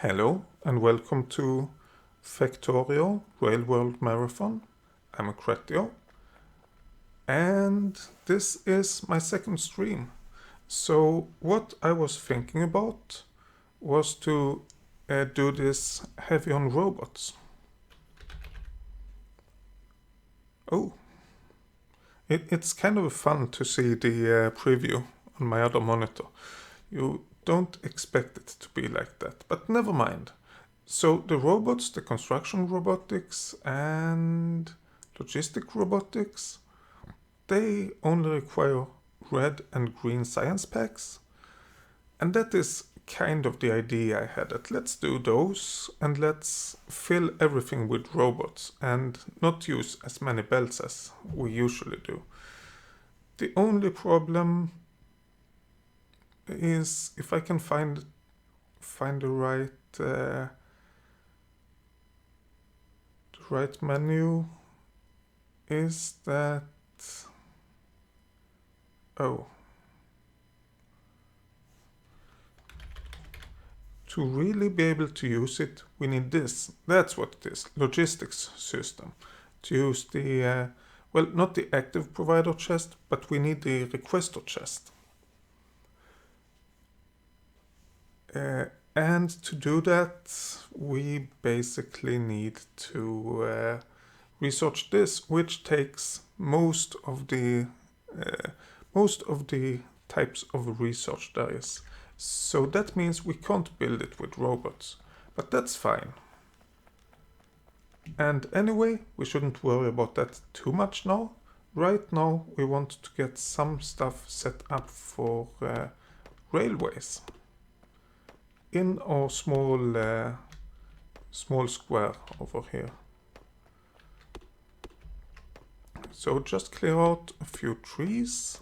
Hello and welcome to Factorio Rail World Marathon. I'm Factorio and this is my second stream. So what I was thinking about was to do this heavy on robots. Oh, it's kind of fun to see the preview on my other monitor. You don't expect it to be like that, but never mind. So the robots, the construction robotics and logistic robotics, they only require red and green science packs. And that is kind of the idea I had, that let's do those and let's fill everything with robots and not use as many belts as we usually do. The only problem is if I can find the right menu, is that to really be able to use it we need this. That's what it is, logistics system. To use the well, not the active provider chest, but we need the requester chest. And to do that, we basically need to research this, which takes most of the types of research there is. So that means we can't build it with robots, but that's fine. And anyway, we shouldn't worry about that too much now. Right now, we want to get some stuff set up for railways in our small square over here. So just clear out a few trees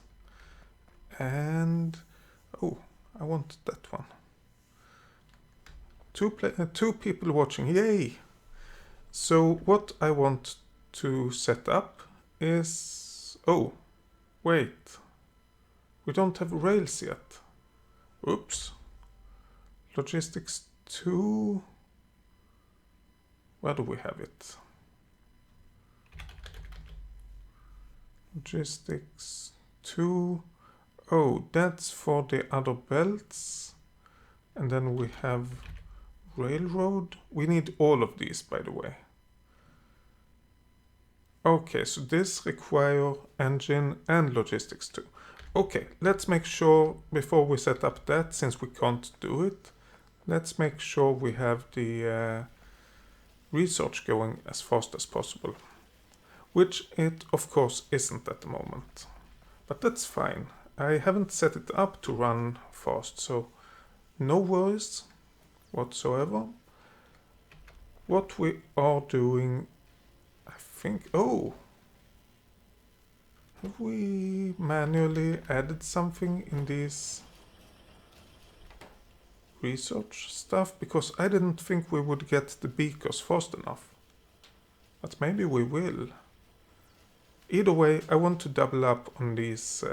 and I want that one. Two people watching, yay! So what I want to set up is, wait, we don't have rails yet. Oops. Logistics 2, where do we have it? Logistics 2, that's for the other belts. And then we have railroad. We need all of these, by the way. Okay, so this require engine and logistics 2. Okay, let's make sure before we set up that, since we can't do it, let's make sure we have the research going as fast as possible. Which it, of course, isn't at the moment. But that's fine. I haven't set it up to run fast, so no worries whatsoever. What we are doing, I think... have we manually added something in these research stuff? Because I didn't think we would get the beakers fast enough. But maybe we will. Either way, I want to double up on these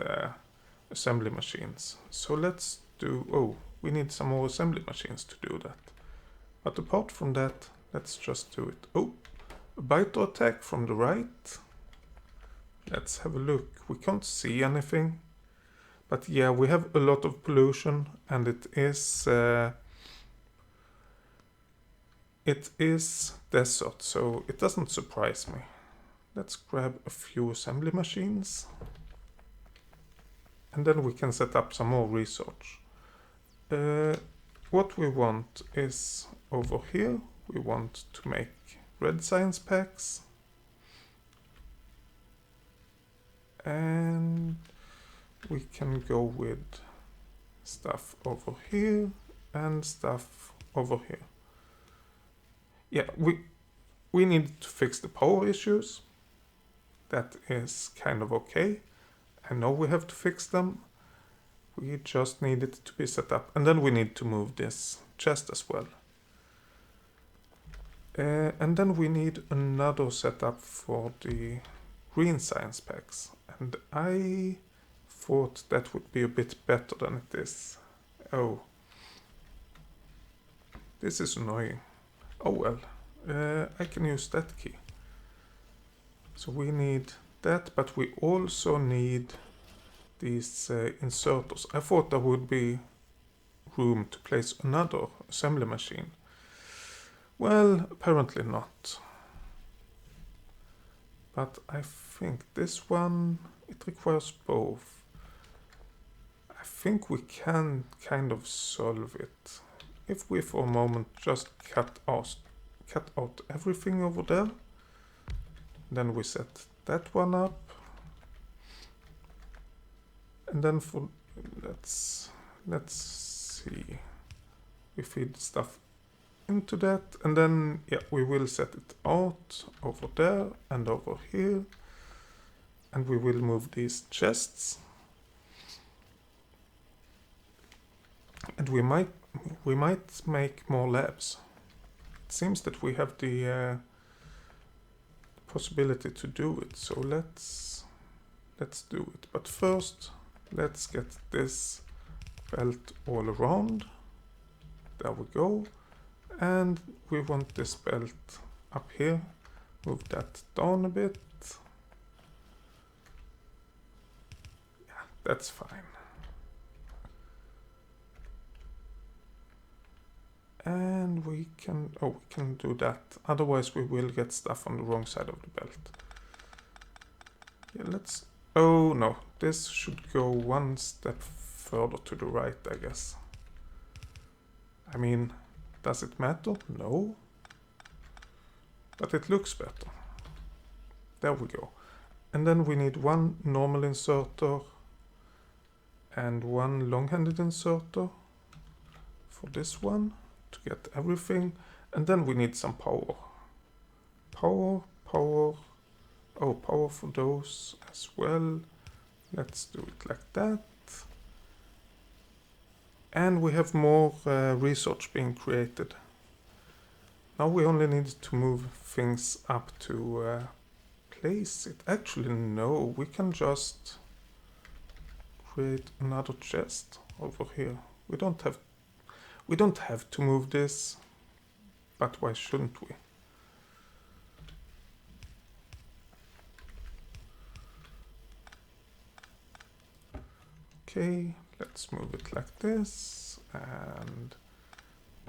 assembly machines. So let's do... we need some more assembly machines to do that. But apart from that, let's just do it. A biter attack from the right. Let's have a look. We can't see anything. But yeah, we have a lot of pollution and it is desert, so it doesn't surprise me. Let's grab a few assembly machines. And then we can set up some more research. What we want is over here. We want to make red science packs. And we can go with stuff over here and stuff over here. Yeah, we need to fix the power issues. That is kind of okay. I know we have to fix them. We just need it to be set up. And then we need to move this chest as well. And then we need another setup for the green science packs. And I thought that would be a bit better than it is. This is annoying. Oh well, I can use that key. So we need that, but we also need these inserters. I thought there would be room to place another assembly machine. Well, apparently not. But I think this one, it requires both. I think we can kind of solve it. If we for a moment just cut out everything over there, then we set that one up. And then for, let's see, we feed stuff into that, and then yeah, we will set it out over there and over here, and we will move these chests, and we might make more labs. It seems that we have the possibility to do it, so let's do it. But first, let's get this belt all around. There we go. And we want this belt up here. Move that down a bit. Yeah, that's fine. And we can do that. Otherwise we will get stuff on the wrong side of the belt. Yeah, oh no, this should go one step further to the right, I guess. I mean, does it matter? No. But it looks better. There we go. And then we need one normal inserter and one long-handed inserter for this one to get everything. And then we need some power. Power. Oh, power for those as well. Let's do it like that. And we have more research being created. Now we only need to move things up to place it. Actually, no, we can just create another chest over here. We don't have to move this, but why shouldn't we? Okay, let's move it like this and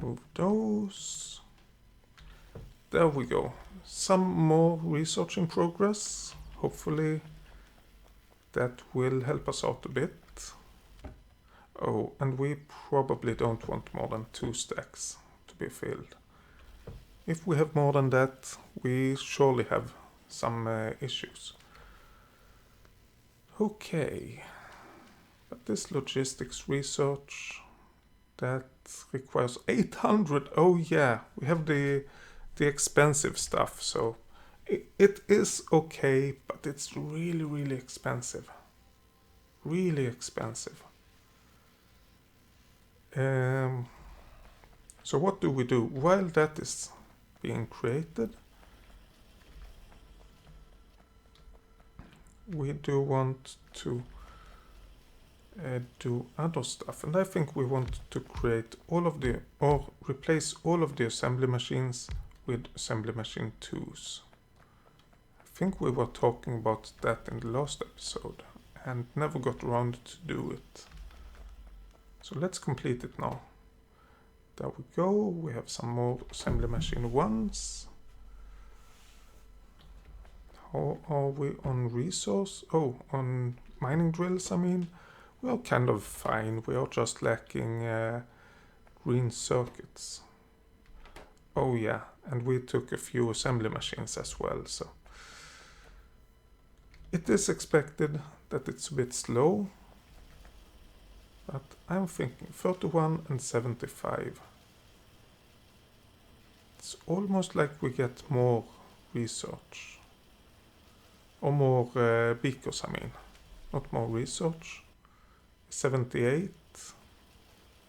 move those. There we go. Some more research in progress. Hopefully that will help us out a bit. Oh, and we probably don't want more than 2 stacks to be filled. If we have more than that, we surely have some issues. Okay. But this logistics research, that requires 800. Oh yeah, we have the expensive stuff, so it is okay, but it's really expensive. Really expensive. So what do we do? While that is being created, we do want to do other stuff, and I think we want to create replace all of the assembly machines with assembly machine 2s. I think we were talking about that in the last episode and never got around to do it. So let's complete it now. There we go, we have some more assembly machine 1s. How are we on resource? Oh, on mining drills, I mean. We are kind of fine, we are just lacking green circuits. Oh yeah, and we took a few assembly machines as well, so. It is expected that it's a bit slow, but I'm thinking 31 and 75. It's almost like we get more research. Or more beakers, I mean. Not more research. 78,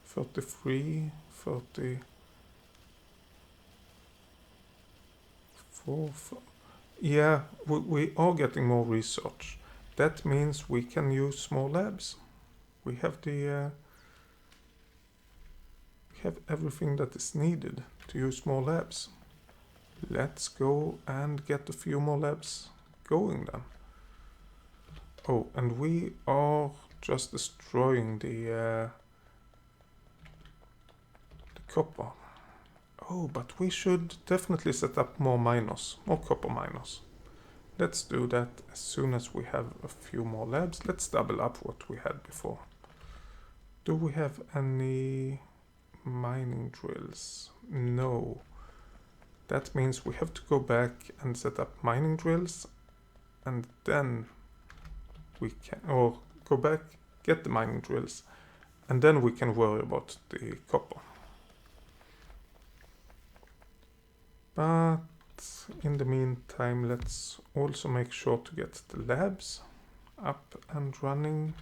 33, 34. Yeah, we are getting more research. That means we can use more labs. We have have everything that is needed to use more labs. Let's go and get a few more labs going then. Oh, and we are just destroying the copper. Oh, but we should definitely set up more miners, more copper miners. Let's do that as soon as we have a few more labs. Let's double up what we had before. Do we have any mining drills? No. That means we have to go back and set up mining drills, and then we can, or go back, get the mining drills, and then we can worry about the copper. But in the meantime, let's also make sure to get the labs up and running.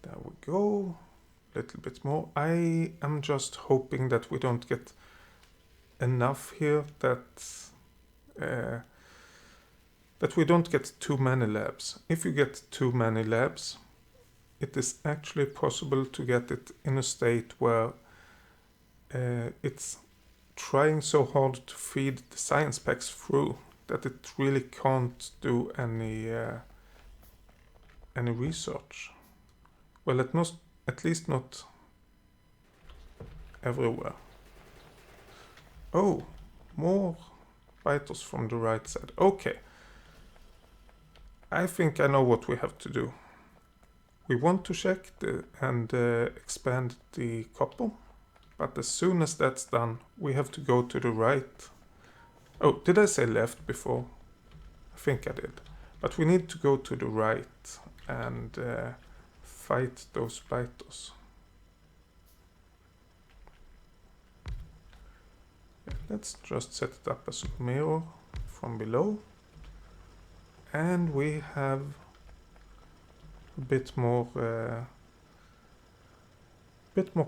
There we go. A little bit more. I am just hoping that we don't get enough here, that we don't get too many labs. If you get too many labs, it is actually possible to get it in a state where it's trying so hard to feed the science packs through that it really can't do any research. Well, at least not everywhere. Oh, more biters from the right side. Okay. I think I know what we have to do. We want to check and expand the copper, but as soon as that's done, we have to go to the right. Oh, did I say left before? I think I did. But we need to go to the right and fight those biters. Yeah, let's just set it up as a mirror from below. And we have a bit more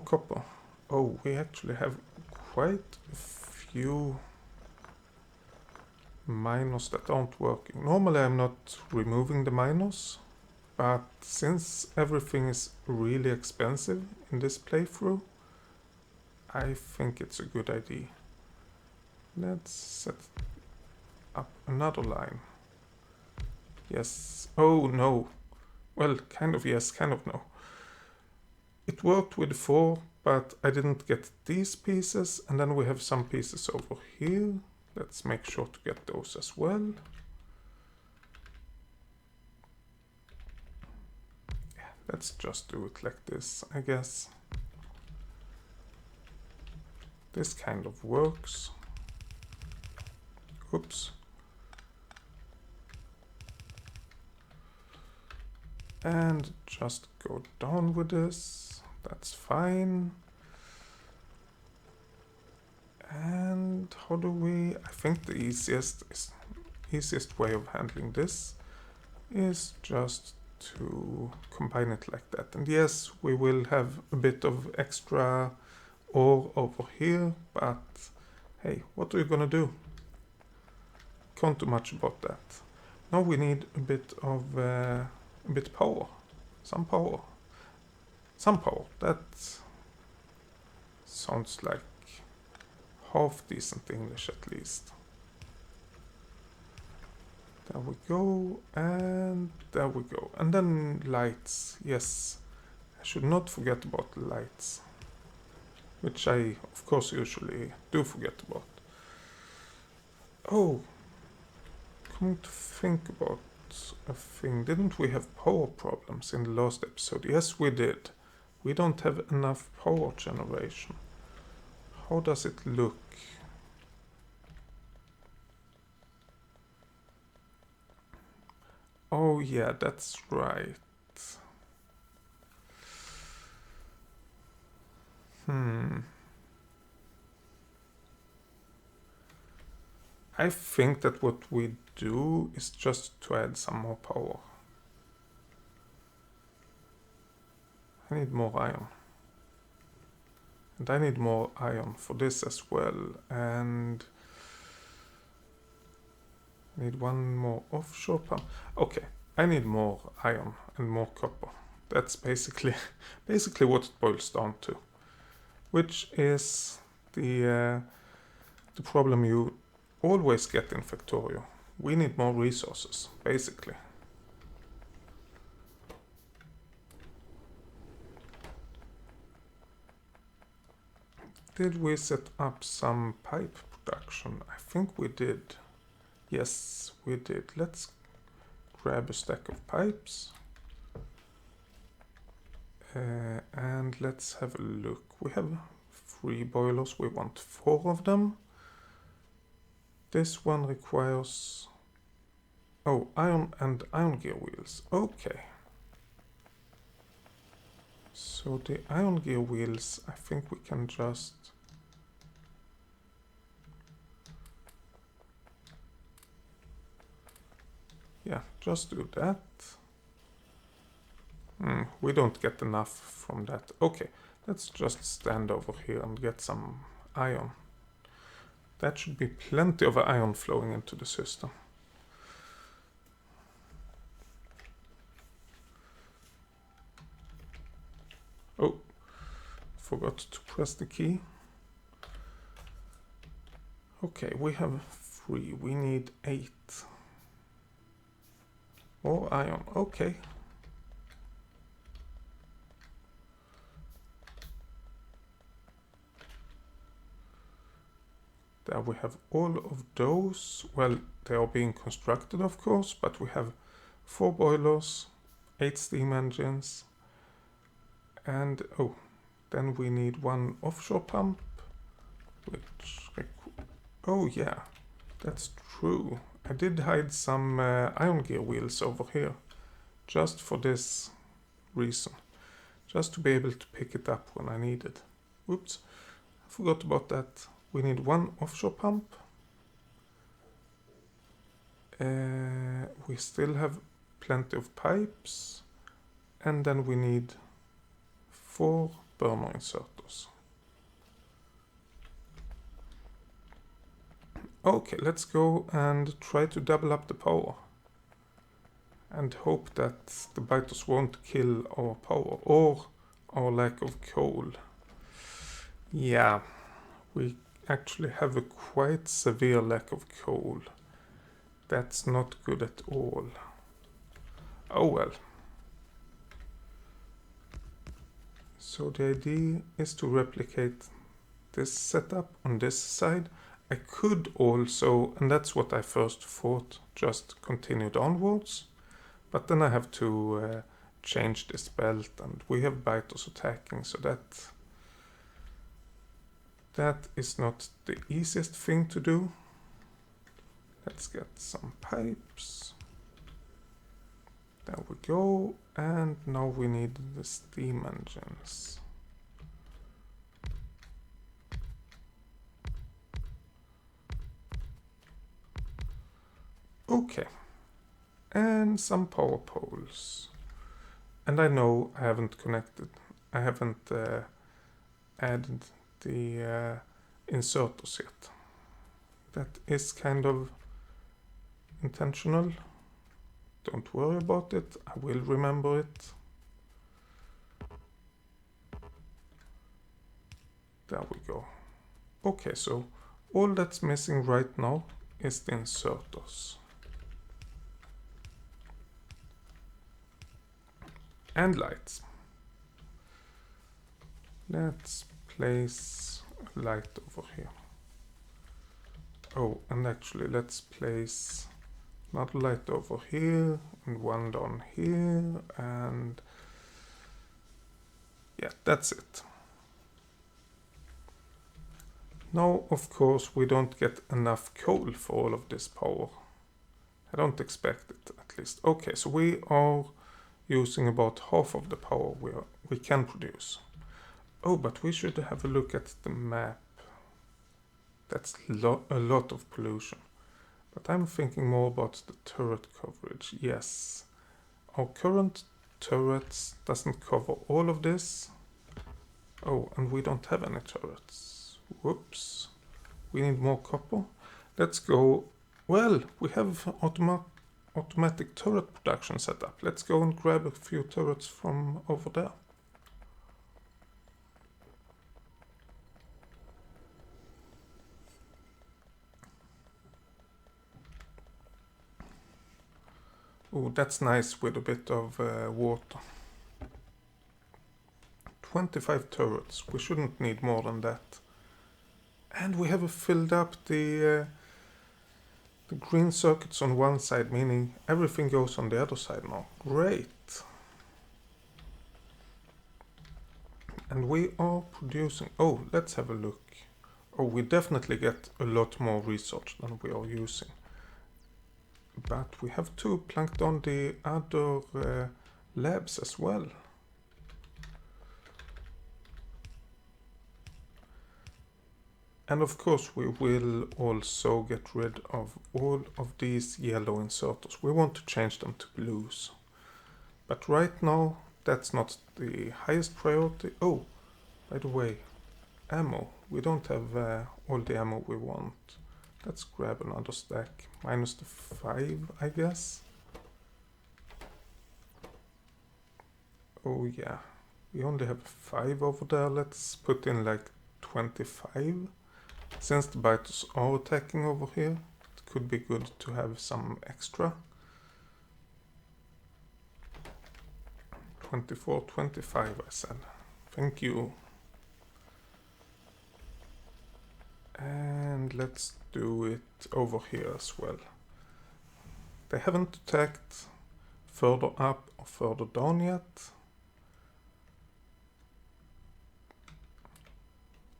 copper. Oh, we actually have quite a few miners that aren't working. Normally I'm not removing the miners, but since everything is really expensive in this playthrough, I think it's a good idea. Let's set up another line. Yes. Oh no. Well, kind of yes, kind of no. It worked with 4, but I didn't get these pieces, and then we have some pieces over here. Let's make sure to get those as well. Yeah, let's just do it like this, I guess. This kind of works. Oops. And just go down with this. That's fine. And how do we... I think the easiest way of handling this is just to combine it like that. And yes, we will have a bit of extra ore over here, but hey, what are you gonna do? Can't do much about that. Now we need a bit of power. Some power. That sounds like half decent English at least. There we go, and there we go. And then lights. Yes, I should not forget about the lights, which I of course usually do forget about. Oh, come to think about a thing, didn't we have power problems in the last episode? Yes, we did. We don't have enough power generation. How does it look? Oh yeah, that's right. I think that what we do is just to add some more power. I need more iron. And I need more iron for this as well. And I need one more offshore pump. Okay, I need more iron and more copper. That's basically what it boils down to, which is the problem you always get in Factorio. We need more resources, basically. Did we set up some pipe production? I think we did. Yes, we did. Let's grab a stack of pipes. And let's have a look. We have 3 boilers. We want 4 of them. This one requires... Oh, iron and iron gear wheels. Okay. So the iron gear wheels, I think we can just... Yeah, just do that. We don't get enough from that. Okay, let's just stand over here and get some iron. That should be plenty of iron flowing into the system. Oh, forgot to press the key. Okay, we have 3. We need 8. More iron. Okay. There we have all of those. Well, they are being constructed, of course, but we have 4 boilers, 8 steam engines, and oh, then we need 1 offshore pump, which... Oh yeah, that's true. I did hide some iron gear wheels over here, just for this reason. Just to be able to pick it up when I need it. Oops, I forgot about that. We need 1 offshore pump. We still have plenty of pipes. And then we need 4 burner inserters. Okay, let's go and try to double up the power. And hope that the biters won't kill our power or our lack of coal. Yeah, we actually have a quite severe lack of coal. That's not good at all. Oh well. So the idea is to replicate this setup on this side. I could also, and that's what I first thought, just continue downwards. But then I have to change this belt, and we have biters attacking, so that is not the easiest thing to do. Let's get some pipes. There we go. And now we need the steam engines. Okay. And some power poles. And I know I haven't added the inserters yet. That is kind of intentional. Don't worry about it, I will remember it. There we go. Okay, so all that's missing right now is the inserters. And lights. Let's place a light over here. Oh, and actually let's place another light over here and 1 down here, and yeah, that's it. Now, of course, we don't get enough coal for all of this power. I don't expect it, at least. Okay, so we are using about half of the power we can produce. Oh, but we should have a look at the map. That's a lot of pollution. But I'm thinking more about the turret coverage. Yes, our current turrets doesn't cover all of this. Oh, and we don't have any turrets. Whoops. We need more copper. Let's go. Well, we have automatic turret production setup. Let's go and grab a few turrets from over there. Oh, that's nice with a bit of water. 25 turrets. We shouldn't need more than that. And we have filled up the green circuits on one side, meaning everything goes on the other side now. Great. And we are producing... Oh, let's have a look. Oh, we definitely get a lot more research than we are using. But we have to plank down the other labs as well. And of course we will also get rid of all of these yellow inserters. We want to change them to blues. But right now that's not the highest priority. Oh, by the way, ammo. We don't have all the ammo we want. Let's grab another stack. Minus the 5, I guess. Oh yeah, we only have 5 over there. Let's put in like 25. Since the biters are attacking over here, it could be good to have some extra. 24, 25 I said. Thank you. And let's do it over here as well. They haven't attacked further up or further down yet.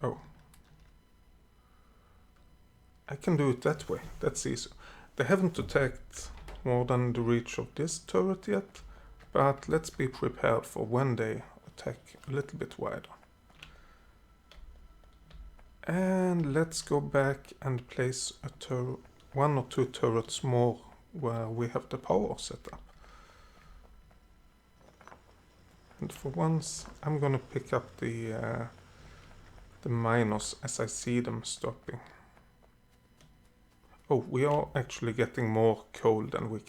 Oh. I can do it that way. That's easy. They haven't attacked more than the reach of this turret yet, but let's be prepared for when they attack a little bit wider. And let's go back and place one or two turrets more where we have the power set up. And for once, I'm gonna pick up the miners as I see them stopping. Oh, we are actually getting more coal than we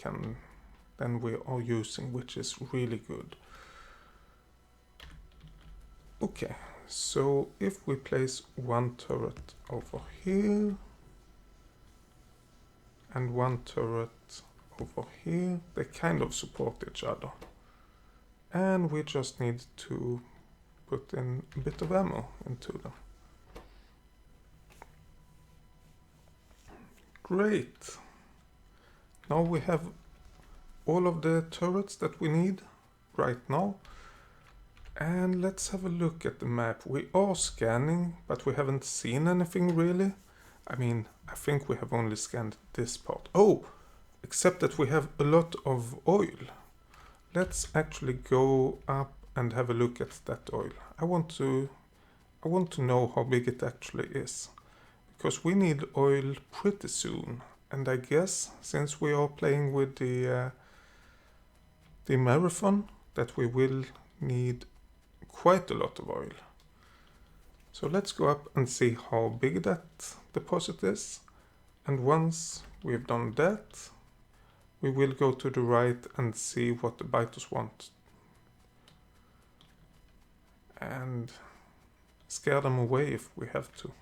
are using, which is really good. Okay, so if we place one turret over here and one turret over here, they kind of support each other. And we just need to put in a bit of ammo into them. Great. Now we have all of the turrets that we need right now. And let's have a look at the map. We are scanning, but we haven't seen anything really. I mean, I think we have only scanned this part. Oh, except that we have a lot of oil. Let's actually go up and have a look at that oil. I want to know how big it actually is. Because we need oil pretty soon, and I guess since we are playing with the marathon, that we will need quite a lot of oil. So let's go up and see how big that deposit is, and once we've done that, we will go to the right and see what the biters want, and scare them away if we have to.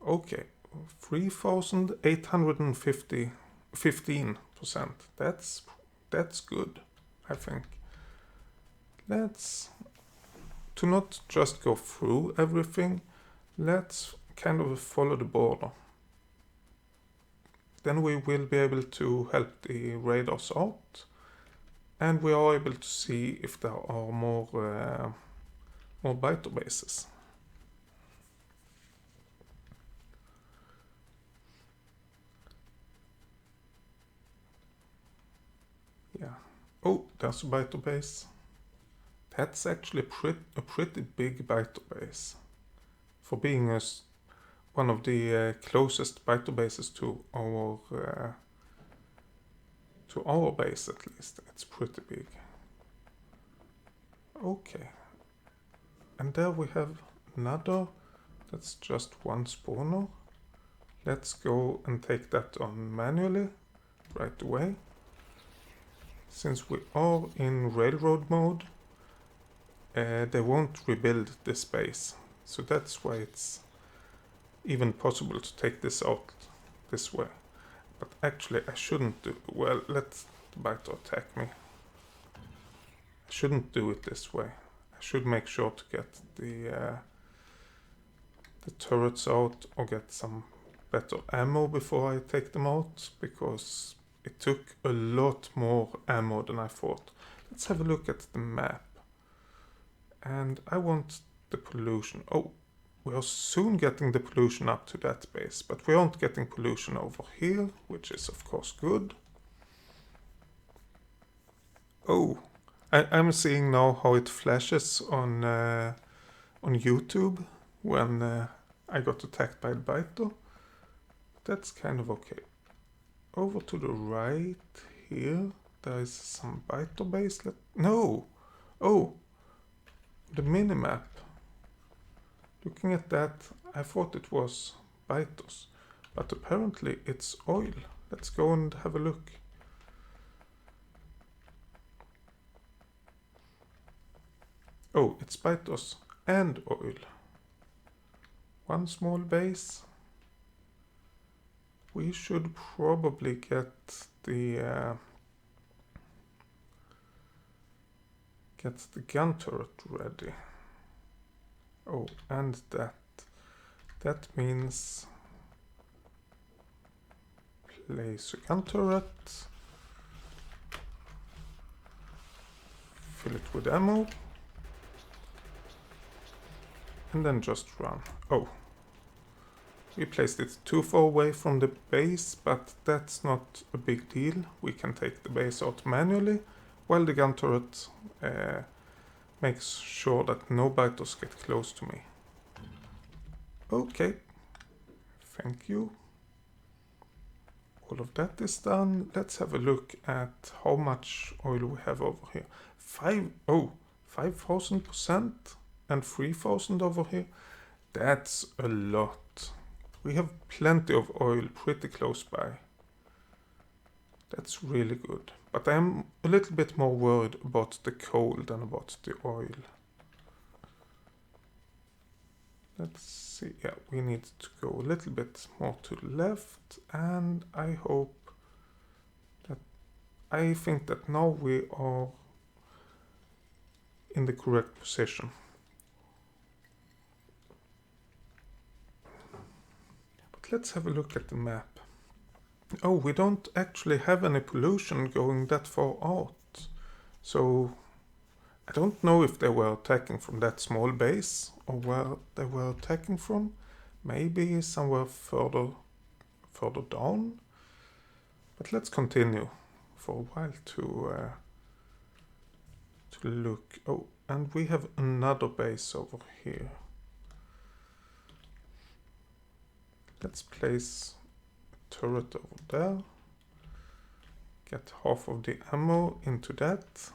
Okay, 3,815%. That's good, I think. To not just go through everything, let's kind of follow the border. Then we will be able to help the raiders out, and we are able to see if there are more biter bases. Yeah. Oh, there's a biter base. That's actually a pretty big biter base. For being one of the closest biter bases to our base at least. It's pretty big. Okay. And there we have another. That's just one spawner. Let's go and take that on manually. right away. Since we are in railroad mode, they won't rebuild this base. So that's why it's even possible to take this out this way. But actually I shouldn't do... Well, let the biter attack me. I shouldn't do it this way. I should make sure to get the turrets out or get some better ammo before I take them out, because it took a lot more ammo than I thought. Let's have a look at the map. And I want the pollution. Oh, we are soon getting the pollution up to that base, but we aren't getting pollution over here, which is of course good. Oh, I'm seeing now how it flashes on YouTube when I got attacked by the biter. That's kind of okay. Over to the right here, there is some biter base. No! Oh! The minimap. Looking at that, I thought it was biters. But apparently it's oil. Let's go and have a look. Oh, it's biters and oil. One small base. We should probably get the gun turret ready. Oh, and that means place a gun turret, fill it with ammo, and then just run. Oh, we placed it too far away from the base, but that's not a big deal. We can take the base out manually, while the gun turret makes sure that no biters get close to me. Okay, thank you. All of that is done. Let's have a look at how much oil we have over here. 5,000% and 3,000 over here. That's a lot. We have plenty of oil pretty close by. That's really good. But I'm a little bit more worried about the coal than about the oil. Let's see. Yeah, we need to go a little bit more to the left, and I think that now we are in the correct position. But let's have a look at the map. Oh, we don't actually have any pollution going that far out. So I don't know if they were attacking from that small base or where they were attacking from. Maybe somewhere further down. But let's continue for a while to look. Oh, and we have another base over here. Let's place a turret over there. Get half of the ammo into that.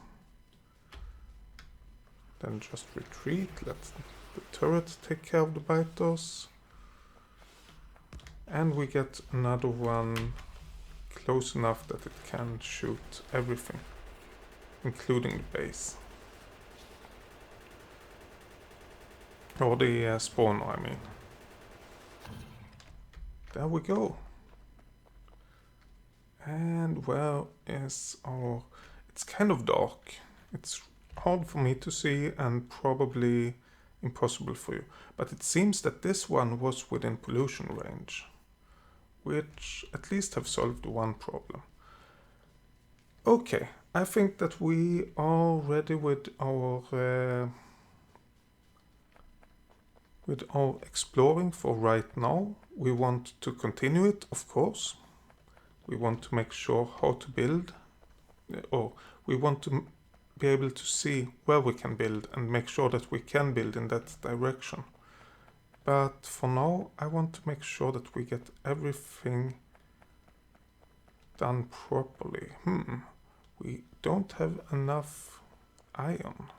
Then just retreat. Let the turret take care of the biters. And we get another one close enough that it can shoot everything, including the base. Or the spawner, I mean. There we go. And where is our... It's kind of dark. It's hard for me to see and probably impossible for you. But it seems that this one was within pollution range, which at least have solved one problem. Okay, I think that we are ready with our exploring for right now. We want to continue it, of course. We want to make sure how to build, or we want to be able to see where we can build and make sure that we can build in that direction. But for now, I want to make sure that we get everything done properly. We don't have enough iron.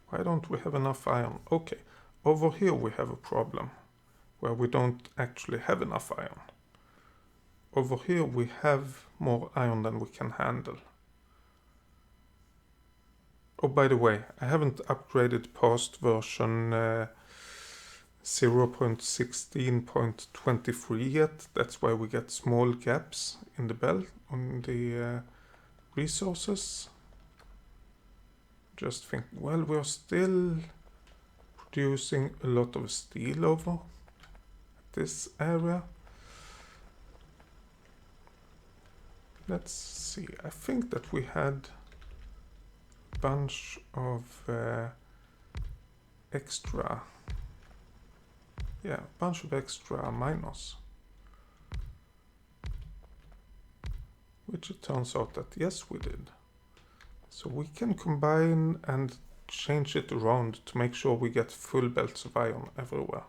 Why don't we have enough iron? Okay, over here we have a problem. where we don't actually have enough iron. Over here we have more iron than we can handle. Oh, by the way, I haven't upgraded past version 0.16.23 yet. That's why we get small gaps in the belt on the resources. Just think, well, we're still producing a lot of steel over this area. Let's see, I think that we had a bunch of extra miners. Which it turns out that yes, we did. So we can combine and change it around to make sure we get full belts of iron everywhere.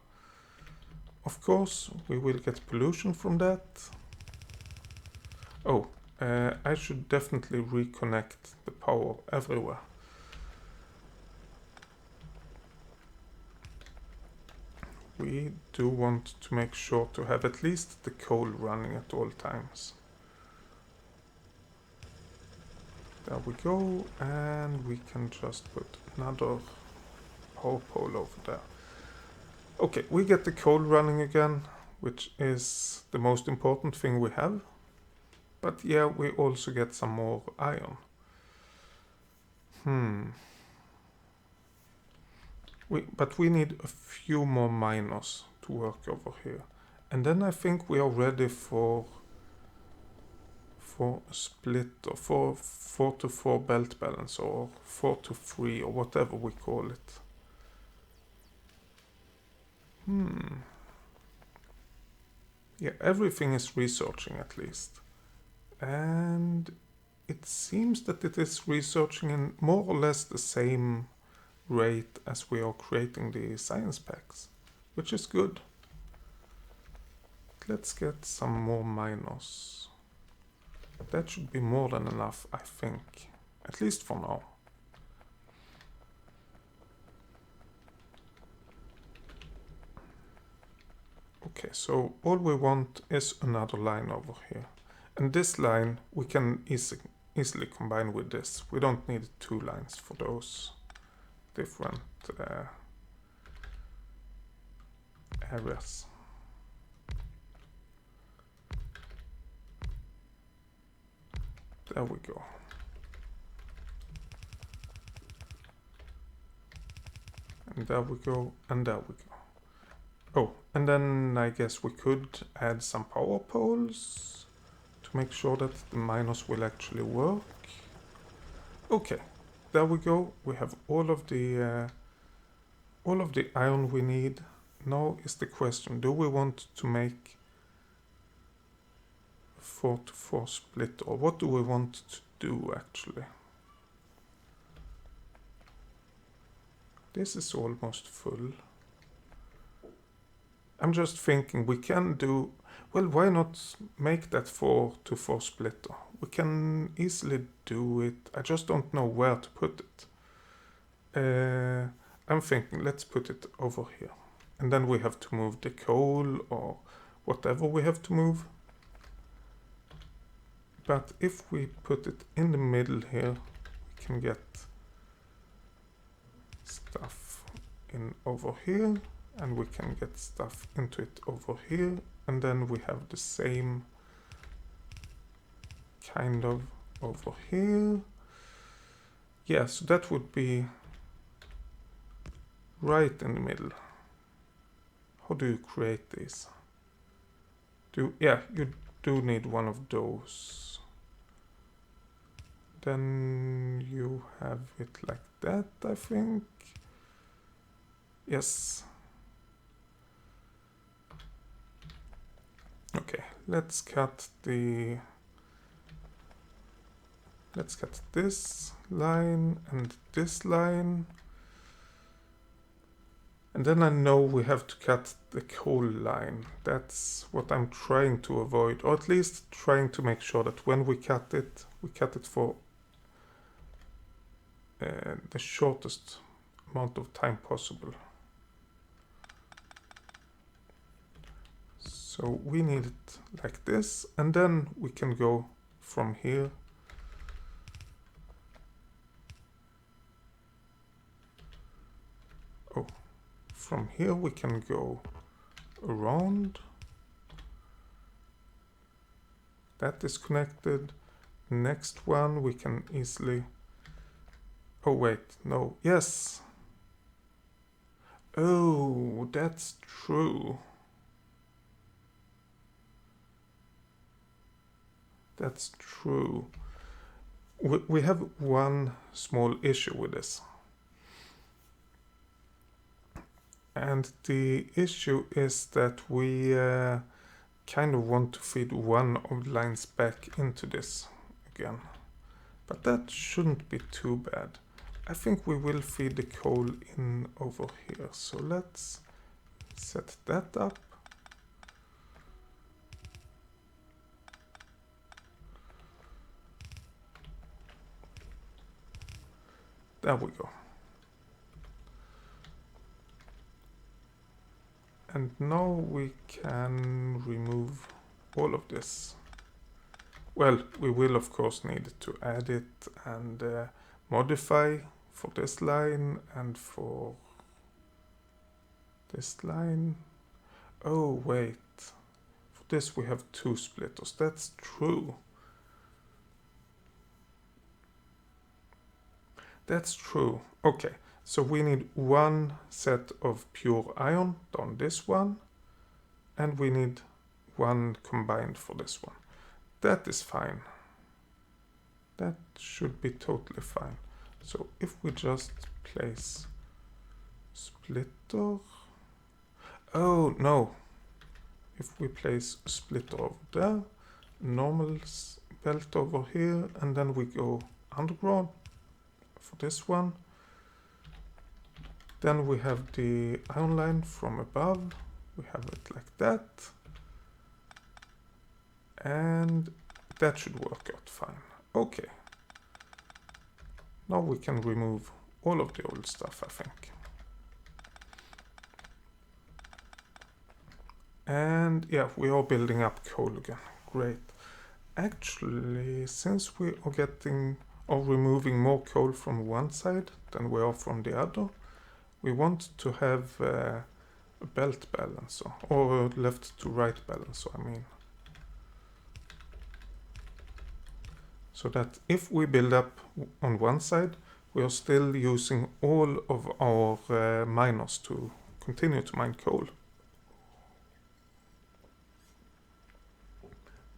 Of course, we will get pollution from that. Oh, I should definitely reconnect the power everywhere. We do want to make sure to have at least the coal running at all times. There we go, and we can just put another power pole over there. Okay, we get the coal running again, which is the most important thing we have. But yeah, we also get some more iron. But we need a few more miners to work over here. And then I think we are ready for a split, or for 4 to 4 belt balance, or 4 to 3, or whatever we call it. Yeah, everything is researching at least. And it seems that it is researching in more or less the same rate as we are creating the science packs, which is good. Let's get some more miners. That should be more than enough, I think. At least for now. Okay, so all we want is another line over here. And this line we can easily combine with this. We don't need 2 lines for those different areas. There we go. And there we go, and there we go. Oh, and then I guess we could add some power poles to make sure that the miners will actually work. Okay, there we go. We have all of the iron we need. Now is the question, do we want to make a 4 to 4 split, or what do we want to do actually? This is almost full. I'm just thinking we can do, well, why not make that 4 to 4 splitter? We can easily do it. I just don't know where to put it. I'm thinking let's put it over here. And then we have to move the coal or whatever we have to move. But if we put it in the middle here, we can get stuff in over here. And we can get stuff into it over here. And then we have the same kind of over here. Yeah, so that would be right in the middle. How do you create these? Yeah, you do need one of those. Then you have it like that, I think. Yes. Okay, let's cut this line and this line. And then I know we have to cut the coal line. That's what I'm trying to avoid, or at least trying to make sure that when we cut it for the shortest amount of time possible. So we need it like this, and then we can go from here from here we can go around. That is connected. Next one we can easily... Oh wait, no, yes. Oh, that's true. That's true. We have one small issue with this. And the issue is that we kind of want to feed one of the lines back into this again. But that shouldn't be too bad. I think we will feed the coal in over here. So let's set that up. There we go. And now we can remove all of this. Well, we will of course need to add it and modify for this line and for this line. Oh wait, for this we have two splitters, that's true. That's true. Okay, so we need one set of pure iron on this one, and we need one combined for this one. That is fine. That should be totally fine. So if we just place splitter... Oh no! If we place splitter over there, normal belt over here, and then we go underground for this one. Then we have the iron line from above. We have it like that. And that should work out fine. Okay. Now we can remove all of the old stuff, I think. And yeah, we are building up coal again. Great. Actually, since we are getting or removing more coal from one side than we are from the other, we want to have a belt balancer, or a left to right balancer, I mean. So that if we build up on one side, we are still using all of our miners to continue to mine coal.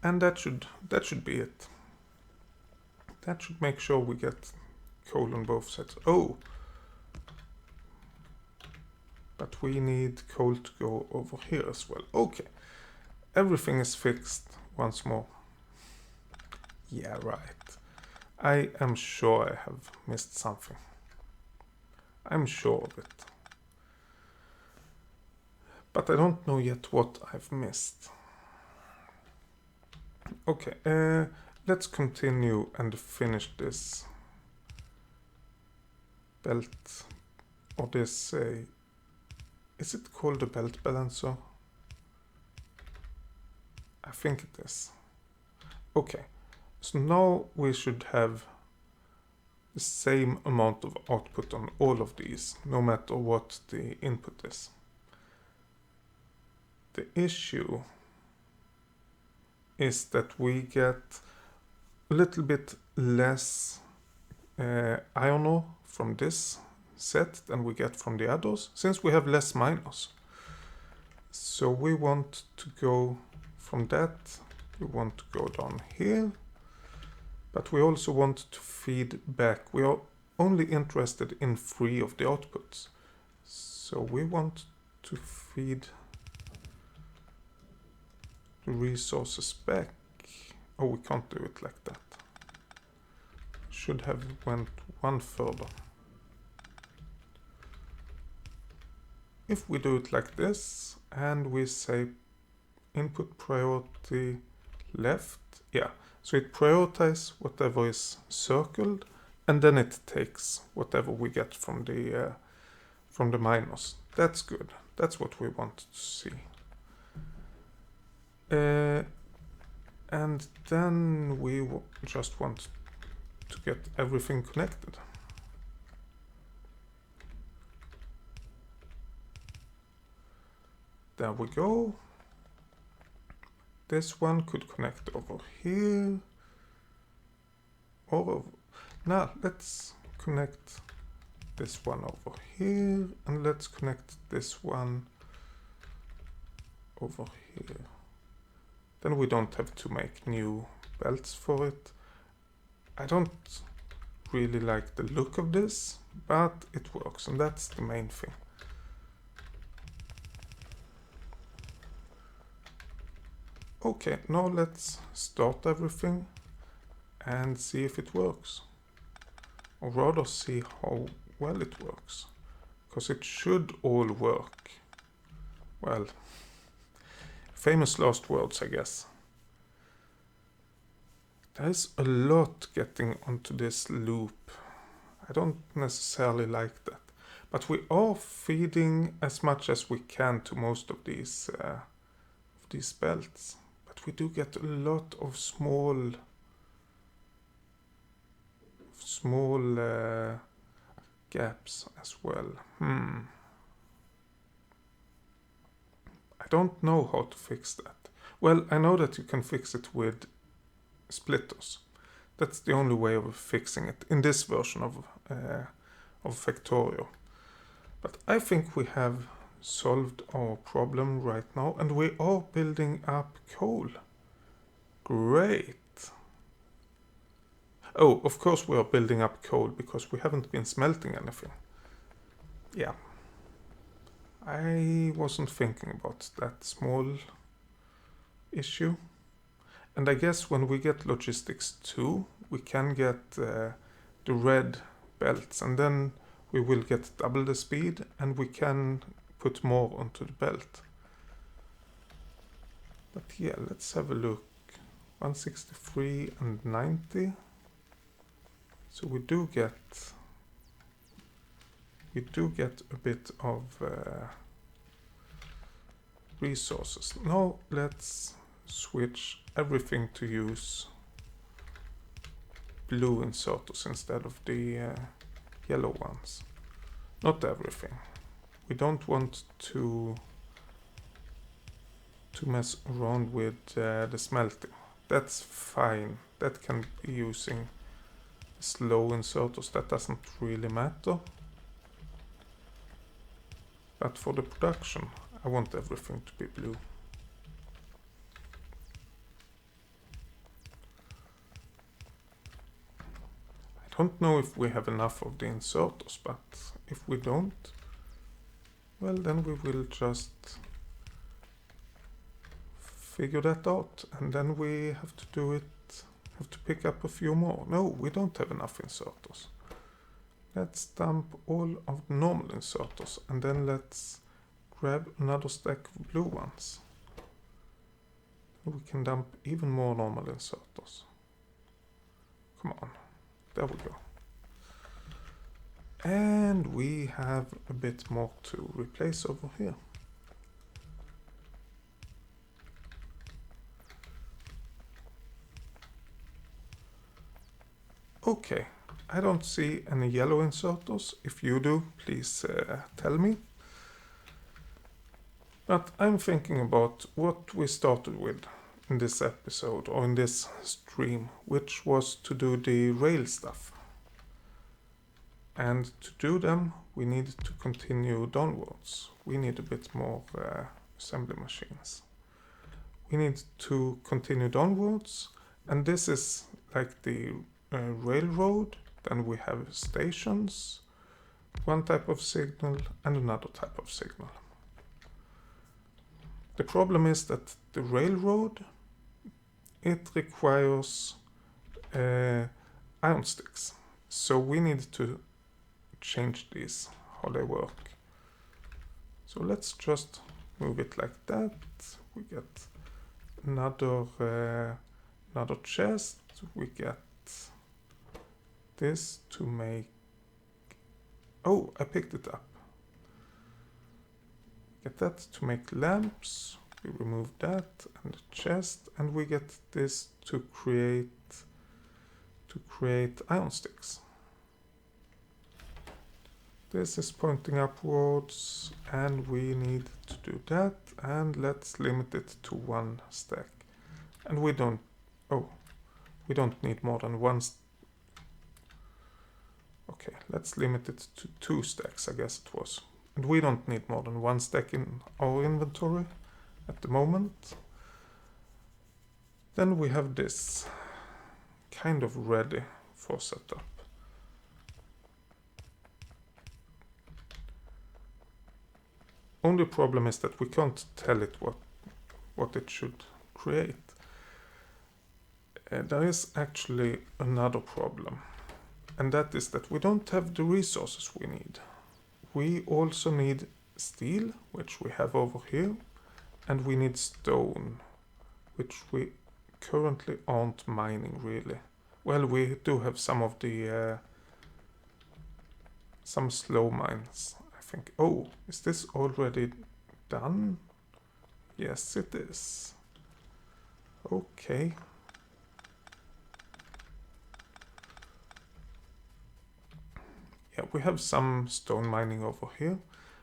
And that should be it. That should make sure we get coal on both sides. Oh! But we need coal to go over here as well. Okay. Everything is fixed once more. Yeah, right. I am sure I have missed something. I'm sure of it. But I don't know yet what I've missed. Okay, let's continue and finish this belt, or this, is it called a belt balancer? I think it is. Okay, so now we should have the same amount of output on all of these, no matter what the input is. The issue is that we get a little bit less iron ore from this set than we get from the others, since we have less miners. So we want to go from that, we want to go down here, but we also want to feed back. We are only interested in 3 of the outputs. So we want to feed the resources back. Oh, we can't do it like that. Should have went one further. If we do it like this and we say input priority left, yeah, so it prioritizes whatever is circled, and then it takes whatever we get from the miners. That's good. That's what we want to see. And then we just want to get everything connected. There we go. This one could connect over here. Or now let's connect this one over here, and let's connect this one over here. Then we don't have to make new belts for it. I don't really like the look of this, but it works, and that's the main thing. Okay, now let's start everything and see if it works. Or rather see how well it works. Because it should all work. Well, famous last words, I guess. There's a lot getting onto this loop. I don't necessarily like that. But we are feeding as much as we can to most of these belts. But we do get a lot of small gaps as well. I don't know how to fix that. Well, I know that you can fix it with splitters. That's the only way of fixing it in this version of Factorio. But I think we have solved our problem right now, and we are building up coal. Great. Oh, of course we are building up coal because we haven't been smelting anything. Yeah. I wasn't thinking about that small issue. And I guess when we get logistics 2, we can get the red belts, and then we will get double the speed, and we can put more onto the belt. But yeah, let's have a look. 163 and 90. So we do get a bit of resources. Now let's switch everything to use blue inserters instead of the yellow ones. Not everything. We don't want to mess around with the smelting. That's fine. That can be using slow inserters. That doesn't really matter. But for the production, I want everything to be blue. I don't know if we have enough of the inserters, but if we don't, well, then we will just figure that out, and then we have to pick up a few more. No, we don't have enough inserters. Let's dump all of the normal inserters, and then let's grab another stack of blue ones. We can dump even more normal inserters. Come on. There we go. And we have a bit more to replace over here. Okay, I don't see any yellow inserters. If you do, please tell me. But I'm thinking about what we started with in this episode, or in this stream, which was to do the rail stuff. And to do them, we need to continue downwards. We need a bit more assembly machines. We need to continue downwards, and this is like the railroad. Then we have stations, one type of signal and another type of signal. The problem is that the railroad, it requires iron sticks. So we need to change these, how they work. So let's just move it like that. We get another chest. We get this to make... Oh, I picked it up. Get that to make lamps. We remove that and the chest, and we get this to create iron sticks. This is pointing upwards, and we need to do that, and let's limit it to 1 stack. And we don't need more than 1 okay, let's limit it to 2 stacks, I guess it was. And we don't need more than 1 stack in our inventory at the moment. Then we have this kind of ready for setup. Only problem is that we can't tell it what it should create. There is actually another problem, and that is that we don't have the resources we need. We also need steel, which we have over here, and we need stone, which we currently aren't mining really. Well, we do have some of the some slow mines, I think. Oh, is this already done? Yes, it is. Okay. Yeah, we have some stone mining over here,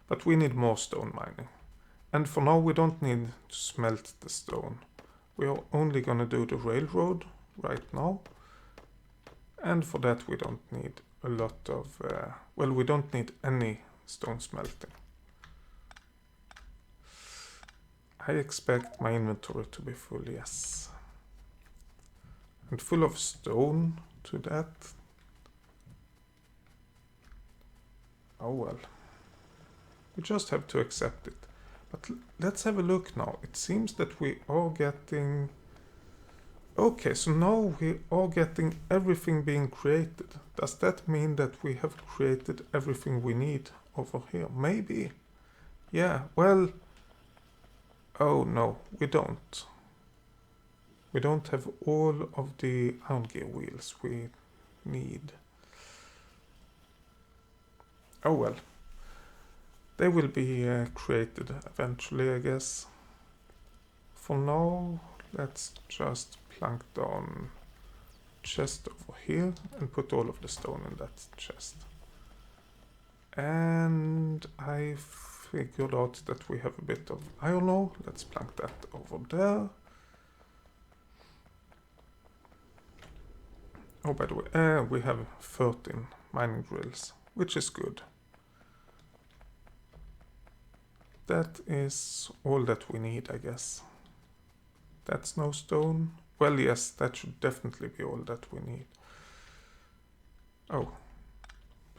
but we need more stone mining. And for now we don't need to smelt the stone. We are only gonna do the railroad right now. And for that we don't need a lot of, well, we don't need any stone smelting. I expect my inventory to be full, yes. And full of stone to that. Oh well. We just have to accept it. But let's have a look now. It seems that we are getting... Okay, so now we are getting everything being created. Does that mean that we have created everything we need over here? Maybe. Yeah, well... Oh no, we don't. We don't have all of the iron gear wheels we need. Oh well. They will be created eventually, I guess. For now, let's just plunk down chest over here and put all of the stone in that chest. And I figured out that we have a bit of iron ore. Let's plunk that over there. Oh, by the way, we have 13 mining drills, which is good. That is all that we need, I guess. That's no stone. Well, yes, that should definitely be all that we need. Oh,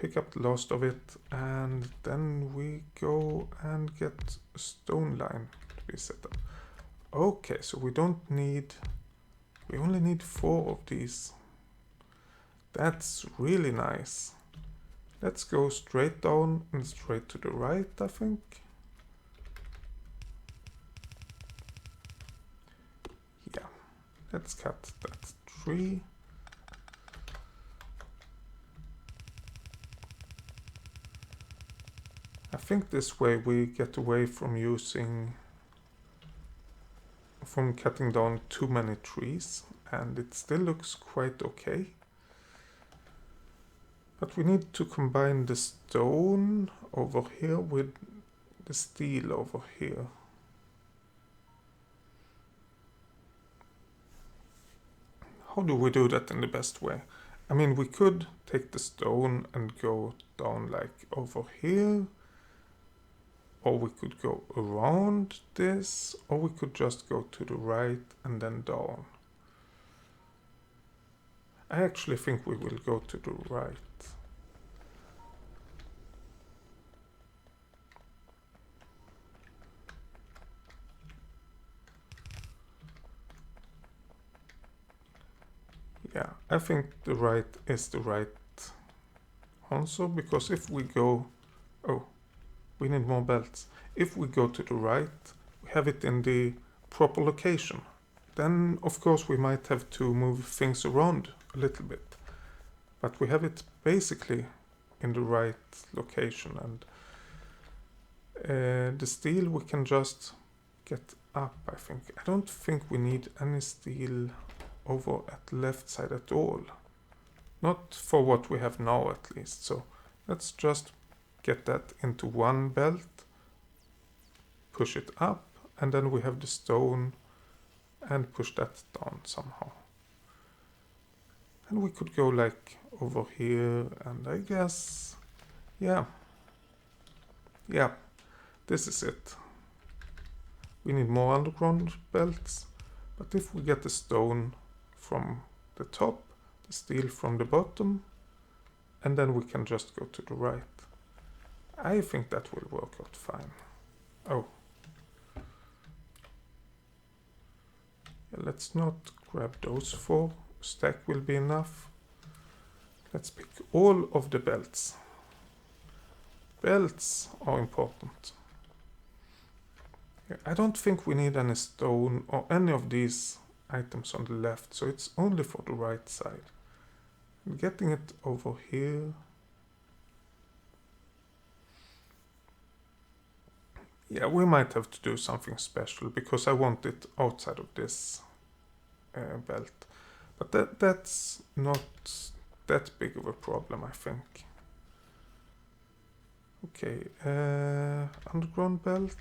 pick up the last of it, and then we go and get a stone line to be set up. Okay, so we don't need... We only need 4 of these. That's really nice. Let's go straight down and straight to the right, I think. Yeah, let's cut that tree. I think this way we get away from cutting down too many trees, and it still looks quite okay. But we need to combine the stone over here with the steel over here. How do we do that in the best way? I mean, we could take the stone and go down like over here. Or we could go around this. Or we could just go to the right and then down. I actually think we will go to the right. Yeah, I think the right is the right answer, because if we go... Oh, we need more belts. If we go to the right, we have it in the proper location. Then, of course, we might have to move things around a little bit. But we have it basically in the right location. And the steel we can just get up, I think. I don't think we need any steel over at the left side at all. Not for what we have now, at least. So let's just get that into one belt, push it up, and then we have the stone and push that down somehow. And we could go like over here, and I guess, yeah, this is it. We need more underground belts, but if we get the stone from the top, the steel from the bottom, and then we can just go to the right. I think that will work out fine. Oh. Yeah, let's not grab those 4. Stack will be enough. Let's pick all of the belts. Belts are important. I don't think we need any stone or any of these items on the left, so it's only for the right side. I'm getting it over here. Yeah, we might have to do something special because I want it outside of this belt. But that's not that big of a problem, I think. Okay, underground belt.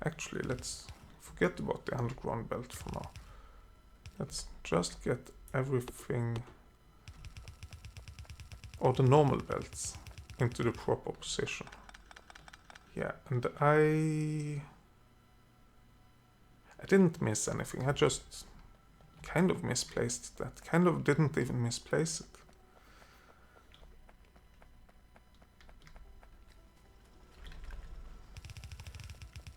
Actually, let's forget about the underground belt for now. Let's just get everything, or the normal belts, into the proper position. Yeah, and I didn't miss anything. I just kind of misplaced that. Kind of didn't even misplace it.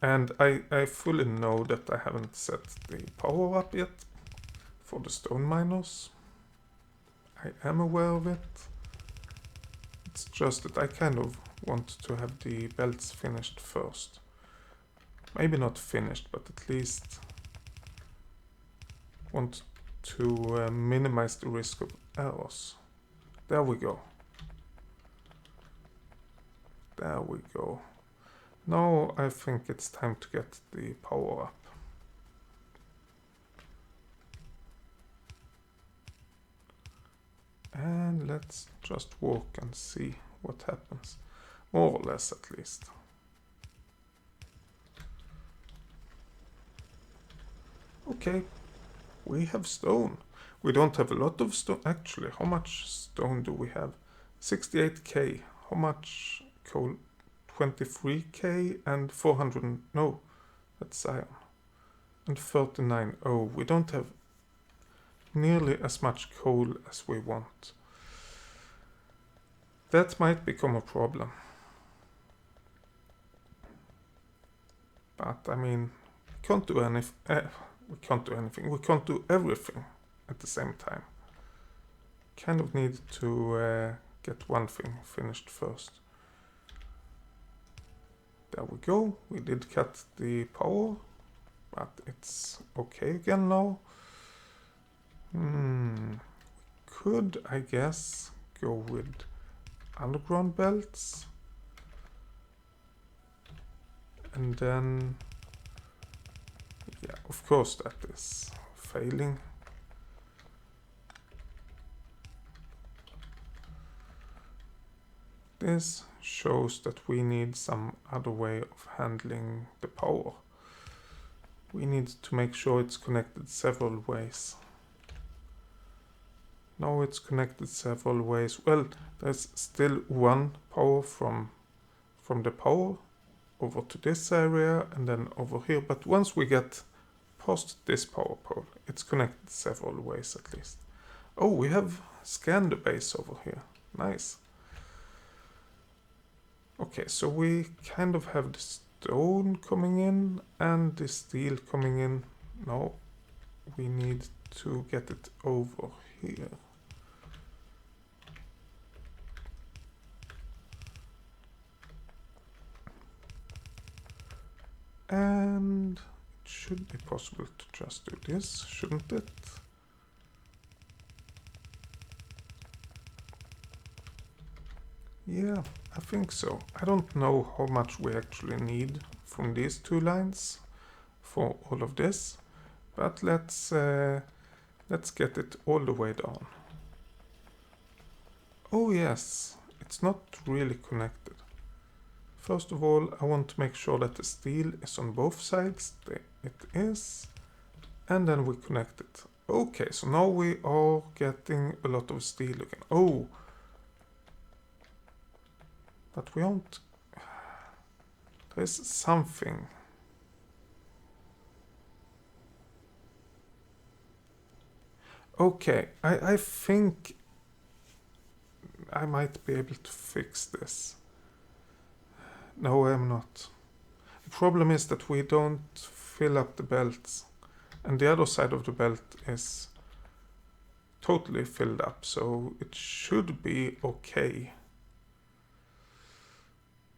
And I fully know that I haven't set the power up yet for the stone miners. I am aware of it. It's just that I kind of want to have the belts finished first. Maybe not finished, but at least want to minimize the risk of errors. There we go. There we go. Now I think it's time to get the power up. And let's just walk and see what happens. More or less, at least. Okay, we have stone. We don't have a lot of stone. Actually, how much stone do we have? 68k. How much coal? 23k and 400. No, that's iron. And 39. Oh, we don't have nearly as much coal as we want. That might become a problem. But I mean, we can't do anything. We can't do anything. We can't do everything at the same time. Kind of need to get one thing finished first. There we go. We did cut the power, but it's okay again now. Could, I guess, go with underground belts. And then, yeah, of course that is failing. This shows that we need some other way of handling the power. We need to make sure it's connected several ways. Now it's connected several ways. Well, there's still one power from the power over to this area and then over here. But once we get past this power pole, it's connected several ways at least. Oh, we have scanned the base over here. Nice. Okay, so we kind of have the stone coming in and the steel coming in. Now we need to get it over here. And it should be possible to just do this, shouldn't it? Yeah, I think so. I don't know how much we actually need from these two lines, for all of this, but let's get it all the way down. Oh yes, it's not really connected. First of all, I want to make sure that the steel is on both sides. It is. And then we connect it. Okay, so now we are getting a lot of steel again. Oh! But we aren't... There's something. Okay, I think I might be able to fix this. No, I'm not. The problem is that we don't fill up the belts. And the other side of the belt is totally filled up, so it should be okay.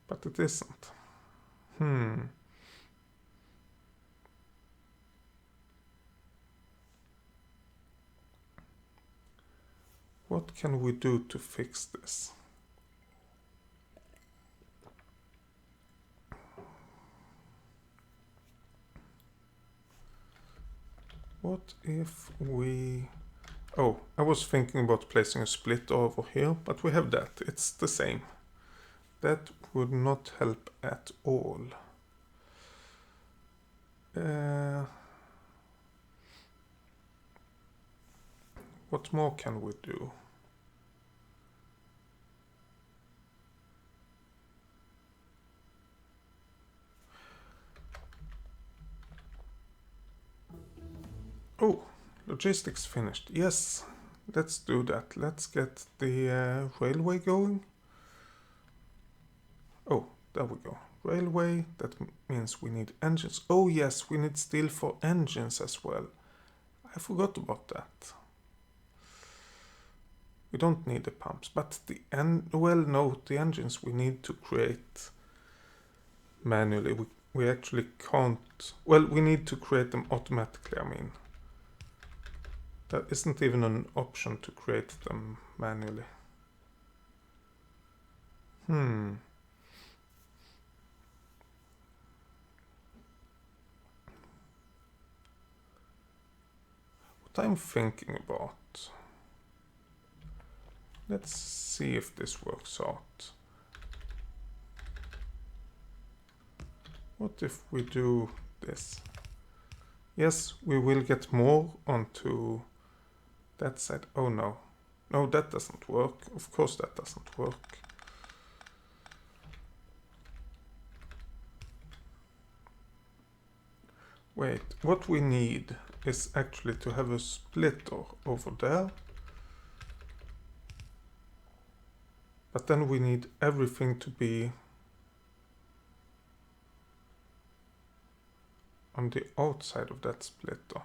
But it isn't. What can we do to fix this? What if we... Oh, I was thinking about placing a split over here, but we have that. It's the same. That would not help at all. What more can we do? Oh, logistics finished. Yes, let's do that. Let's get the railway going. Oh, there we go. Railway, that means we need engines. Oh yes, we need steel for engines as well. I forgot about that. We don't need the pumps, but the engines we need to create manually. We actually can't... Well, we need to create them automatically, I mean. There isn't even an option to create them manually. What I'm thinking about... Let's see if this works out. What if we do this? Yes, we will get more onto that side. Oh no. No, that doesn't work. Of course that doesn't work. Wait, what we need is actually to have a splitter over there. But then we need everything to be on the outside of that splitter.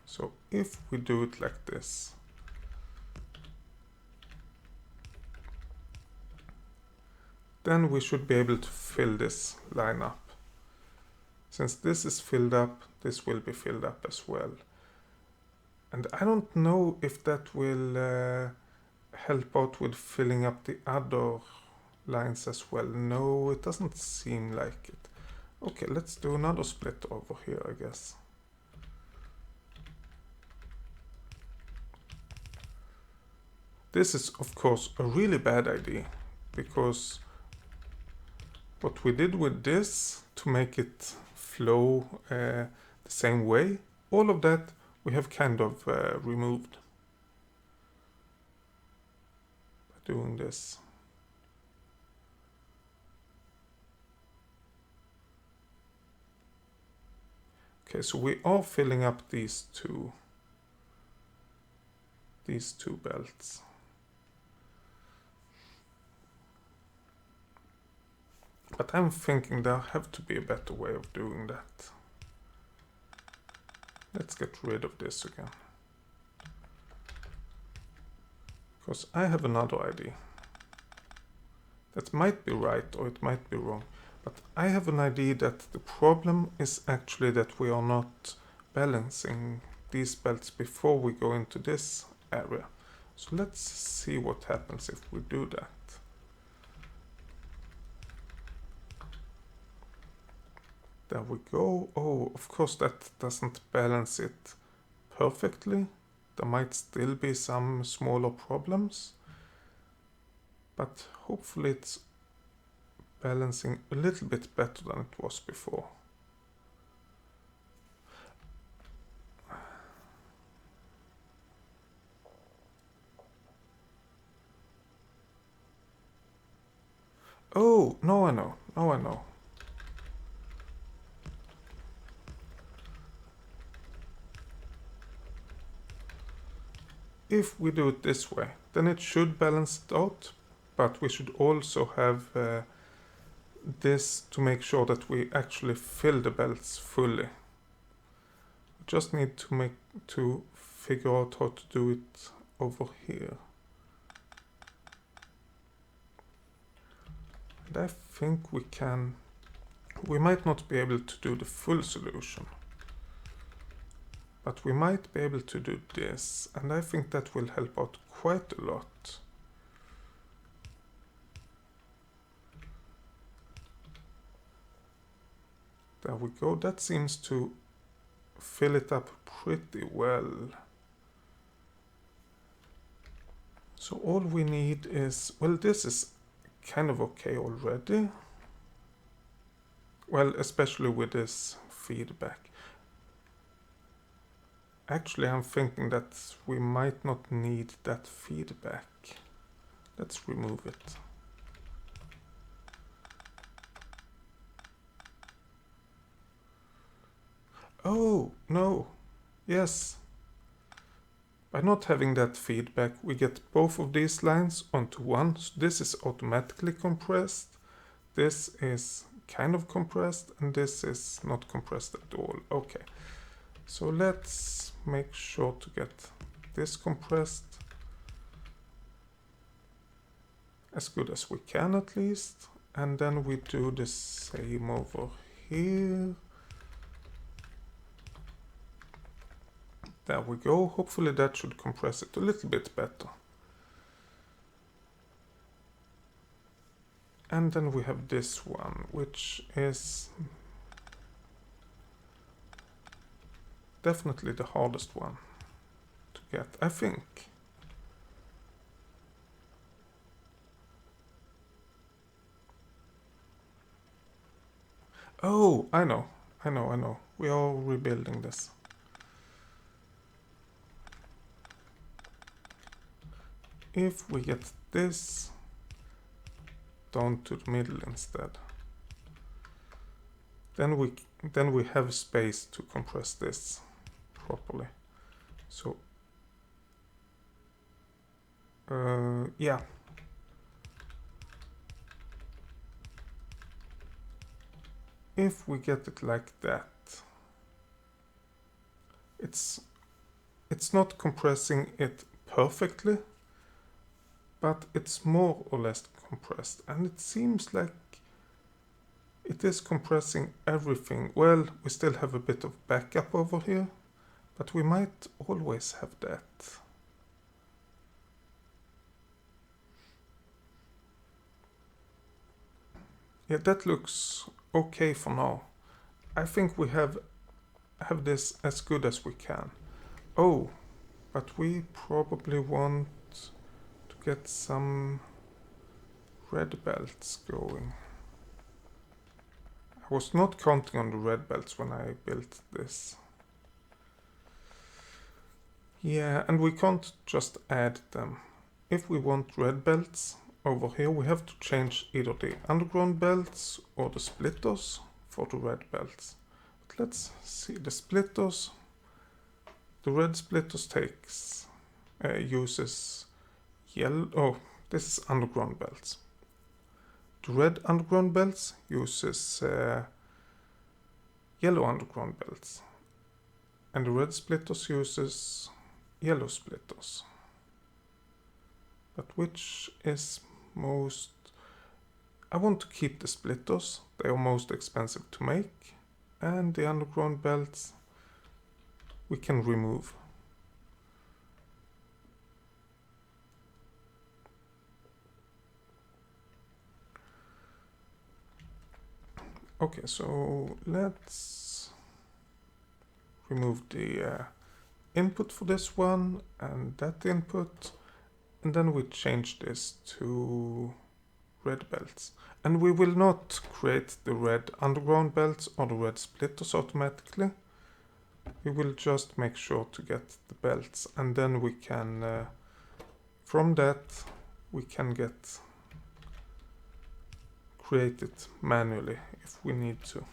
So if we do it like this, then we should be able to fill this line up. Since this is filled up, this will be filled up as well. And I don't know if that will help out with filling up the other lines as well. No, it doesn't seem like it. Okay, let's do another split over here, I guess. This is, of course, a really bad idea, because what we did with this to make it flow the same way, all of that we have kind of removed by doing this. Okay, so we are filling up these two belts. But I'm thinking there have to be a better way of doing that. Let's get rid of this again. Because I have another idea. That might be right or it might be wrong. But I have an idea that the problem is actually that we are not balancing these belts before we go into this area. So let's see what happens if we do that. There we go. Oh, of course that doesn't balance it perfectly. There might still be some smaller problems, but hopefully it's balancing a little bit better than it was before. Oh, now I know. Now I know. If we do it this way, then it should balance it out, but we should also have this to make sure that we actually fill the belts fully. We just need to figure out how to do it over here. And I think we can. We might not be able to do the full solution, but we might be able to do this, and I think that will help out quite a lot. There we go. That seems to fill it up pretty well. So all we need is, well, this is kind of okay already. Well, especially with this feedback. Actually, I'm thinking that we might not need that feedback. Let's remove it. Oh, no. Yes. By not having that feedback, we get both of these lines onto one. So this is automatically compressed. This is kind of compressed, and this is not compressed at all. Okay. So let's make sure to get this compressed as good as we can at least. And then we do the same over here. There we go. Hopefully that should compress it a little bit better. And then we have this one, which is definitely the hardest one to get, I think. Oh, I know. We are rebuilding this. If we get this down to the middle instead, then we have space to compress this properly. So yeah. If we get it like that, it's not compressing it perfectly, but it's more or less compressed, and it seems like it is compressing everything. Well, we still have a bit of backup over here, but we might always have that. Yeah, that looks okay for now. I think we have this as good as we can. Oh, but we probably want to get some red belts going. I was not counting on the red belts when I built this. Yeah, and we can't just add them. If we want red belts over here, we have to change either the underground belts or the splitters for the red belts. But let's see, the splitters, the red splitters uses yellow, oh, this is underground belts. The red underground belts uses yellow underground belts, and the red splitters uses yellow splitters. But which is most... I want to keep the splitters, they are most expensive to make, and the underground belts we can remove. Okay, so let's remove the input for this one and that input, and then we change this to red belts. And we will not create the red underground belts or the red splitters automatically. We will just make sure to get the belts, and then we can, from that, we can create it manually if we need to.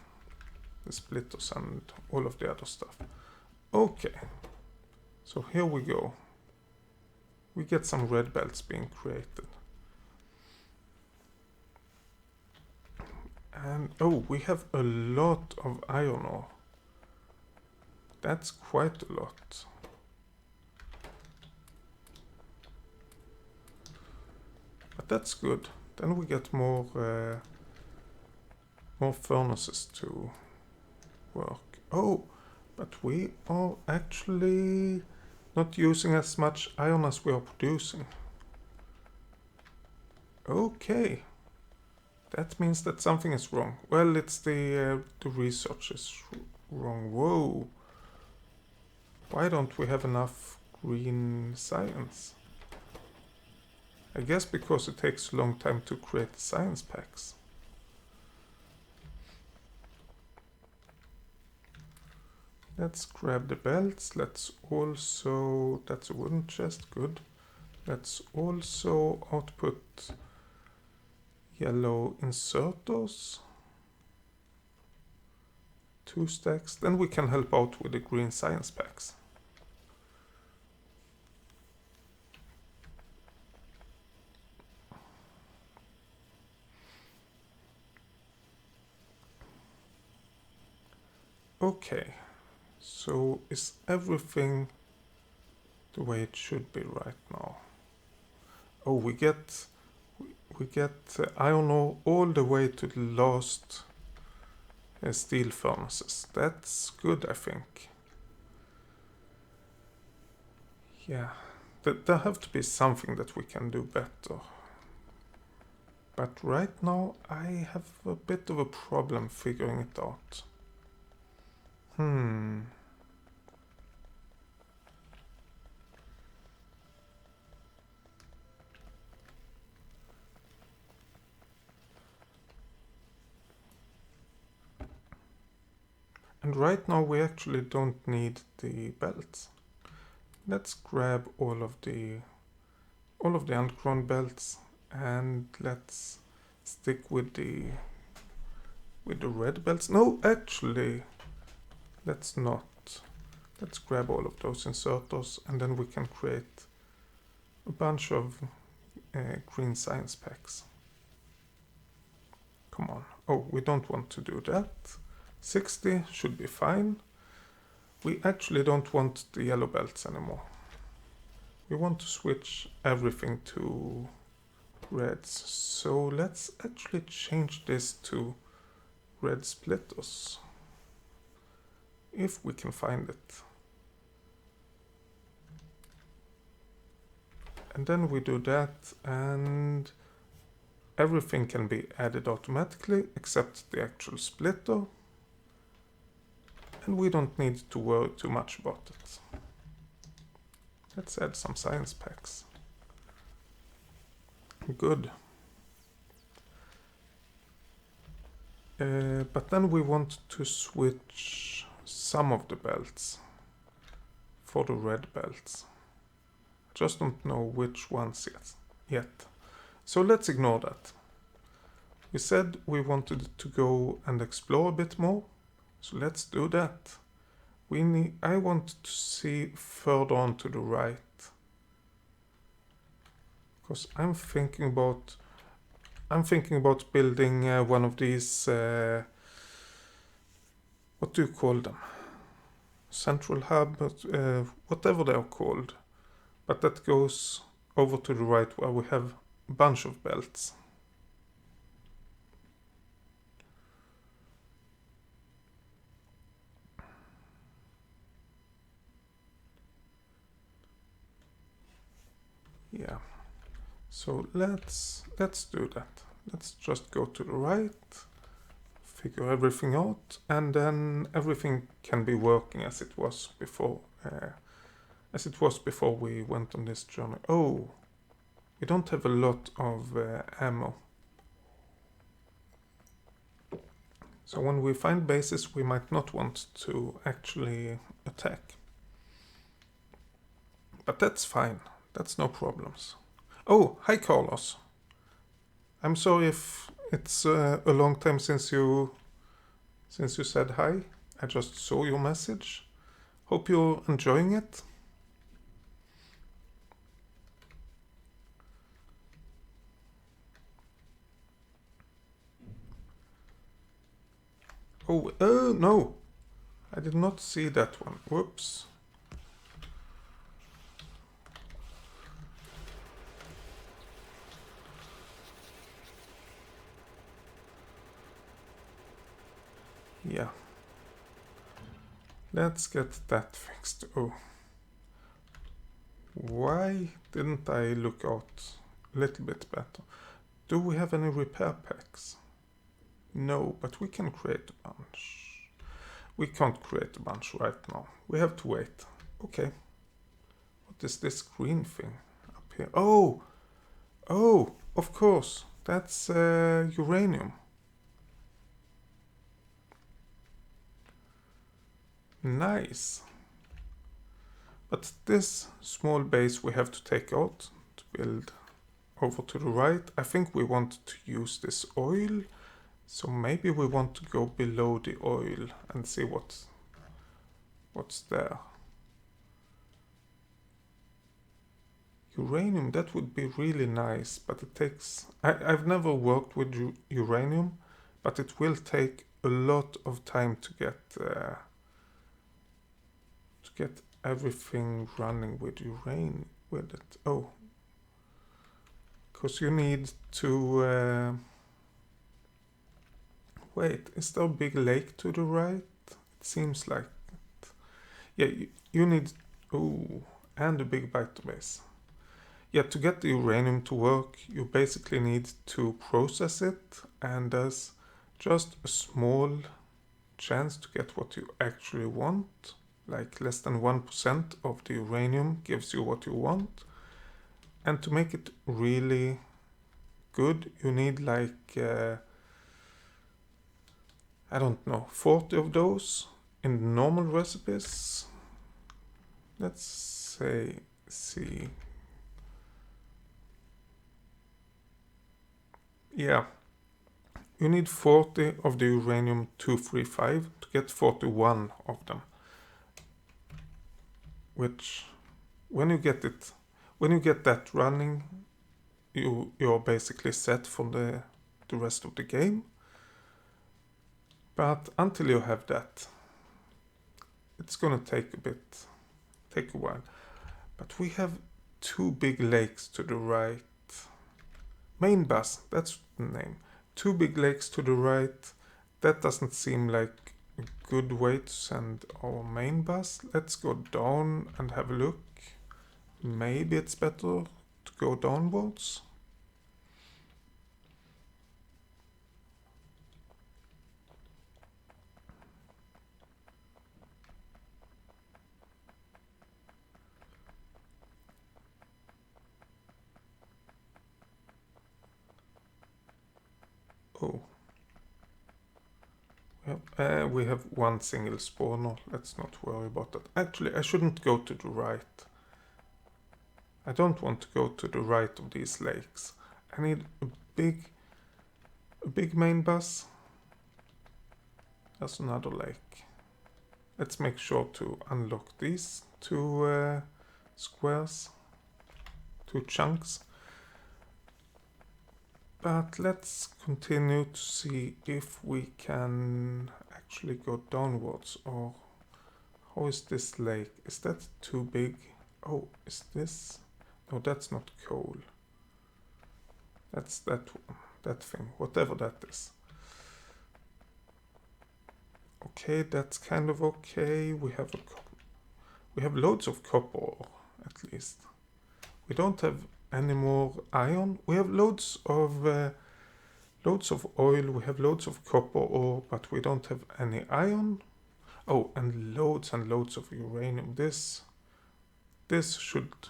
The splitters and all of the other stuff. Okay, so here we go. We get some red belts being created. And oh, we have a lot of iron ore. That's quite a lot. But that's good. Then we get more furnaces to work. Oh, but we are actually not using as much iron as we are producing. Okay. That means that something is wrong. Well, it's the research is wrong. Whoa. Why don't we have enough green science? I guess because it takes a long time to create the science packs. Let's grab the belts. Let's also... That's a wooden chest. Good. Let's also output yellow inserters. 2 stacks. Then we can help out with the green science packs. Okay. So is everything the way it should be right now? Oh, we get iron ore all the way to the last steel furnaces. That's good, I think. Yeah, there have to be something that we can do better. But right now I have a bit of a problem figuring it out. And right now we actually don't need the belts. Let's grab all of the underground belts, and let's stick with the red belts. No, actually, let's not. Let's grab all of those inserters, and then we can create a bunch of green science packs. Come on. Oh, we don't want to do that. 60 should be fine. We actually don't want the yellow belts anymore. We want to switch everything to reds. So let's actually change this to red splitters. If we can find it. And then we do that, and everything can be added automatically except the actual splitter. And we don't need to worry too much about it. Let's add some science packs. Good. But then we want to switch some of the belts for the red belts. Just don't know which ones yet. So let's ignore that. We said we wanted to go and explore a bit more. So let's do that. I want to see further on to the right. Because I'm thinking about building one of these, what do you call them? Central hub, whatever they are called. But that goes over to the right where we have a bunch of belts. Yeah. So let's do that. Let's just go to the right, figure everything out, and then everything can be working as it was before. We went on this journey. Oh, we don't have a lot of ammo. So when we find bases, we might not want to actually attack. But that's fine. That's no problems. Oh, hi Carlos. I'm sorry if it's a long time since you said hi. I just saw your message. Hope you're enjoying it. Oh, no. I did not see that one. Whoops. Yeah. Let's get that fixed. Oh. Why didn't I look out a little bit better? Do we have any repair packs? No, but we can create a bunch. We can't create a bunch right now. We have to wait. Okay. What is this green thing up here? Oh! Oh, of course. That's uranium. Nice. But this small base we have to take out to build over to the right. I think we want to use this oil. So maybe we want to go below the oil and see what's there. Uranium, that would be really nice, but it takes... I've never worked with uranium, but it will take a lot of time to get everything running with uranium with it. Oh, because you need to... wait, is there a big lake to the right? It seems like it. Yeah, you need... Oh, and a big base. Yeah, to get the uranium to work, you basically need to process it, and there's just a small chance to get what you actually want. Like less than 1% of the uranium gives you what you want. And to make it really good, you need like, I don't know, 40 of those in normal recipes. Let's say, see. Yeah, you need 40 of the uranium-235 to get 41 of them. Which, when you get that running, you're basically set for the rest of the game. But until you have that, it's gonna take a while. But we have 2 big lakes to the right. Main bus, that's the name. 2 big lakes to the right. That doesn't seem like a good way to send our main bus. Let's go down and have a look. Maybe it's better to go downwards. Oh. We have 1 single spawner. Let's not worry about that. Actually, I shouldn't go to the right. I don't want to go to the right of these lakes. I need a big main bus. There's another lake. Let's make sure to unlock these 2 squares, 2 chunks. But let's continue to see if we can actually go downwards, or how is this lake? Is that too big? Oh, is this? No, that's not coal. That's that thing, whatever that is. Okay, that's kind of okay. We have loads of copper, at least. We don't have any more iron. We have loads of Loads of oil, we have loads of copper ore, but we don't have any iron. Oh, and loads of uranium. This should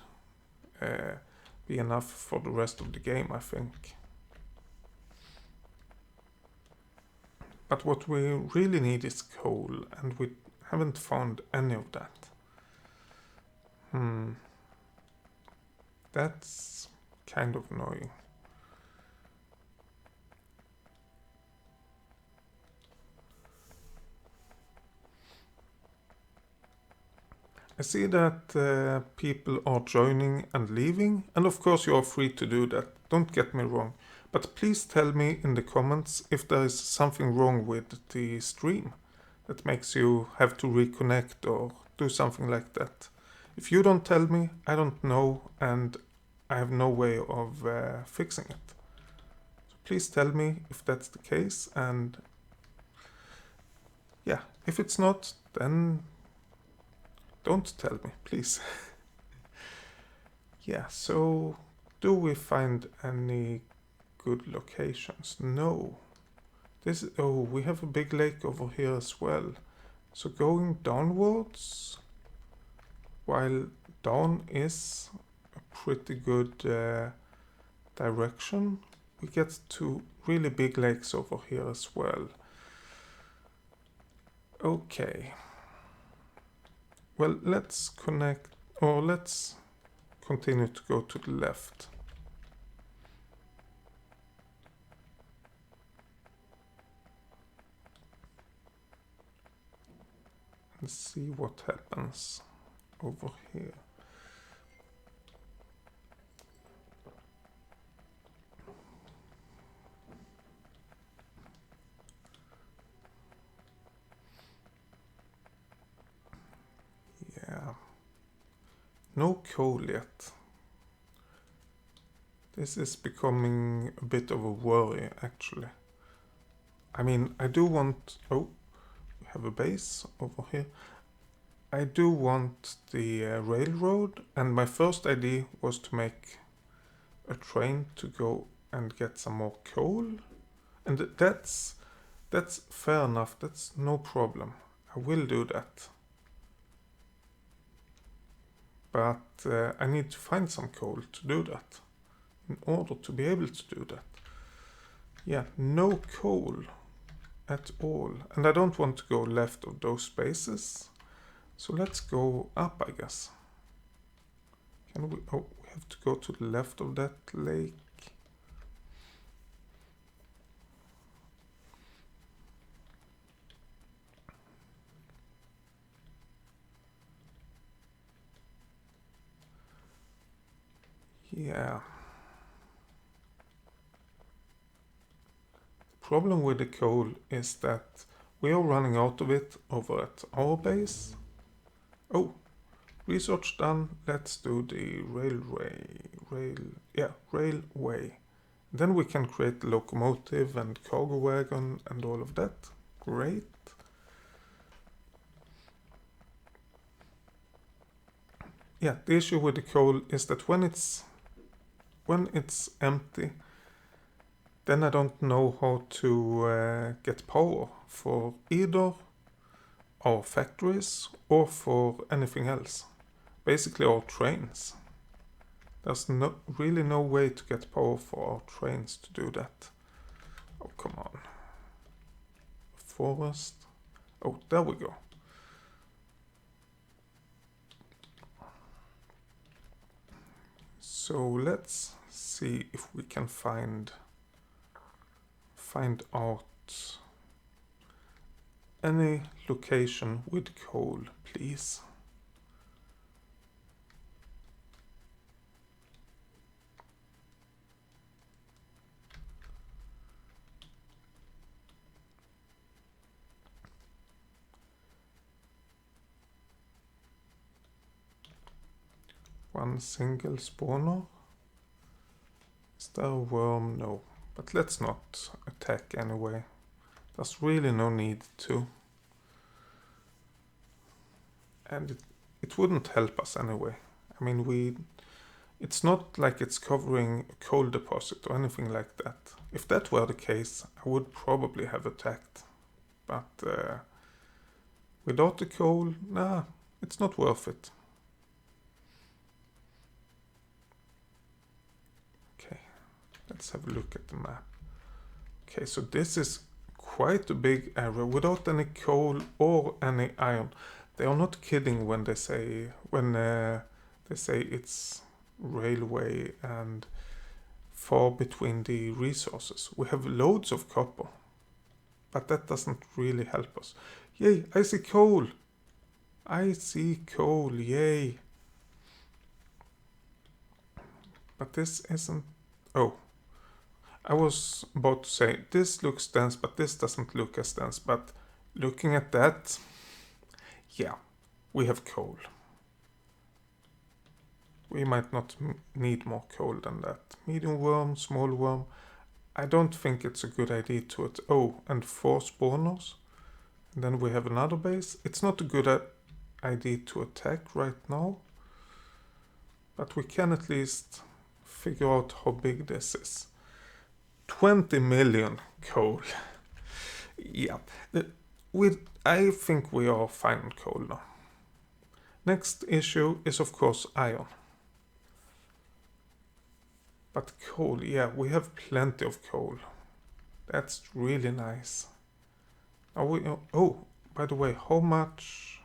be enough for the rest of the game, I think. But what we really need is coal, and we haven't found any of that. That's kind of annoying. I see that people are joining and leaving, and of course you are free to do that, don't get me wrong. But please tell me in the comments if there is something wrong with the stream that makes you have to reconnect or do something like that. If you don't tell me, I don't know, and I have no way of fixing it. So please tell me if that's the case, and yeah, if it's not, then don't tell me, please. Yeah, so do we find any good locations? No. Oh, we have a big lake over here as well. So going downwards, while down is a pretty good direction, we get to really big lakes over here as well. Okay. Well, let's let's continue to go to the left. And see what happens over here. Yeah. No coal yet. This is becoming a bit of a worry, actually. I mean, I do want... Oh, we have a base over here. I do want the railroad, and my first idea was to make a train to go and get some more coal. And that's fair enough, that's no problem. I will do that. But I need to find some coal to do that, in order to be able to do that. Yeah, no coal at all. And I don't want to go left of those spaces. So let's go up, I guess. Can we? Oh, we have to go to the left of that lake. Yeah. The problem with the coal is that we are running out of it over at our base. Oh, research done. Let's do the railway. Then we can create the locomotive and cargo wagon and all of that. Great. Yeah, the issue with the coal is that when it's empty, then I don't know how to get power for either our factories or for anything else. Basically our trains. There's really no way to get power for our trains to do that. Oh, come on. Forest. Oh, there we go. So let's see if we can find out any location with coal, please. One single spawner. Is there a worm? No. But let's not attack anyway. There's really no need to. And it wouldn't help us anyway. I mean, It's not like it's covering a coal deposit or anything like that. If that were the case, I would probably have attacked. But without the coal, nah, it's not worth it. Okay, let's have a look at the map. Okay, so this is quite a big area without any coal or any iron. They are not kidding when they say it's railway and far between the resources. We have loads of copper, but that doesn't really help us. Yay, I see coal! I see coal, yay! But this isn't... Oh. I was about to say, this looks dense, but this doesn't look as dense. But looking at that, yeah, we have coal. We might not need more coal than that. Medium worm, small worm. I don't think it's a good idea to it. Oh, and 4 spawners. And then we have another base. It's not a good idea to attack right now. But we can at least figure out how big this is. 20 million coal. Yeah. I think we are fine on coal now. Next issue is of course iron. But coal, yeah, we have plenty of coal. That's really nice. Oh, by the way, how much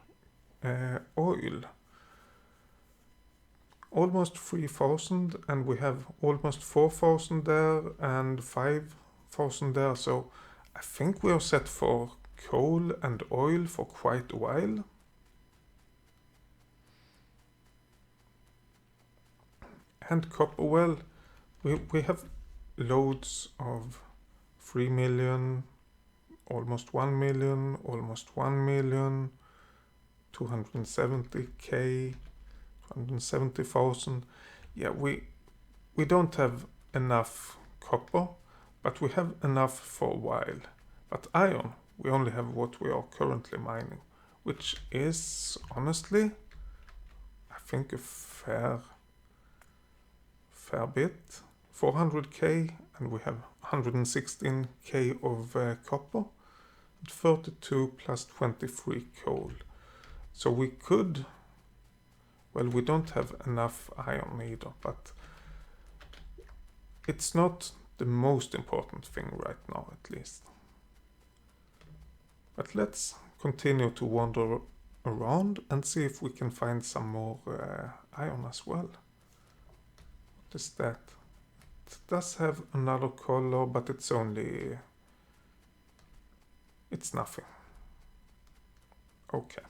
oil? Almost 3,000, and we have almost 4,000 there and 5,000 there. So I think we are set for coal and oil for quite a while. And copper, well, we have loads of 3 million, almost 1 million, almost 1 million, 270k, 270,000. Yeah, we don't have enough copper, but we have enough for a while. But iron, we only have what we are currently mining, which is honestly, I think a fair bit. 400k, and we have 116k of copper, 32 plus 23 coal. So we could, well, we don't have enough iron either, but it's not the most important thing right now, at least. But let's continue to wander around and see if we can find some more iron as well. What is that? It does have another color, but it's nothing. Okay.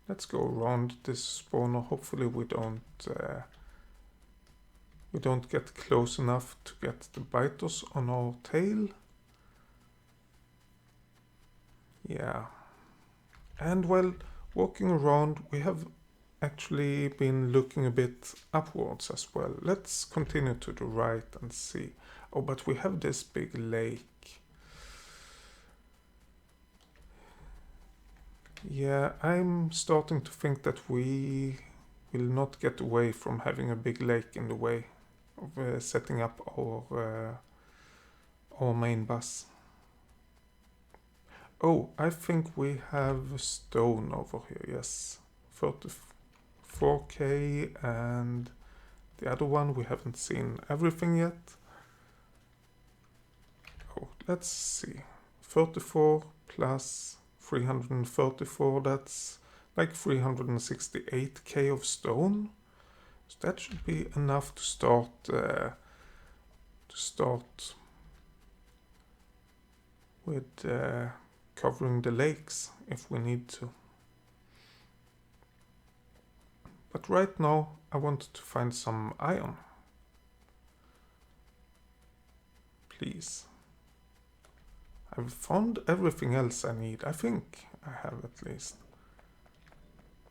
Let's go around this spawner. Hopefully we don't get close enough to get the biters on our tail. Yeah. And while walking around, we have actually been looking a bit upwards as well. Let's continue to the right and see. Oh, but we have this big lake. Yeah, I'm starting to think that we will not get away from having a big lake in the way of setting up our main bus. Oh, I think we have stone over here, yes. 34k, and the other one we haven't seen everything yet. Oh, let's see. 34 plus 334, that's like 368k of stone. So that should be enough to start with covering the lakes if we need to. But right now I want to find some iron. Please. I've found everything else I need. I think I have at least.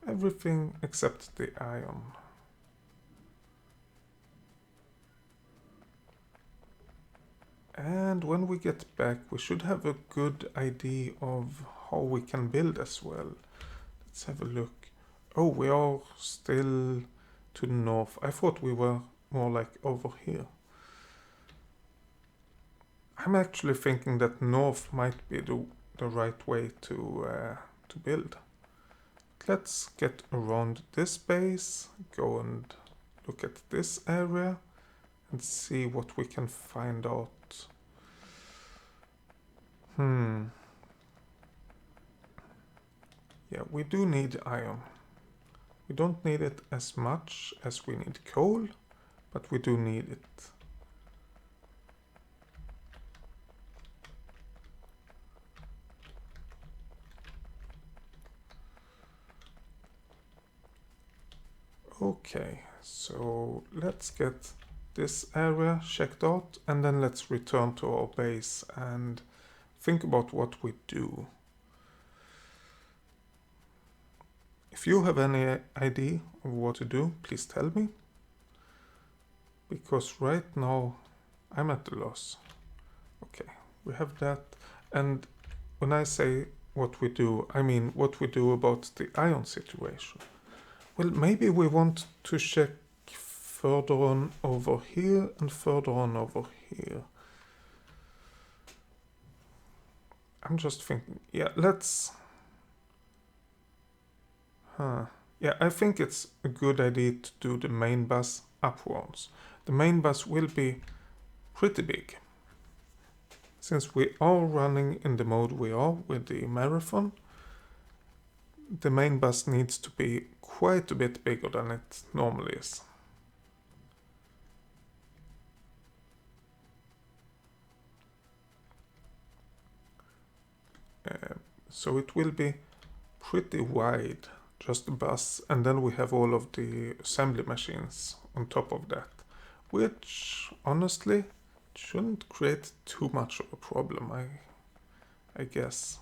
Everything except the iron. And when we get back, we should have a good idea of how we can build as well. Let's have a look. Oh, we are still to the north. I thought we were more like over here. I'm actually thinking that north might be the right way to build. Let's get around this base, go and look at this area and see what we can find out. Yeah, we do need iron. We don't need it as much as we need coal, but we do need it. Okay, so let's get this area checked out and then let's return to our base and think about what we do. If you have any idea of what to do, please tell me. Because right now I'm at a loss. Okay, we have that. And when I say what we do, I mean what we do about the iron situation. Well, maybe we want to check further on over here and further on over here. I'm just thinking, yeah, let's... Yeah, I think it's a good idea to do the main bus upwards. The main bus will be pretty big. Since we are running in the mode we are with the marathon, the main bus needs to be quite a bit bigger than it normally is. So it will be pretty wide, just a bus, and then we have all of the assembly machines on top of that, which honestly shouldn't create too much of a problem, I guess.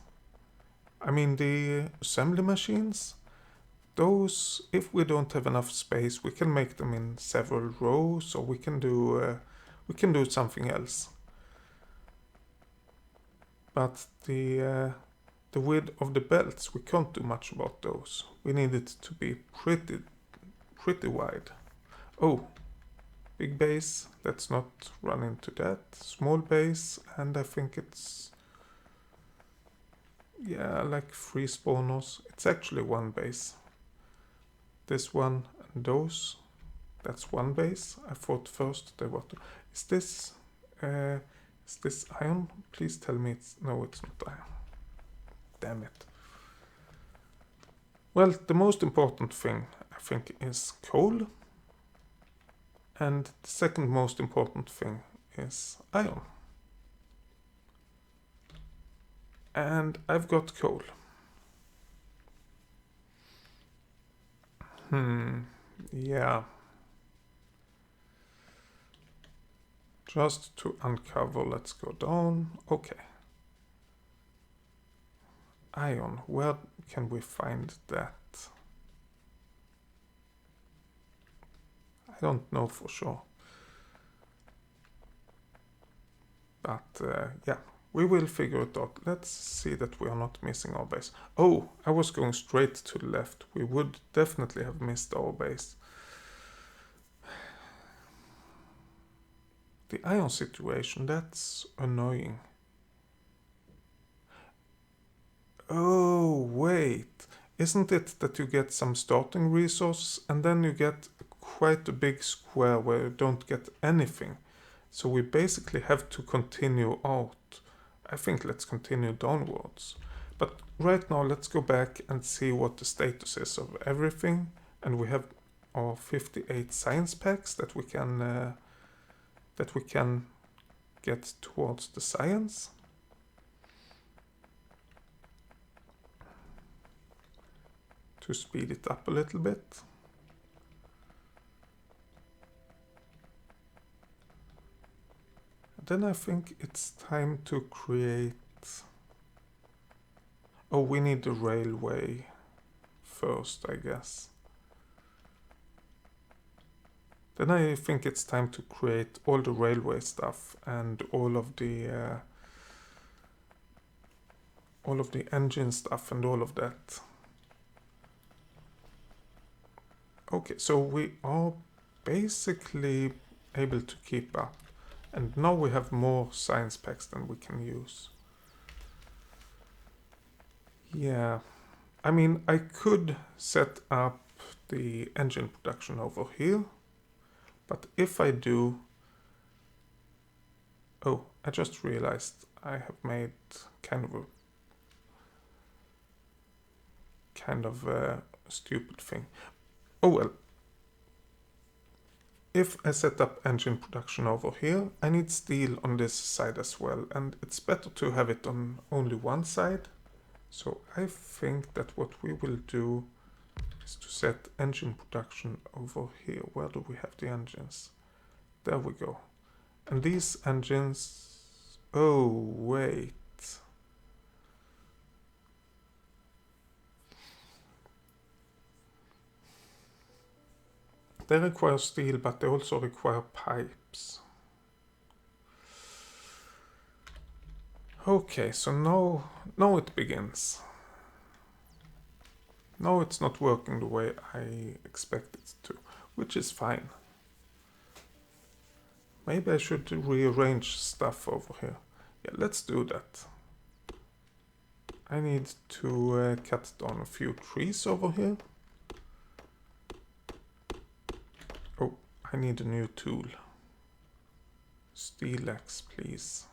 I mean, the assembly machines, those, if we don't have enough space, we can make them in several rows, or we can do something else. But the width of the belts, we can't do much about those. We need it to be pretty wide. Oh, big base, let's not run into that. Small base, and I think it's, yeah, like 3 spawners. It's actually 1 base. This one and those, that's 1 base. I thought first they were two. Is this iron? Please tell me it's, no, it's not iron. Damn it. Well, the most important thing, I think, is coal. And the second most important thing is iron. And I've got coal. Yeah. Just to uncover, let's go down. Okay. Iron, where can we find that? I don't know for sure. But yeah, we will figure it out. Let's see that we are not missing our base. Oh, I was going straight to the left. We would definitely have missed our base. The iron situation, that's annoying. Oh, wait. Isn't it that you get some starting resources and then you get quite a big square where you don't get anything? So we basically have to continue out. I think let's continue downwards. But right now let's go back and see what the status is of everything. And we have our 58 science packs that we can get towards the science. To speed it up a little bit. And then I think it's time to create... Oh, we need the railway first, I guess. Then I think it's time to create all the railway stuff and all of the engine stuff and all of that. Okay, so we are basically able to keep up. And now we have more science packs than we can use. Yeah, I mean, I could set up the engine production over here. But if I do... Oh, I just realized I have made kind of a stupid thing. Oh well. If I set up engine production over here, I need steel on this side as well, and it's better to have it on only one side. So I think that what we will do is to set engine production over here. Where do we have the engines? There we go. And these engines... Oh, wait. They require steel, but they also require pipes. Okay, so now it begins. Now it's not working the way I expect it to, which is fine. Maybe I should rearrange stuff over here. Yeah, let's do that. I need to cut down a few trees over here. Oh, I need a new tool. Steel axe, please.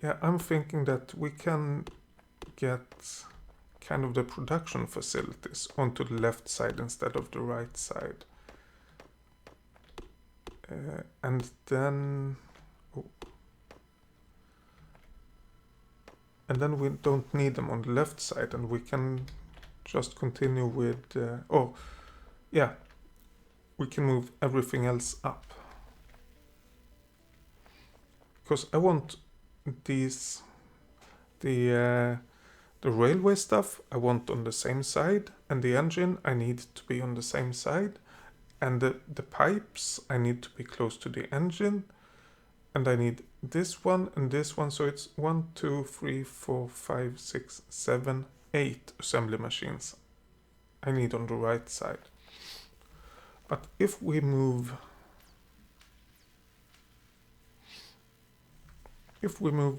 Yeah, I'm thinking that we can get kind of the production facilities onto the left side instead of the right side. And then... Oh. And then we don't need them on the left side, and we can just continue with... oh, yeah. We can move everything else up. Because I want these... The railway stuff I want on the same side, and the engine I need to be on the same side, and the pipes I need to be close to the engine, and I need this one and this one, so it's 1, 2, 3, 4, 5, 6, 7, 8 assembly machines I need on the right side. But if we move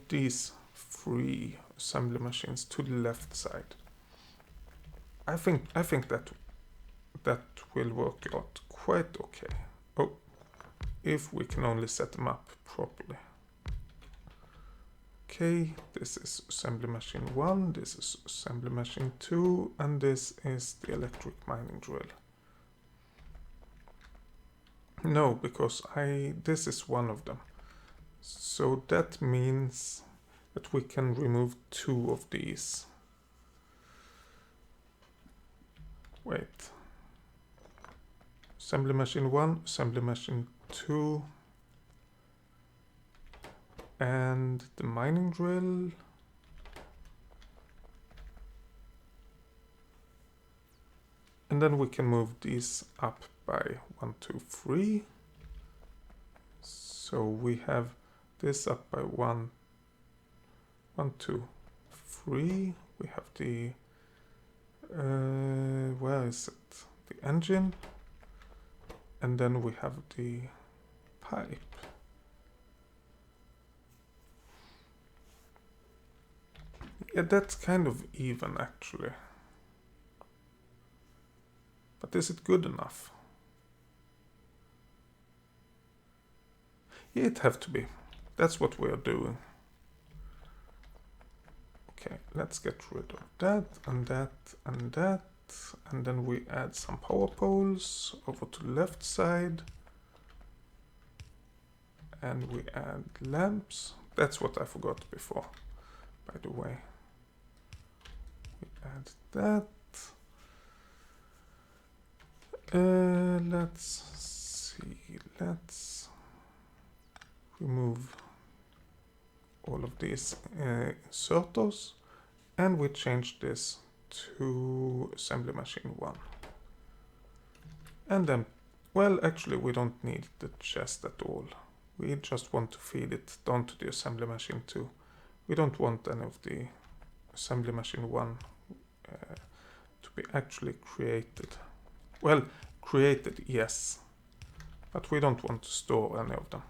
these 3 assembly machines to the left side, I think that will work out quite okay. Oh, if we can only set them up properly. Okay, this is assembly machine 1, this is assembly machine 2, and this is the electric mining drill. No, because this is one of them. So that means that we can remove 2 of these. Wait. Assembly machine 1, assembly machine 2, and the mining drill. And then we can move these up by 1, 2, 3. So we have this up by 1, 2, 3. We have the... where is it? The engine. And then we have the pipe. Yeah, that's kind of even actually. But is it good enough? Yeah, it have to be. That's what we are doing. Okay, let's get rid of that and that and that. And then we add some power poles over to the left side. And we add lamps. That's what I forgot before, by the way. We add that. Let's see. Let's remove all of these inserters. And we change this to assembly machine 1. And then, well, actually we don't need the chest at all. We just want to feed it down to the assembly machine 2. We don't want any of the assembly machine 1 to be actually created. Well, created, yes, but we don't want to store any of them.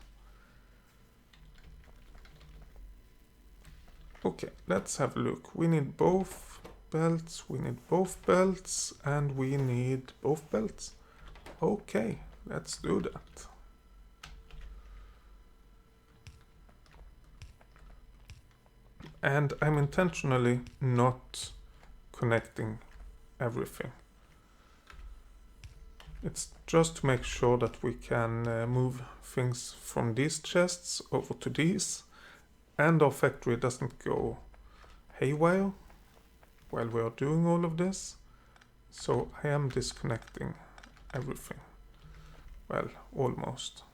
Okay, let's have a look. We need both belts, and we need both belts. Okay, let's do that. And I'm intentionally not connecting everything. It's just to make sure that we can move things from these chests over to these, and our factory doesn't go haywire while we are doing all of this. So I am disconnecting everything. Well, almost.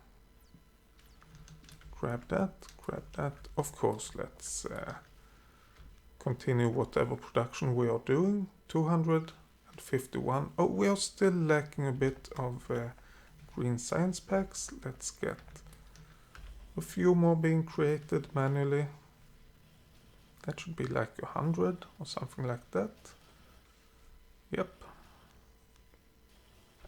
Grab that, grab that. Of course, let's continue whatever production we are doing. 251. Oh, we are still lacking a bit of green science packs. Let's get a few more being created manually. That should be like 100 or something like that. Yep.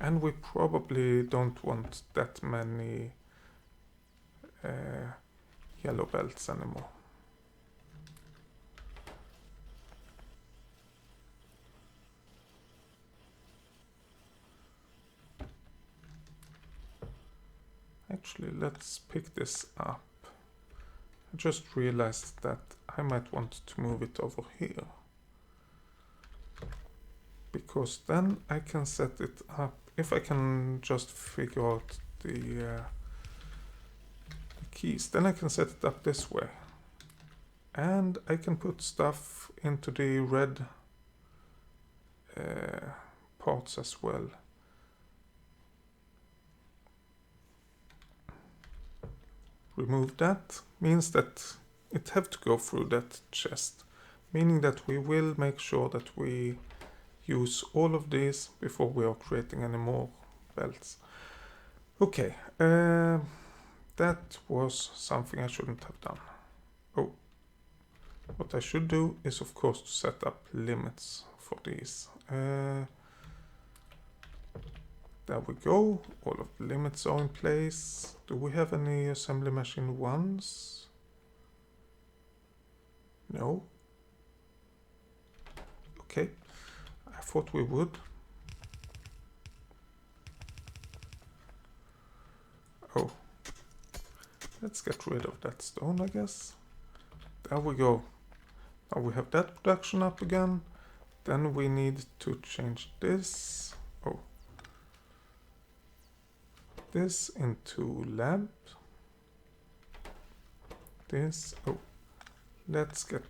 And we probably don't want that many yellow belts anymore. Actually, let's pick this up. I just realized that I might want to move it over here, because then I can set it up. If I can just figure out the keys, then I can set it up this way. And I can put stuff into the red parts as well. Remove that means that it have to go through that chest, meaning that we will make sure that we use all of these before we are creating any more belts. Okay, that was something I shouldn't have done. Oh, what I should do is of course to set up limits for these. There we go, all of the limits are in place. Do we have any assembly machine 1s? No. Okay, I thought we would. Oh, let's get rid of that stone, I guess. There we go. Now we have that production up again. Then we need to change this. Oh. This into lamp. This. Oh. Let's get.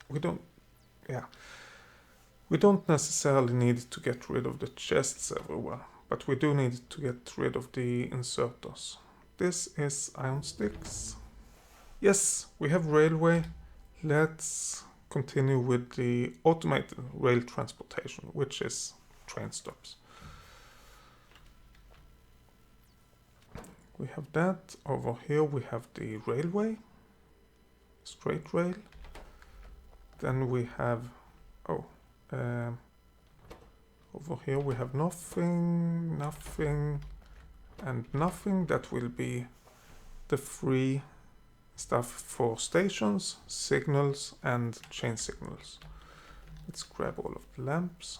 We don't necessarily need to get rid of the chests everywhere, but we do need to get rid of the inserters. This is iron sticks. Yes, we have railway. Let's continue with the automated rail transportation, which is train stops. We have that. Over here we have the railway, straight rail. Then we have, over here we have nothing, and nothing. That will be the free stuff for stations, signals, and chain signals. Let's grab all of the lamps.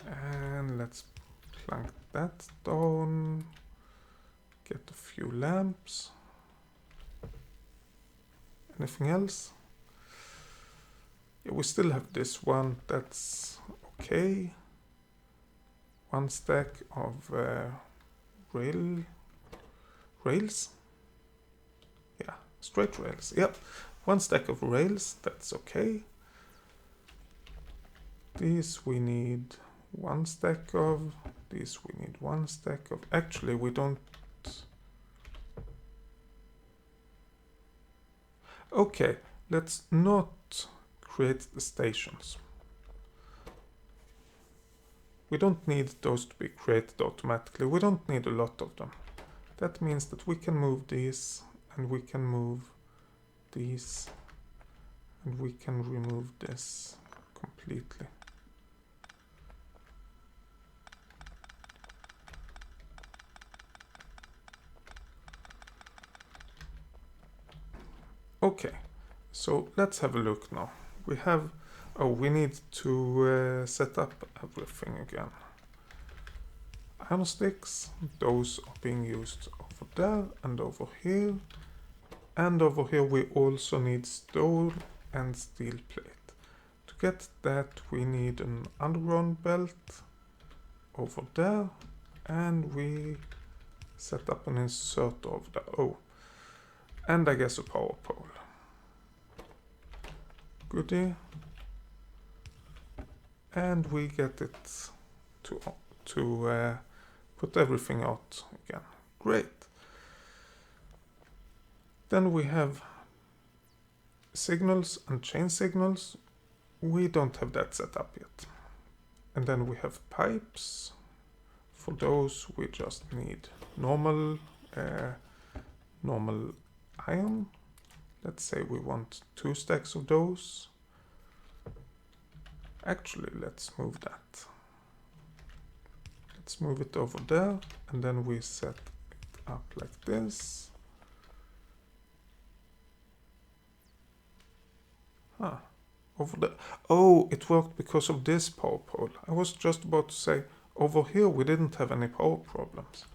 And let's plunk that down. Get a few lamps. Anything else? Yeah, we still have this one. That's okay. One stack of rails. Yeah, straight rails. Yep. One stack of rails. That's okay. These we need one stack of. These we need one stack of. Actually, we don't. Okay, let's not create the stations. We don't need those to be created automatically. We don't need a lot of them. That means that we can move these, and we can move these, and we can remove this completely. Okay, so let's have a look now. We have, we need to set up everything again. Iron sticks, those are being used over there and over here. And over here we also need stone and steel plate. To get that we need an underground belt over there, and we set up an inserter over there. Oh, and I guess a power pole. Goodie. And we get it to put everything out again. Great. Then we have signals and chain signals. We don't have that set up yet. And then we have pipes. For those we just need normal iron. Let's say we want 2 stacks of those. Actually, let's move that. Let's move it over there, and then we set it up like this. Huh. Over there. Oh, it worked because of this power pole. I was just about to say, over here we didn't have any power problems.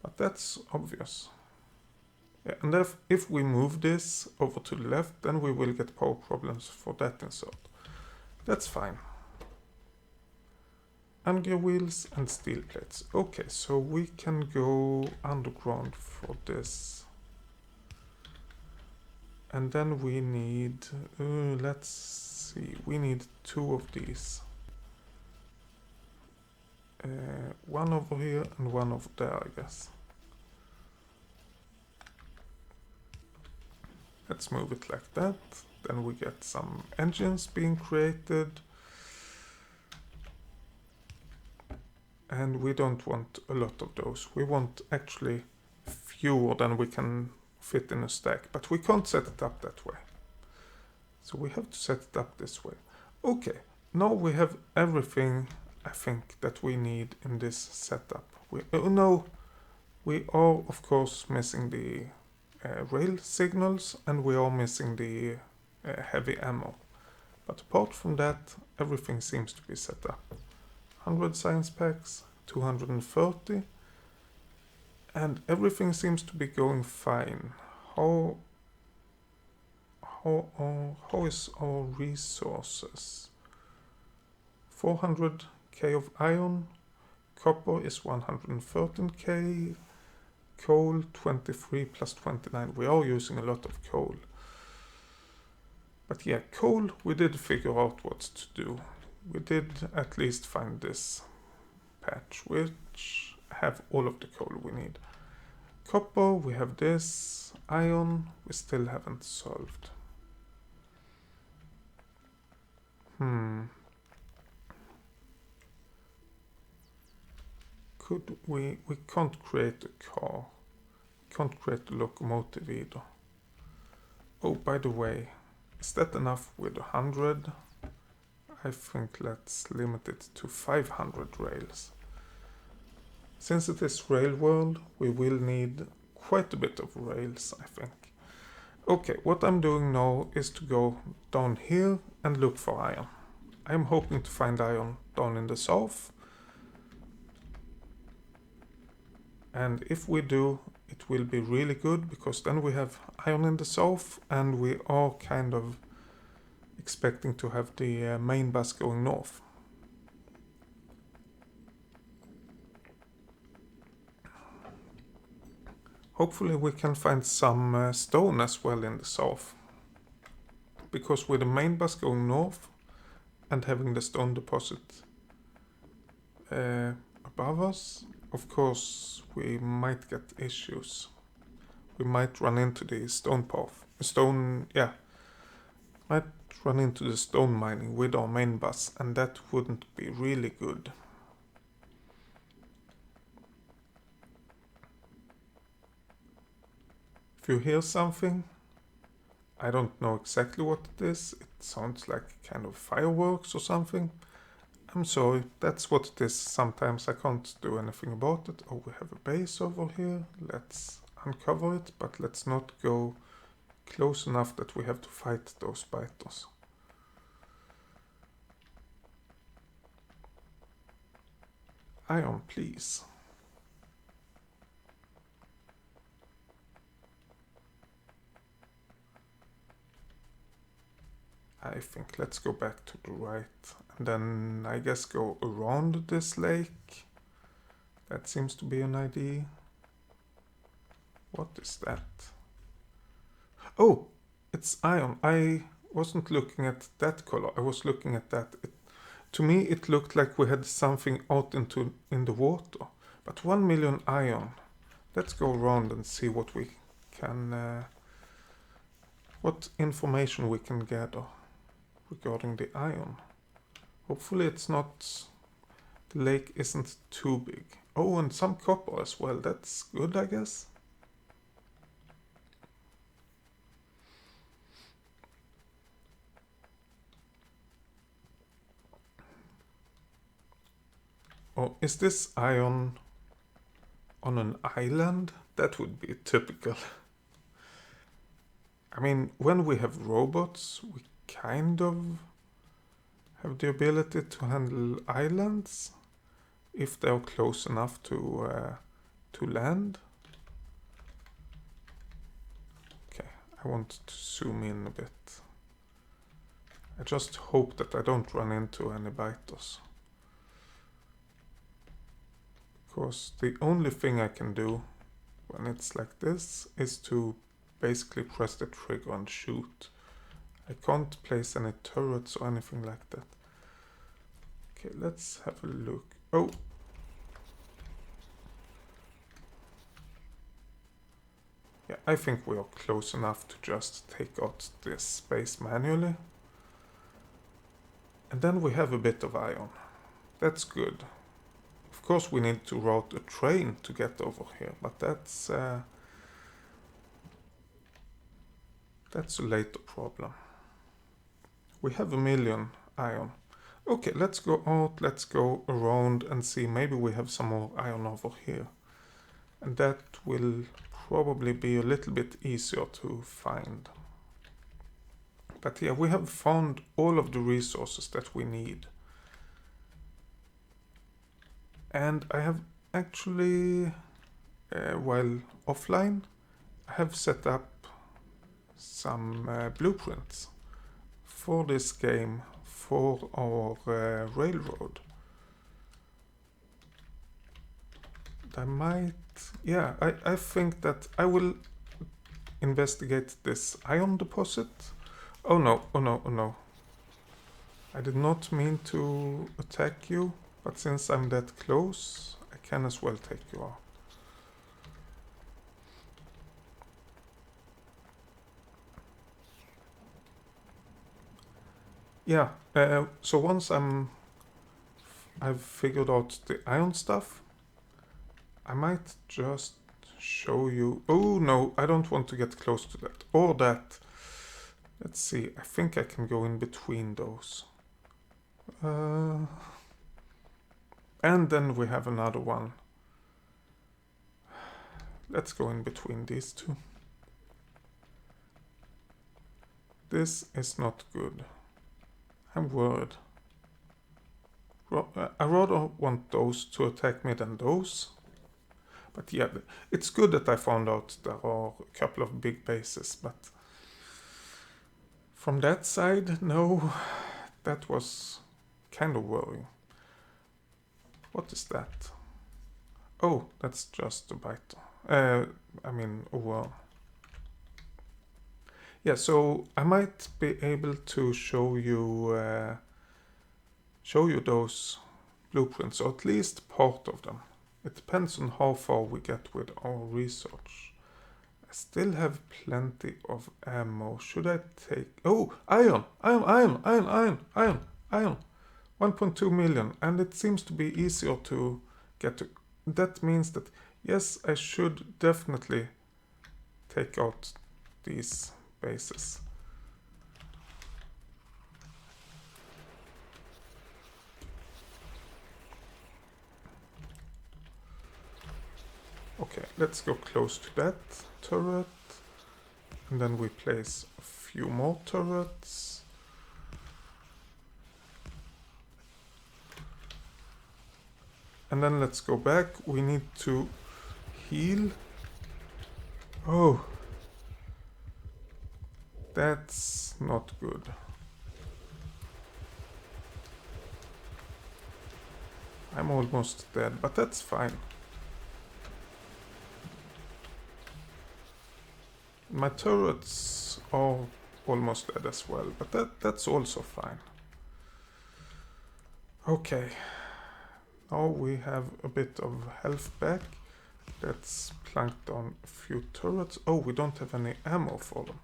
But that's obvious. Yeah, and if we move this over to the left, then we will get power problems for that insert. That's fine. And gear wheels and steel plates. Okay, so we can go underground for this. And then we need, let's see, we need 2 of these. One over here and one over there, I guess. Let's move it like that. Then we get some engines being created. And we don't want a lot of those. We want actually fewer than we can fit in a stack. But we can't set it up that way. So we have to set it up this way. Okay, now we have everything, I think, that we need in this setup. No, we are of course missing the rail signals, and we are missing the heavy ammo. But apart from that, everything seems to be set up. 100 science packs, 230, and everything seems to be going fine. How is our resources? 400k of iron, copper is 113k, coal 23 plus 29. We are using a lot of coal. But yeah, coal, we did figure out what to do. We did at least find this patch, which have all of the coal we need. Copper, we have this. Iron, we still haven't solved. Could we can't create a car. Can't create a locomotive either. Oh, by the way, is that enough with 100? I think let's limit it to 500 rails. Since it is rail world, we will need quite a bit of rails, I think. Okay, what I'm doing now is to go down here and look for iron. I'm hoping to find iron down in the south. And if we do, it will be really good, because then we have iron in the south, and we are kind of expecting to have the main bus going north. Hopefully we can find some stone as well in the south, because with the main bus going north and having the stone deposit above us, of course we might get issues. We might run into the stone path. Might run into the stone mining with our main bus, and that wouldn't be really good. If you hear something, I don't know exactly what it is. It sounds like kind of fireworks or something. I'm sorry, that's what it is. Sometimes I can't do anything about it. Oh, we have a base over here. Let's uncover it, but let's not go close enough that we have to fight those biters. Iron, please. I think let's go back to the right and then I guess go around this lake. That seems to be an idea. What is that? Oh, it's iron. I wasn't looking at that color. I was looking at that. To me, it looked like we had something out in the water. But 1 million iron. Let's go around and see what we can, what information we can gather regarding the iron. Hopefully it's not, the lake isn't too big. Oh, and some copper as well. That's good, I guess. Oh, is this iron on an island? That would be typical. I mean, when we have robots, we kind of have the ability to handle islands if they're close enough to land. Okay, I want to zoom in a bit. I just hope that I don't run into any biters. Because the only thing I can do when it's like this is to basically press the trigger and shoot. I can't place any turrets or anything like that. Okay, let's have a look. Oh! Yeah, I think we are close enough to just take out this space manually. And then we have a bit of iron. That's good. Of course we need to route a train to get over here, but that's a later problem. We have 1 million iron. Okay, let's go out, let's go around and see. Maybe we have some more iron over here. And that will probably be a little bit easier to find. But yeah, we have found all of the resources that we need. And I have actually, while offline, I have set up some blueprints for this game for our railroad. I might, yeah, I think that I will investigate this iron deposit. Oh no, oh no, oh no. I did not mean to attack you, but since I'm that close, I can as well take you out. Yeah, so once I've figured out the iron stuff, I might just show you. Oh no, I don't want to get close to that. Or that. Let's see, I think I can go in between those. And then we have another one. Let's go in between these two. This is not good. I'm worried. I rather want those to attack me than those. But yeah, it's good that I found out there are a couple of big bases, but from that side, no, that was kind of worrying. What is that? Oh, that's just a biter. I mean, a worm. Yeah, so I might be able to show you those blueprints, or at least part of them. It depends on how far we get with our research. I still have plenty of ammo. Should I take... Oh, iron! Iron, iron, iron, iron, iron, iron. 1.2 million, and it seems to be easier to get to. That means that, yes, I should definitely take out these bases. Okay, let's go close to that turret. And then we place a few more turrets. And then let's go back. We need to heal. Oh. That's not good. I'm almost dead, but that's fine. My turrets are almost dead as well, but that's also fine. Okay. Now we have a bit of health back. Let's plank down a few turrets. Oh, we don't have any ammo for them.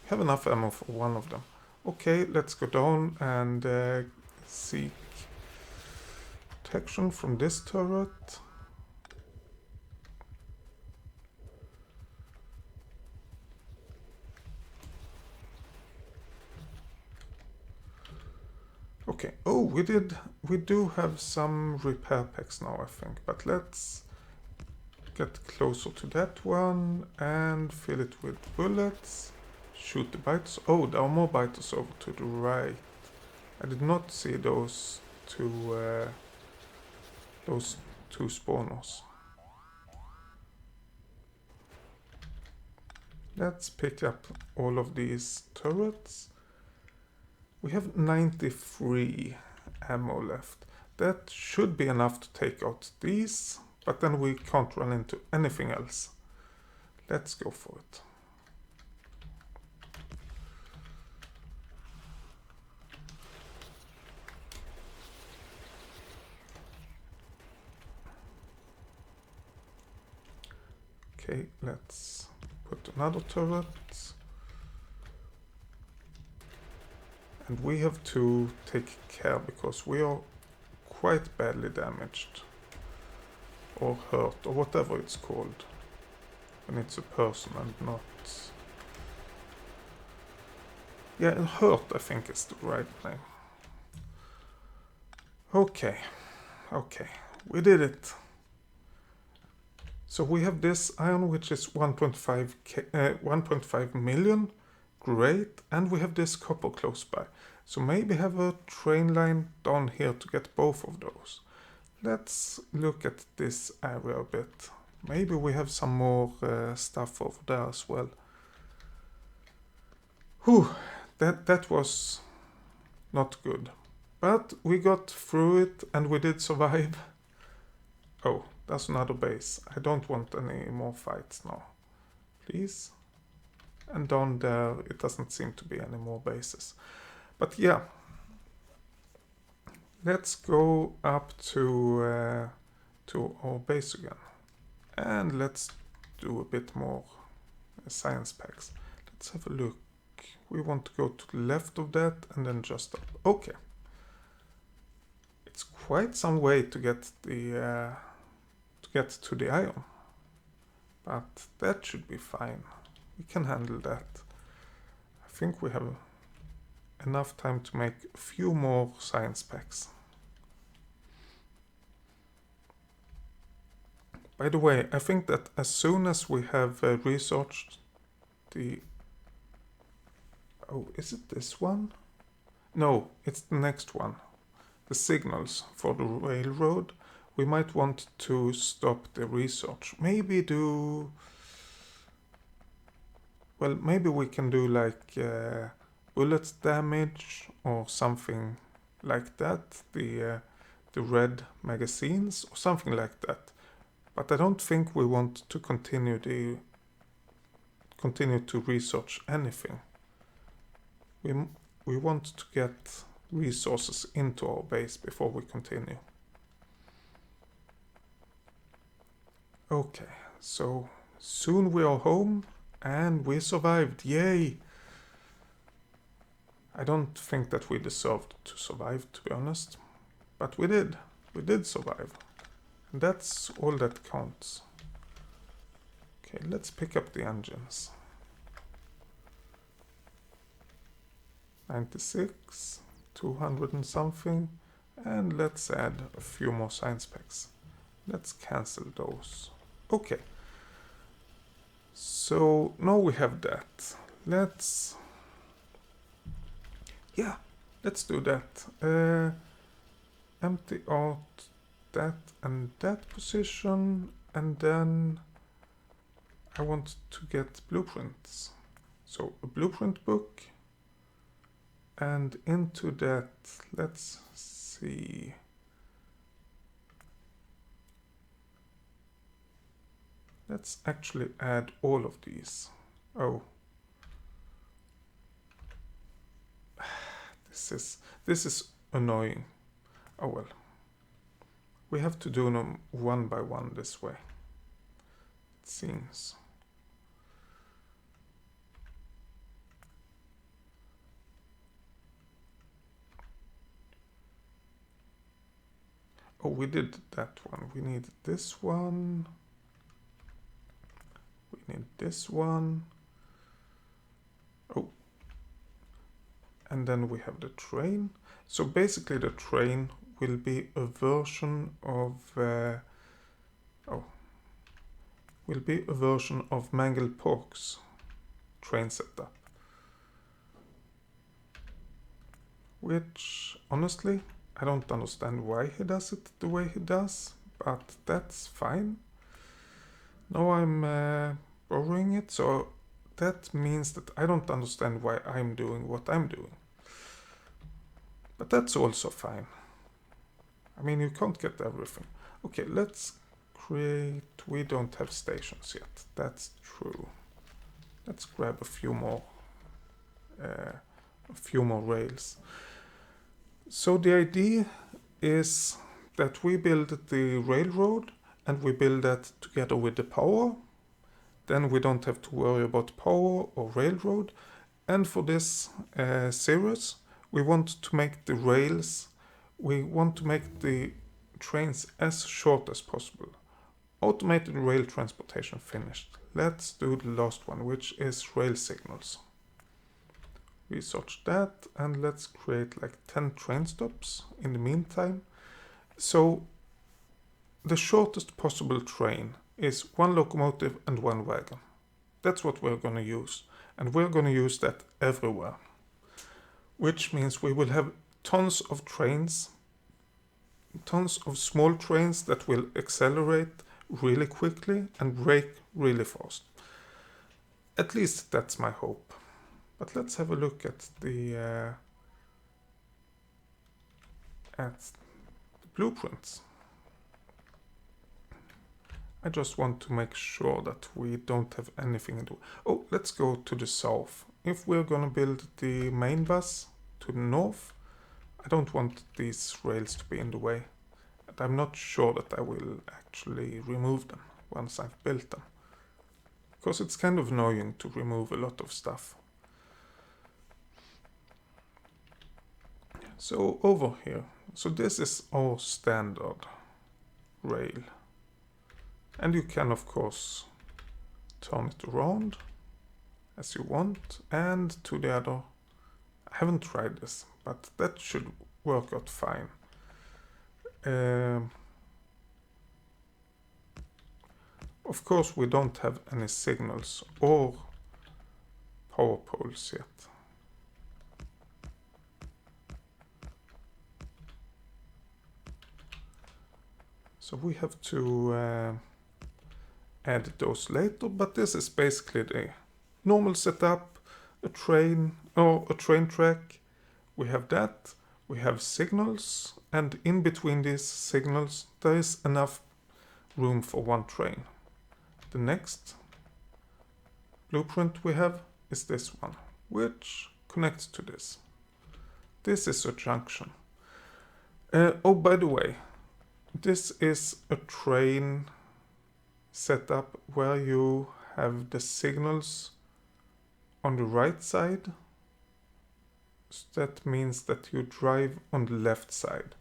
We have enough ammo for one of them. Okay, let's go down and seek protection from this turret. Okay, oh, we do have some repair packs now, I think, but let's get closer to that one and fill it with bullets. Shoot the biters. Oh, there are more biters over to the right. I did not see those two spawners. Let's pick up all of these turrets. We have 93 ammo left. That should be enough to take out these, but then we can't run into anything else. Let's go for it. Okay, let's put another turret. And we have to take care because we are quite badly damaged. Or hurt, or whatever it's called. When it's a person and not... Yeah, hurt I think is the right name. Okay, we did it. So we have this iron which is 1.5 million. Great, and we have this copper close by. So maybe have a train line down here to get both of those. Let's look at this area a bit. Maybe we have some more stuff over there as well. Whew, that was not good. But we got through it and we did survive. Oh, there's another base. I don't want any more fights now. Please. And down there it doesn't seem to be any more bases. But yeah. Let's go up to our base again. And let's do a bit more science packs. Let's have a look. We want to go to the left of that and then just up. Okay. It's quite some way to get the to the iron. But that should be fine. We can handle that. I think we have enough time to make a few more science packs. By the way, I think that as soon as we have researched the... Oh, is it this one? No, it's the next one. The signals for the railroad. We might want to stop the research. Maybe do... Well, maybe we can do like bullet damage or something like that. The red magazines or something like that. But I don't think we want to continue to research anything. We want to get resources into our base before we continue. Okay, so soon we are home and we survived. Yay! I don't think that we deserved to survive, to be honest. But we did. We did survive. And that's all that counts. Okay, let's pick up the engines. 96, 200 and something. And let's add a few more science packs. Let's cancel those. Okay. So now we have that. Let's do that. Empty out that and that position, and then I want to get blueprints. So a blueprint book, and into that, let's see. Let's actually add all of these. Oh. This is annoying. Oh well. We have to do them one by one this way, it seems. Oh, we did that one. We need this one. We need this one. Oh. And then we have the train. So basically the train will be a version of Mangle Pork's train setup. Which, honestly, I don't understand why he does it the way he does, but that's fine. Now I'm borrowing it, so that means that I don't understand why I'm doing what I'm doing. But that's also fine. I mean, you can't get everything. Okay, let's create... We don't have stations yet. That's true. Let's grab a few more rails. So the idea is that we build the railroad and we build that together with the power. Then we don't have to worry about power or railroad. And for this series, we want to make the rails, we want to make the trains as short as possible. Automated rail transportation finished. Let's do the last one, which is rail signals. Research that, and let's create like 10 train stops in the meantime. So the shortest possible train is one locomotive and one wagon. That's what we're going to use, and we're going to use that everywhere. Which means we will have tons of trains, tons of small trains that will accelerate really quickly and brake really fast. At least that's my hope. But let's have a look at the blueprints. I just want to make sure that we don't have anything to do. Oh, let's go to the south. If we're gonna build the main bus to the north, I don't want these rails to be in the way. And I'm not sure that I will actually remove them once I've built them. Because it's kind of annoying to remove a lot of stuff. So over here, so this is our standard rail. And you can of course turn it around as you want, and to the other. I haven't tried this, but that should work out fine. Of course we don't have any signals or power poles yet. So we have to add those later, but this is basically the normal setup. A train or a train track. We have that. We have signals, and in between these signals there is enough room for one train. The next blueprint we have is this one, which connects to this. This is a junction. Oh, by the way, this is a train setup where you have the signals on the right side. So that means that you drive on the left side.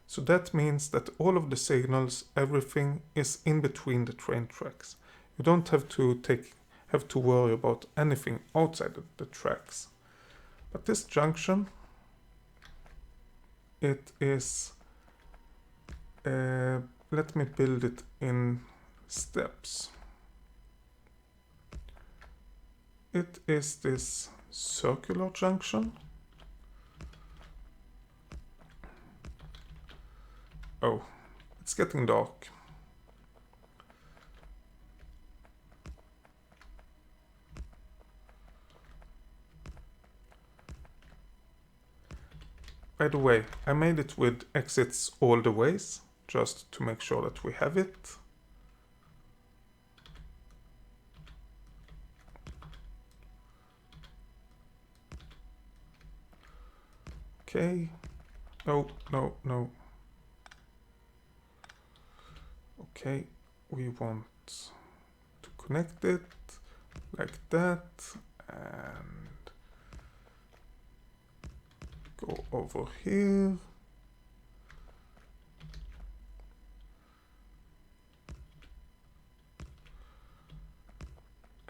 So that means that all of the signals, everything is in between the train tracks. You don't have to worry about anything outside of the tracks. But this junction, it is let me build it in steps. It is this circular junction. Oh, it's getting dark. By the way, I made it with exits all the ways, just to make sure that we have it. Okay. No, no, no. Okay, we want to connect it like that and go over here.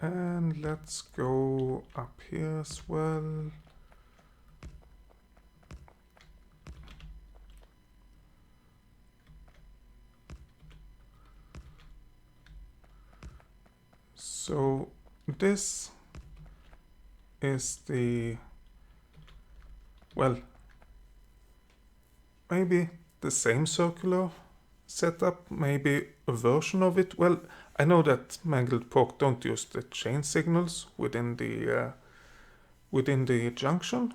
And let's go up here as well. So this is the, well, maybe the same circular setup, maybe a version of it. Well, I know that Mangled Pork don't use the chain signals within the junction,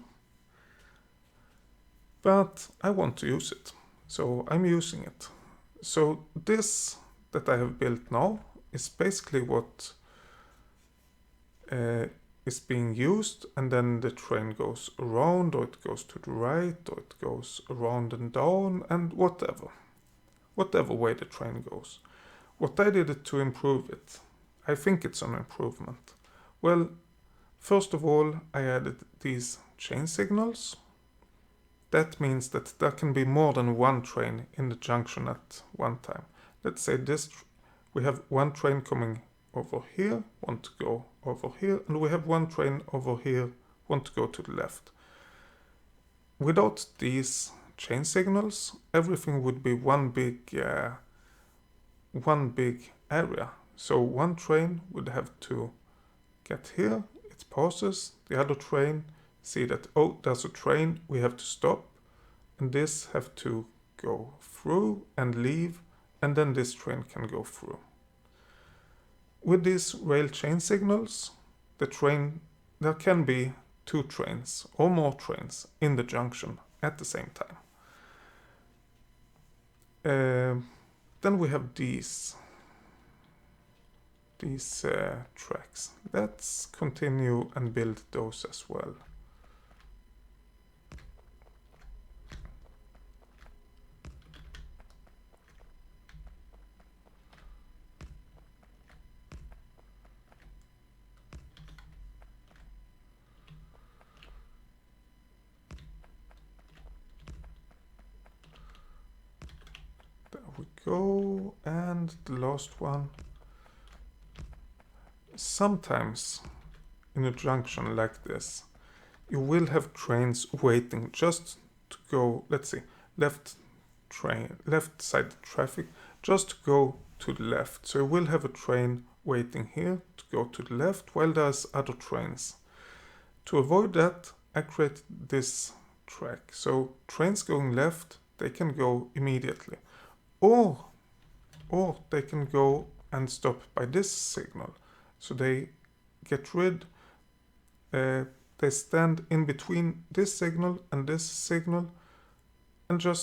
but I want to use it, so I'm using it. So this that I have built now is basically what is being used, and then the train goes around, or it goes to the right, or it goes around and down, and whatever way the train goes. What I did to improve it, I think it's an improvement. Well, first of all, I added these chain signals. That means that there can be more than one train in the junction at one time. Let's say we have one train coming over here, want to go over here, and we have one train over here, want to go to the left. Without these chain signals, everything would be one big area. So one train would have to get here, it passes, the other train, see that, oh, there's a train, we have to stop, and this have to go through and leave, and then this train can go through. With these rail chain signals, there can be two trains or more trains in the junction at the same time. Then we have these tracks. Let's continue and build those as well. There we go, and the last one. Sometimes in a junction like this, you will have trains waiting just to go, let's see, left side traffic, just to go to the left. So you will have a train waiting here to go to the left while there's other trains. To avoid that, I create this track. So trains going left, they can go immediately. Or they can go and stop by this signal. So they get rid, they stand in between this signal and just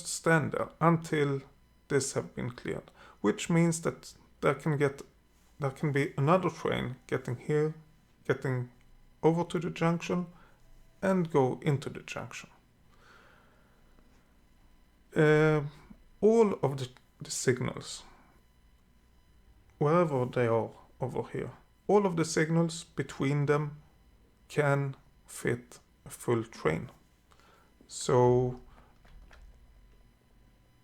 stand there until this have been cleared. Which means that there can be another train getting here, getting over to the junction and go into the junction. All of the signals, wherever they are over here, all of the signals between them can fit a full train. So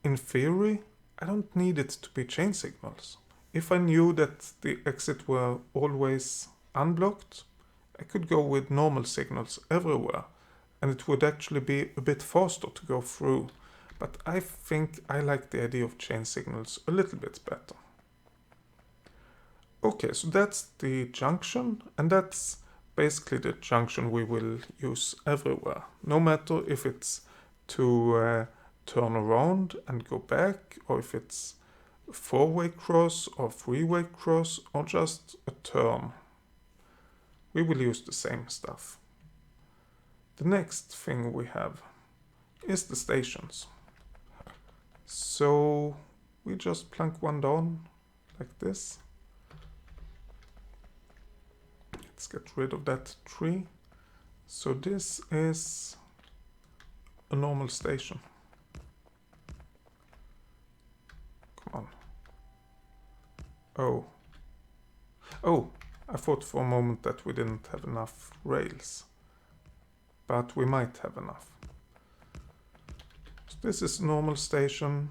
in theory, I don't need it to be chain signals. If I knew that the exit were always unblocked, I could go with normal signals everywhere, and it would actually be a bit faster to go through. but I think I like the idea of chain signals a little bit better. Okay, so that's the junction, and that's basically the junction we will use everywhere, no matter if it's to turn around and go back, or if it's a four-way cross or three-way cross, or just a turn. We will use the same stuff. The next thing we have is the stations. So we just plunk one down like this. Let's get rid of that tree. So this is a normal station. Come on. Oh, I thought for a moment that we didn't have enough rails. But we might have enough. So this is a normal station,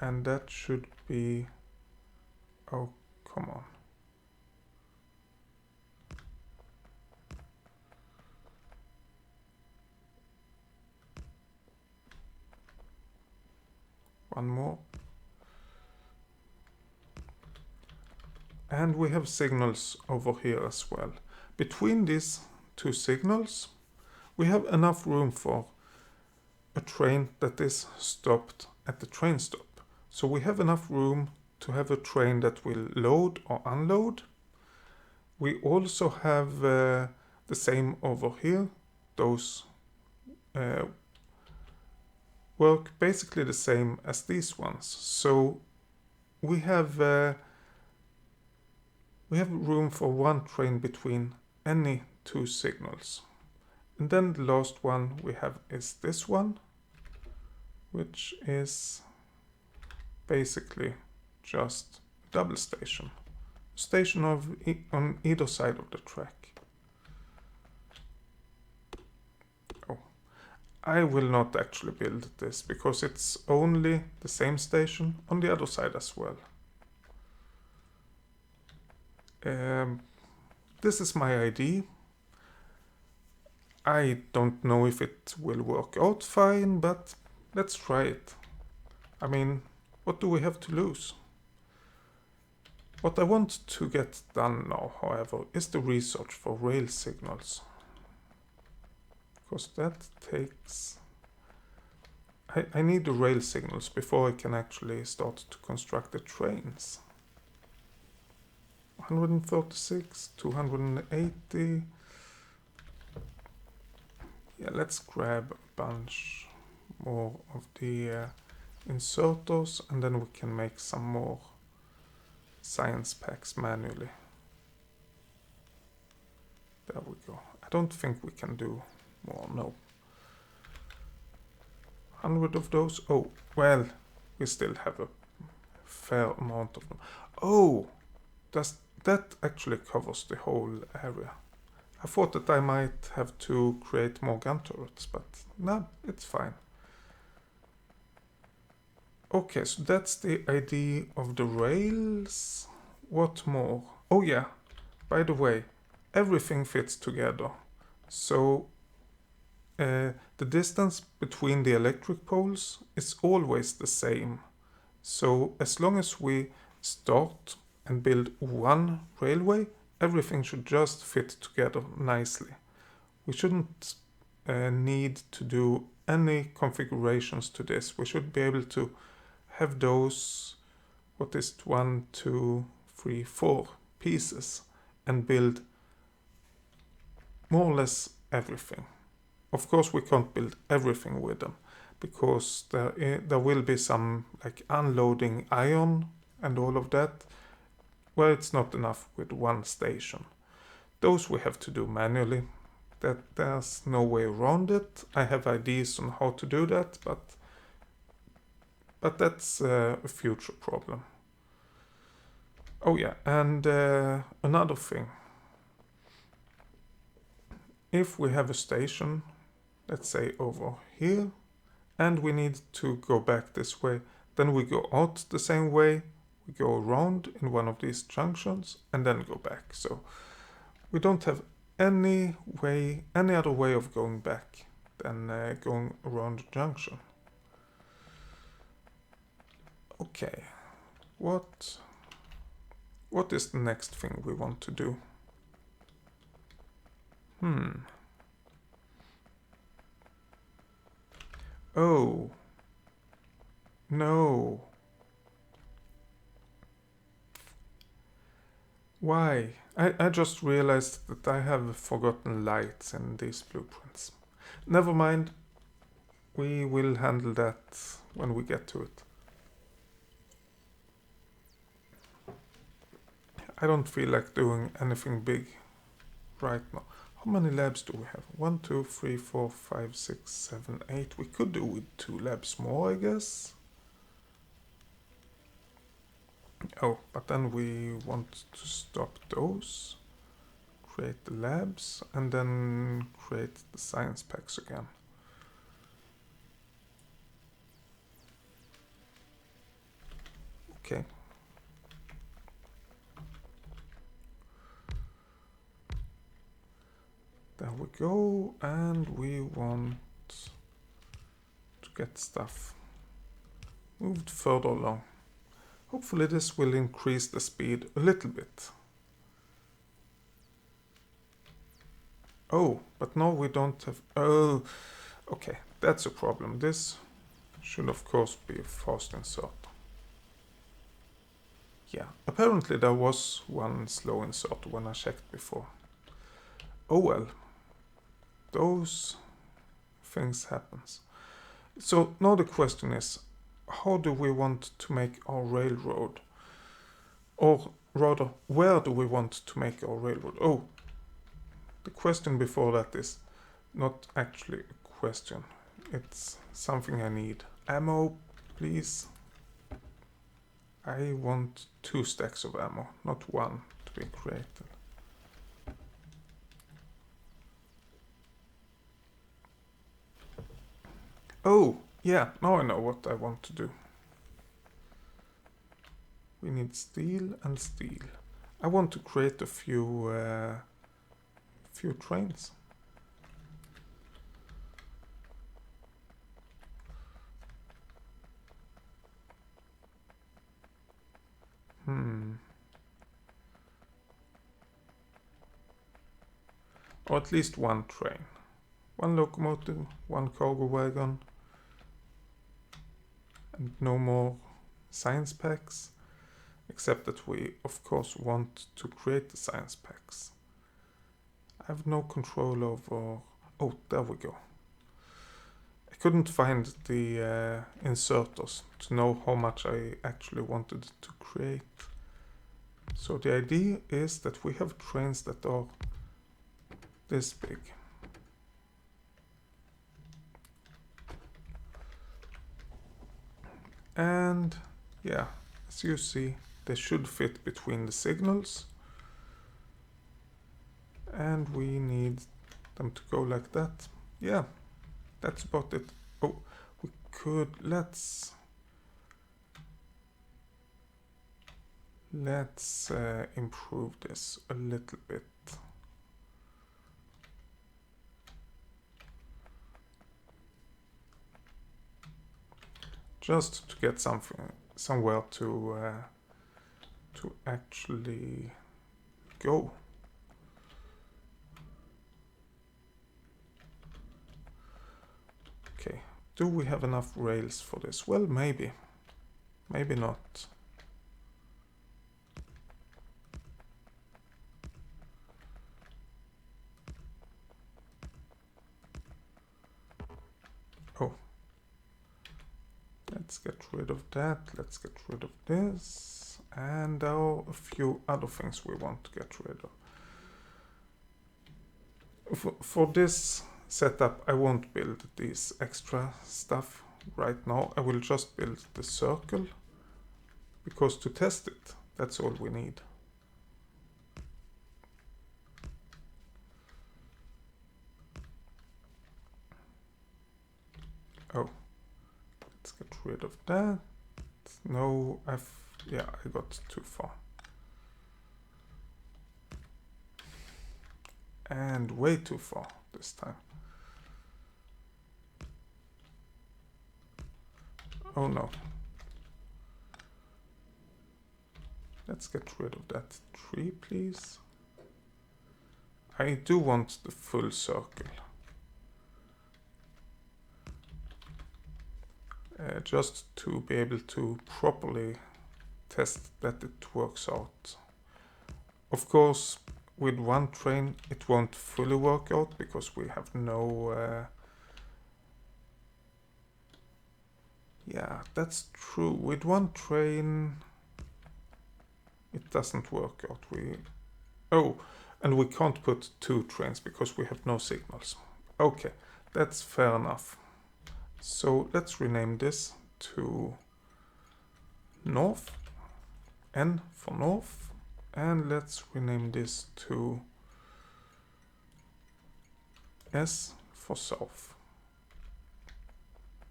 and that should be... Oh, come on. One more. And we have signals over here as well. Between these two signals, we have enough room for a train that is stopped at the train stop. So we have enough room to have a train that will load or unload. We also have the same over here. Those work basically the same as these ones. So we have room for one train between any two signals. And then the last one we have is this one, which is basically just a double station. Station on either side of the track. I will not actually build this because it's only the same station on the other side as well. This is my idea. I don't know if it will work out fine, but let's try it. I mean, what do we have to lose? What I want to get done now, however, is the research for rail signals. Because that takes... I need the rail signals before I can actually start to construct the trains. 136, 280. Yeah, let's grab a bunch more of the inserters, and then we can make some more science packs manually. There we go. I don't think we can do more, no. 100 of those. Oh, well, we still have a fair amount of them. Oh, that actually covers the whole area. I thought that I might have to create more gun turrets, but no, it's fine. Okay, so that's the idea of the rails. What more? Oh yeah, by the way, everything fits together. So the distance between the electric poles is always the same. So as long as we start and build one railway, everything should just fit together nicely. We shouldn't need to do any configurations to this. We should be able to have those, what is it, 1, 2, 3, 4 pieces and build more or less everything. Of course, we can't build everything with them because there will be some like unloading iron and all of that. Well, it's not enough with one station. Those we have to do manually. There's no way around it. I have ideas on how to do that, but that's a future problem. Oh yeah, and another thing. If we have a station, let's say over here, and we need to go back this way, then we go out the same way, we go around in one of these junctions, and then go back. So we don't have any other way of going back than going around the junction. Okay, what is the next thing we want to do? Oh, no. Why? I just realized that I have forgotten lights in these blueprints. Never mind, we will handle that when we get to it. I don't feel like doing anything big right now. How many labs do we have? 1, 2, 3, 4, 5, 6, 7, 8. We could do with 2 labs more, I guess. Oh, but then we want to stop those, create the labs, and then create the science packs again. Okay. There we go, and we want to get stuff moved further along. Hopefully this will increase the speed a little bit. Oh, but no, we don't have... Oh, okay, that's a problem. This should of course be a fast insert. Yeah, apparently there was one slow insert when I checked before. Oh well, those things happens. So now the question is, how do we want to make our railroad? Or rather, where do we want to make our railroad? Oh, the question before that is not actually a question. It's something I need. Ammo, please. I want 2 stacks of ammo, not 1 to be created. Oh, yeah, now I know what I want to do. We need steel and steel. I want to create a few trains. Or at least 1 train. 1 locomotive, 1 cargo wagon, and no more science packs, except that we of course want to create the science packs. I have no control over... Oh, there we go. I couldn't find the inserters to know how much I actually wanted to create. So the idea is that we have trains that are this big. And yeah, as you see, they should fit between the signals. And we need them to go like that. Yeah, that's about it. Oh, we could... Let's improve this a little bit. Just to get somewhere to actually go. Okay, do we have enough rails for this? Well, maybe. Maybe not. Oh. Let's get rid of that. Let's get rid of this. And there are a few other things we want to get rid of. For this setup, I won't build this extra stuff right now. I will just build the circle, because to test it, that's all we need. Oh, let's get rid of that. No, I got too far. And way too far this time. Oh no. Let's get rid of that tree, please. I do want the full circle. Just to be able to properly test that it works out. Of course, with one train it won't fully work out because we have no... yeah, that's true. With one train it doesn't work out. Oh, and we can't put two trains because we have no signals. Okay, that's fair enough. So let's rename this to North, N for North, and let's rename this to S for South.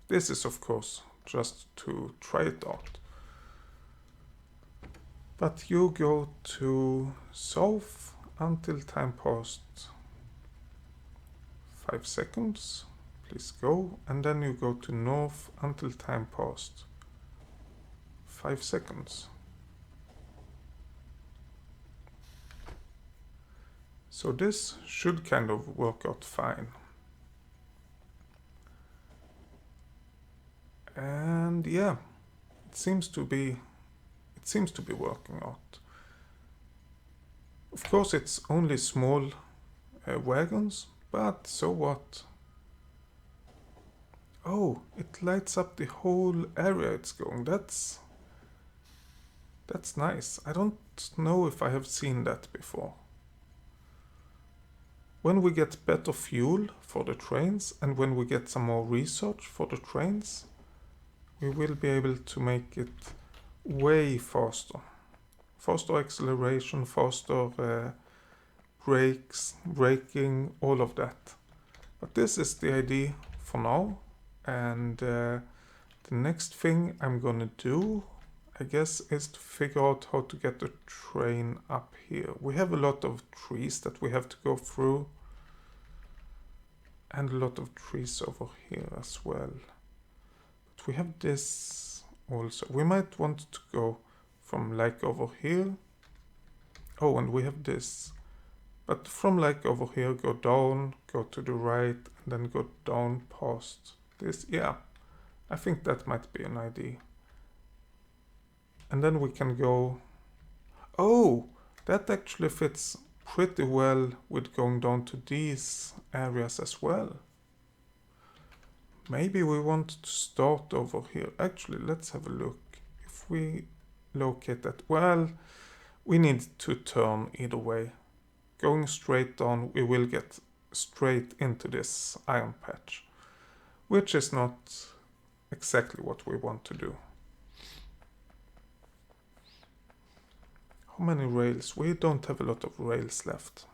This is of course just to try it out. But you go to South until time passed 5 seconds. Please go, and then you go to North until time passed 5 seconds. So this should kind of work out fine. And yeah, it seems to be working out. Of course it's only small wagons, but so what? Oh, it lights up the whole area it's going. That's nice. I don't know if I have seen that before. When we get better fuel for the trains and when we get some more research for the trains, we will be able to make it way faster. Faster acceleration, faster braking, all of that. But this is the idea for now. And the next thing I'm gonna do, I guess, is to figure out how to get the train up here. We have a lot of trees that we have to go through. And a lot of trees over here as well. But we have this also. We might want to go from like over here. Oh, and we have this. But from like over here, go down, go to the right, and then go down past this. Yeah, I think that might be an idea. And then we can go... Oh, that actually fits pretty well with going down to these areas as well. Maybe we want to start over here. Actually, let's have a look. If we locate that... Well, we need to turn either way. Going straight down, we will get straight into this iron patch, which is not exactly what we want to do. How many rails? We don't have a lot of rails left.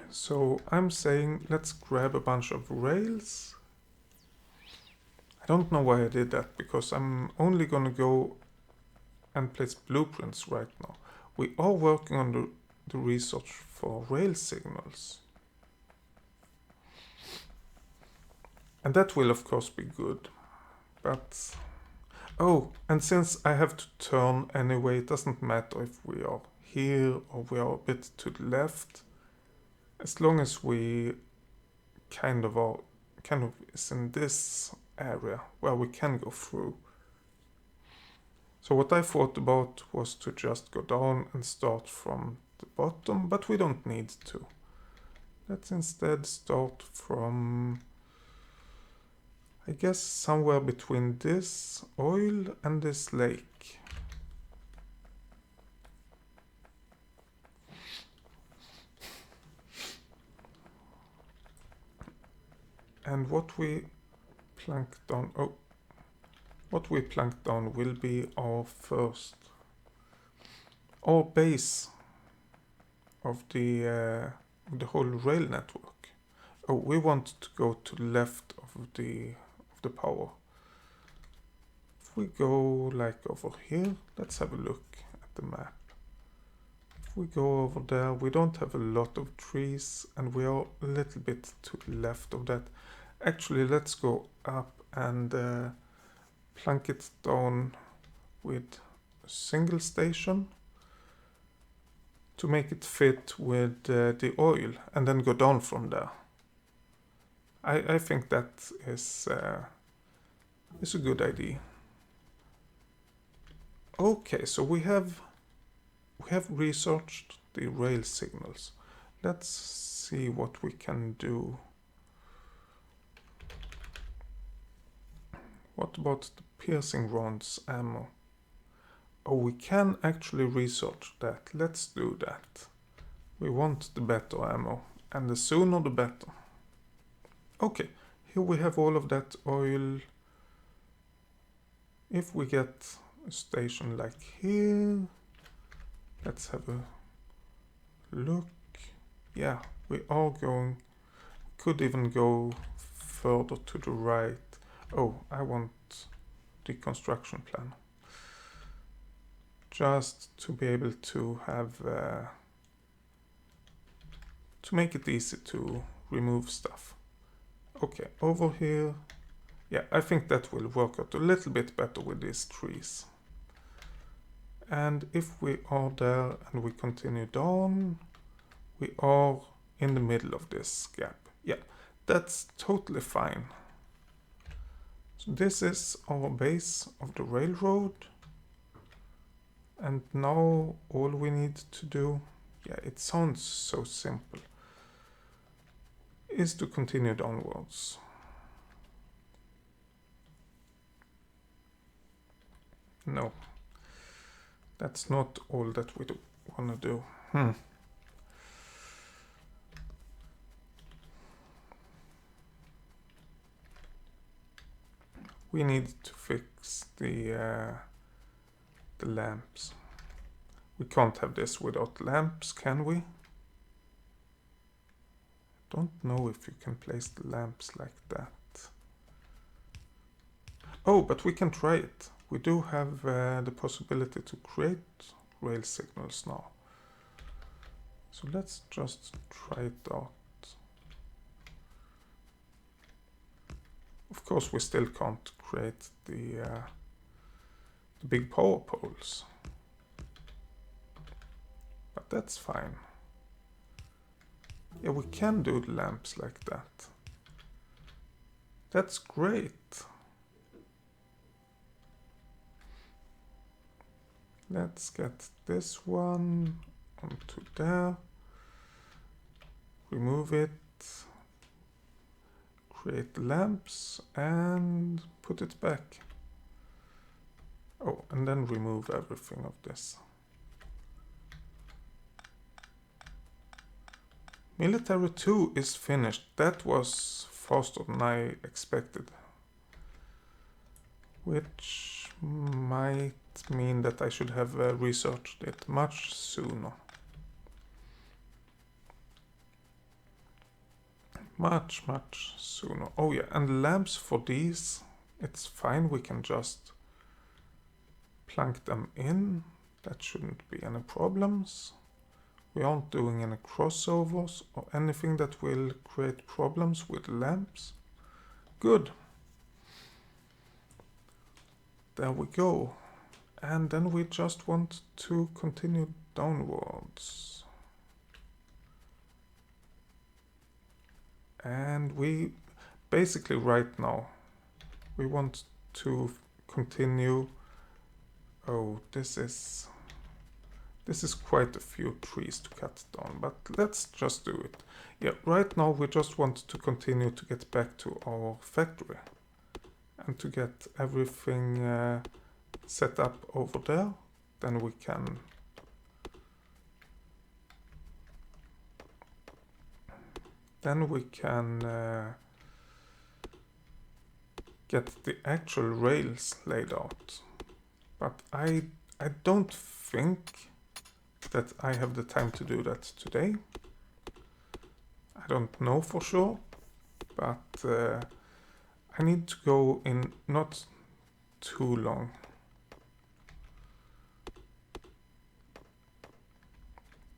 So I'm saying let's grab a bunch of rails. I don't know why I did that, because I'm only gonna go and place blueprints right now. We are working on the research for rail signals. And that will of course be good. But... Oh, and since I have to turn anyway, it doesn't matter if we are here or we are a bit to the left. As long as we kind of is in this area where we can go through. So what I thought about was to just go down and start from the bottom, but we don't need to. Let's instead start from... I guess somewhere between this oil and this lake. And what we plank down... Oh. What we plank down will be our first... Our base of the whole rail network. Oh, we want to go to the left of the power. If we go like over here, let's have a look at the map. If we go over there, we don't have a lot of trees and we are a little bit to the left of that. Actually, let's go up and plank it down with a single station to make it fit with the oil and then go down from there. I think that is a good idea. Okay, so we have researched the rail signals. Let's see what we can do. What about the piercing rounds ammo? Oh, we can actually research that. Let's do that. We want the better ammo, and the sooner the better. Okay, here we have all of that oil. If we get a station like here, let's have a look. Yeah, we are going, could even go further to the right. Oh, I want the construction plan. Just to be able to have, to make it easy to remove stuff. Okay, over here. Yeah, I think that will work out a little bit better with these trees. And if we are there and we continue down, we are in the middle of this gap. Yeah, that's totally fine. So this is our base of the railroad. And now all we need to do, yeah, it sounds so simple, is to continue downwards. No, that's not all that we want to do. We need to fix the lamps. We can't have this without lamps, can we? Don't know if you can place the lamps like that. Oh, but we can try it. We do have the possibility to create rail signals now. So let's just try it out. Of course, we still can't create the big power poles. But that's fine. Yeah, we can do the lamps like that. That's great. Let's get this one onto there. Remove it. Create the lamps and put it back. Oh, and then remove everything of this. Military 2 is finished. That was faster than I expected. Which might mean that I should have researched it much sooner. Much sooner. Oh yeah, and lamps for these, it's fine. We can just plank them in. That shouldn't be any problems. We aren't doing any crossovers or anything that will create problems with lamps. Good. There we go. And then we just want to continue downwards. And we basically right now, we want to continue. Oh, this is quite a few trees to cut down, but let's just do it. Yeah, right now we just want to continue to get back to our factory and to get everything set up over there. Then we can get the actual rails laid out. But I don't think that I have the time to do that today. I don't know for sure, but I need to go in not too long.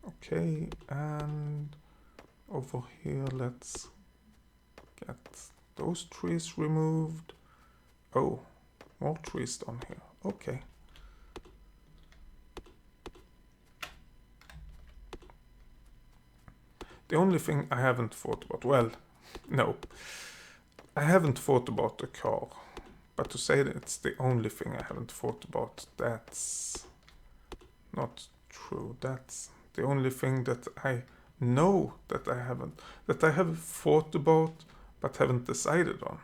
Okay, and over here let's get those trees removed. Oh, more trees down here. Okay. The only thing I haven't thought about, well, no, I haven't thought about a car, but to say that it's the only thing I haven't thought about, that's not true. That's the only thing that I know that I have thought about but haven't decided on.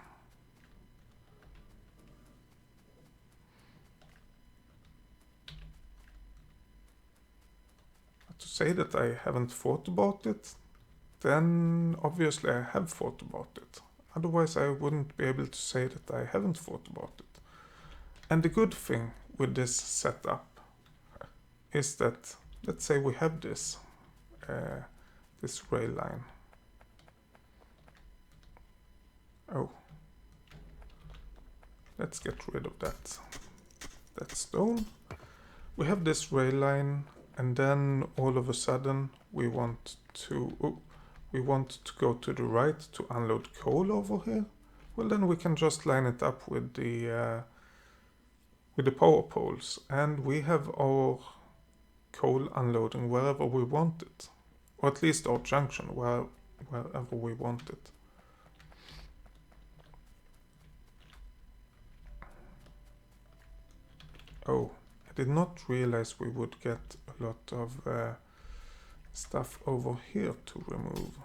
But to say that I haven't thought about it, then obviously I have thought about it. Otherwise I wouldn't be able to say that I haven't thought about it. And the good thing with this setup is that, let's say we have this rail line. Oh, let's get rid of that stone. We have this rail line, and then all of a sudden we want to go to the right to unload coal over here. Well, then we can just line it up with the power poles, and we have our coal unloading wherever we want it, or at least our junction wherever we want it. Oh, I did not realize we would get a lot of stuff over here to remove.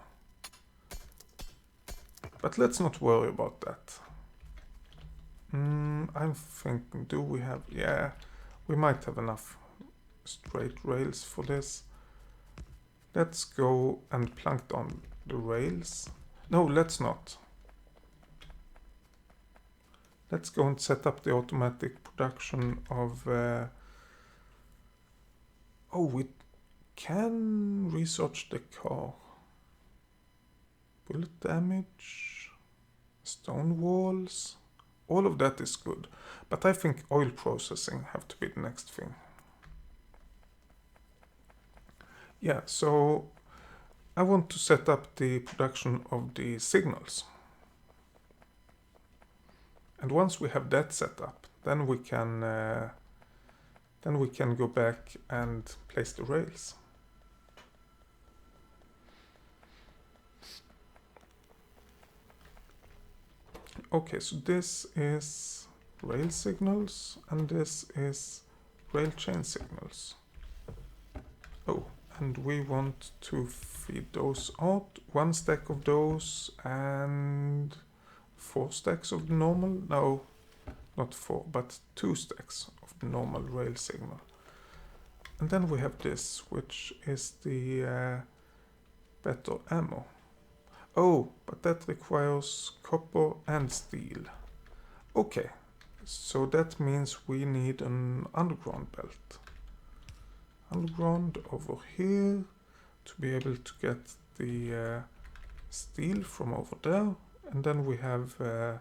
But let's not worry about that. I'm thinking, do we have... Yeah, we might have enough straight rails for this. Let's go and plank down the rails. No, let's not. Let's go and set up the automatic production of... Oh, we can research the car. Bullet damage, stone walls, all of that is good. But I think oil processing have to be the next thing. Yeah, so I want to set up the production of the signals. And once we have that set up, then we can go back and place the rails. Okay, so this is rail signals and this is rail chain signals. Oh, and we want to feed those out. 1 stack of those and 4 stacks of the normal. No, not 4, but 2 stacks of the normal rail signal. And then we have this, which is the better ammo. Oh, but that requires copper and steel. Okay, so that means we need an underground belt. Underground over here to be able to get the steel from over there, and then we have the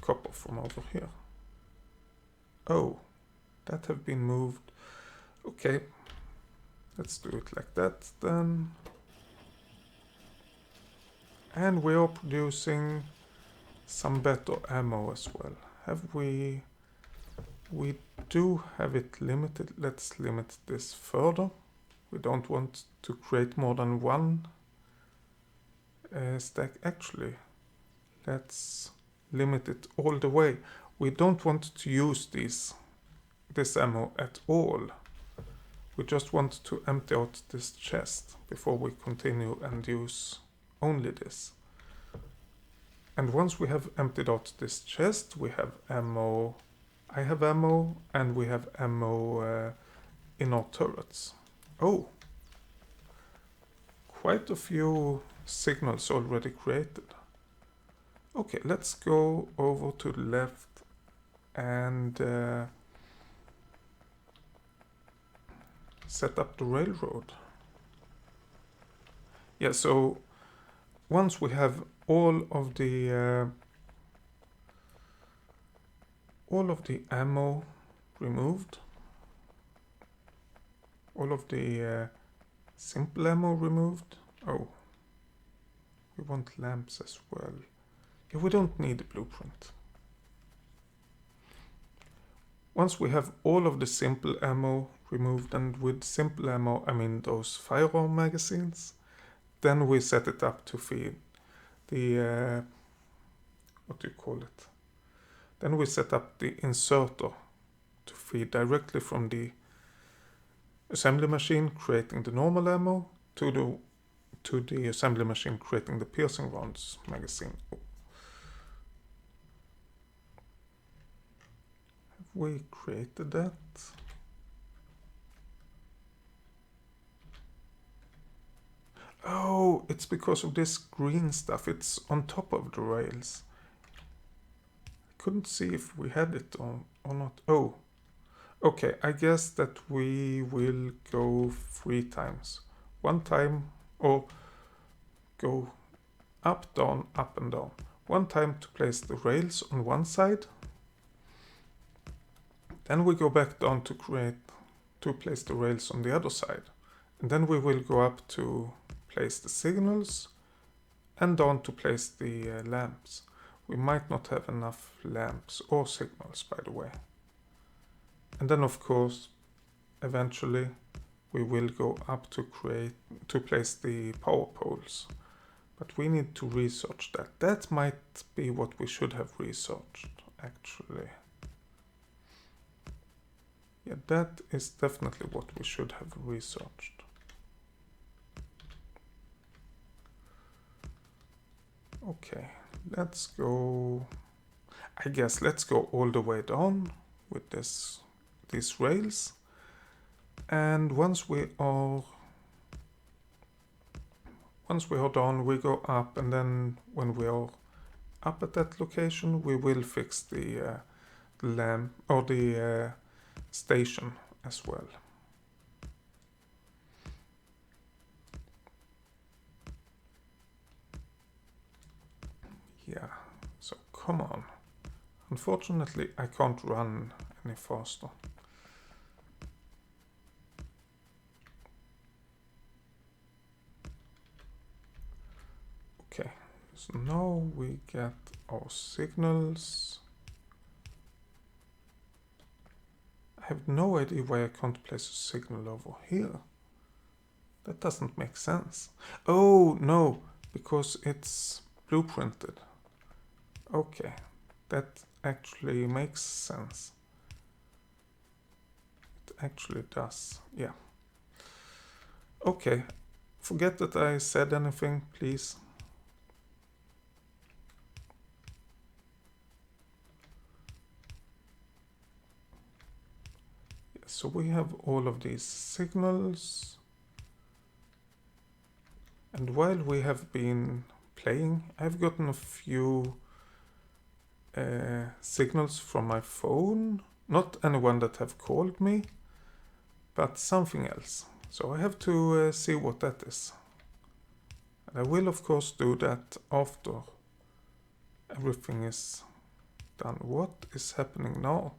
copper from over here. Oh, that have been moved. Okay, let's do it like that then. And we are producing some better ammo as well. Have we? We do have it limited. Let's limit this further. We don't want to create more than 1 stack. Actually, let's limit it all the way. We don't want to use this ammo at all. We just want to empty out this chest before we continue and use only this. And once we have emptied out this chest, we have ammo. I have ammo, and we have ammo in our turrets. Oh, quite a few signals already created. Okay, let's go over to the left and set up the railroad. Yeah, so once we have all of the ammo removed, all of the simple ammo removed. Oh, we want lamps as well. Yeah, we don't need a blueprint. Once we have all of the simple ammo removed, and with simple ammo, I mean those firearm magazines. Then we set it up to feed the, what do you call it? Then we set up the inserter to feed directly from the assembly machine, creating the normal ammo, to the assembly machine, creating the piercing rounds magazine. Have we created that? Oh, it's because of this green stuff. It's on top of the rails. I couldn't see if we had it or not. Oh, okay. I guess that we will go 3 times. 1 time, or go up, down, up and down. 1 time to place the rails on one side. Then we go back down to place the rails on the other side. And then we will go up to place the signals and down to place the lamps. We might not have enough lamps or signals, by the way. And then of course, eventually we will go up to place the power poles. But we need to research that. That might be what we should have researched, actually. Yeah, that is definitely what we should have researched. Okay, let's go. I guess let's go all the way down with these rails. And once we are done, we go up, and then when we are up at that location, we will fix the lamp or the station as well. Yeah, so come on. Unfortunately, I can't run any faster. Okay, so now we get our signals. I have no idea why I can't place a signal over here. That doesn't make sense. Oh, no, because it's blueprinted. Okay, that actually makes sense. It actually does, yeah. Okay, forget that I said anything, please. Yeah, so we have all of these signals. And while we have been playing, I've gotten a few signals from my phone. Not anyone that have called me, but something else. So I have to see what that is. And I will of course do that after everything is done. What is happening now?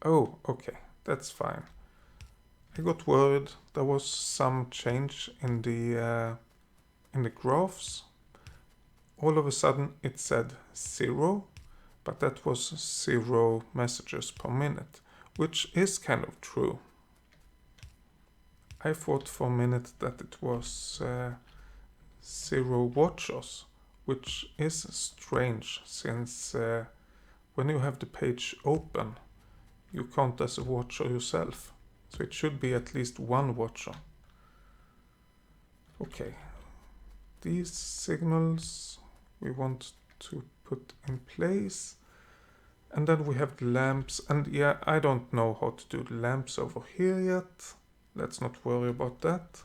Oh, okay, that's fine. I got worried there was some change in the graphs. All of a sudden it said 0, but that was 0 messages per minute, which is kind of true. I thought for a minute that it was 0 watchers, which is strange since when you have the page open, you count as a watcher yourself. So it should be at least 1 watcher. Okay, these signals we want to put in place. And then we have the lamps. And yeah, I don't know how to do the lamps over here yet. Let's not worry about that.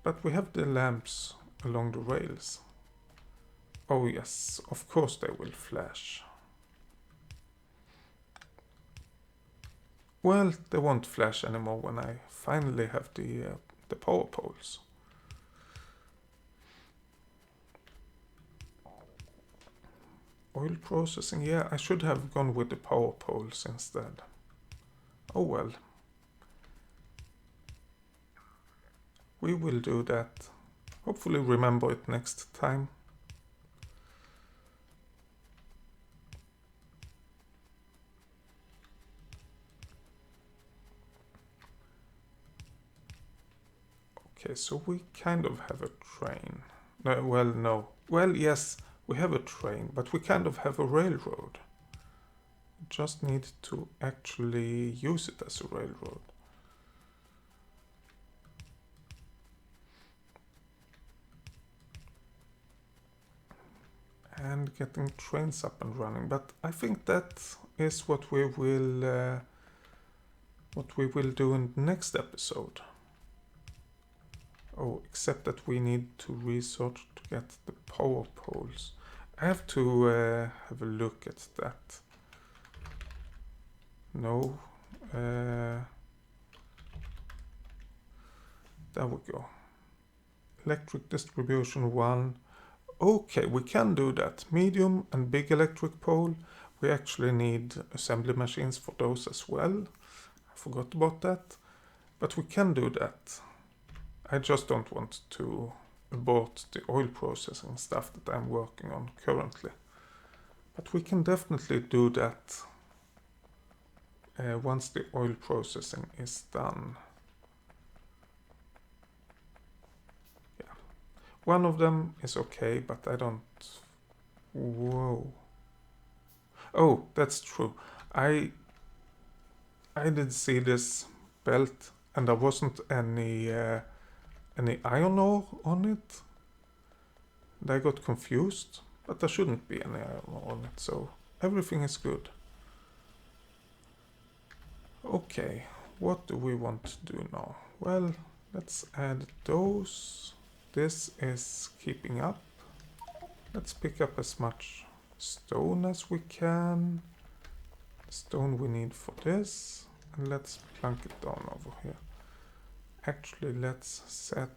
But we have the lamps along the rails. Oh yes, of course they will flash. Well, they won't flash anymore when I finally have the power poles. Oil processing, yeah, I should have gone with the power poles instead. Oh well. We will do that. Hopefully remember it next time. Okay, so we kind of have a train. No, well, no. Well, yes, we have a train, but we kind of have a railroad. We just need to actually use it as a railroad. And getting trains up and running, but I think that is what we will do in the next episode. Oh, except that we need to research to get the power poles. I have to have a look at that. No. There we go. Electric distribution 1. Okay, we can do that. Medium and big electric pole. We actually need assembly machines for those as well. I forgot about that. But we can do that. I just don't want to abort the oil processing stuff that I'm working on currently. But we can definitely do that once the oil processing is done. Yeah. One of them is okay, but I don't... Whoa. Oh, that's true. I did see this belt and there wasn't any iron ore on it. And I got confused, but there shouldn't be any iron ore on it, so everything is good. Okay, what do we want to do now? Well, let's add those. This is keeping up. Let's pick up as much stone as we can. Stone we need for this. And let's plunk it down over here. Actually, let's set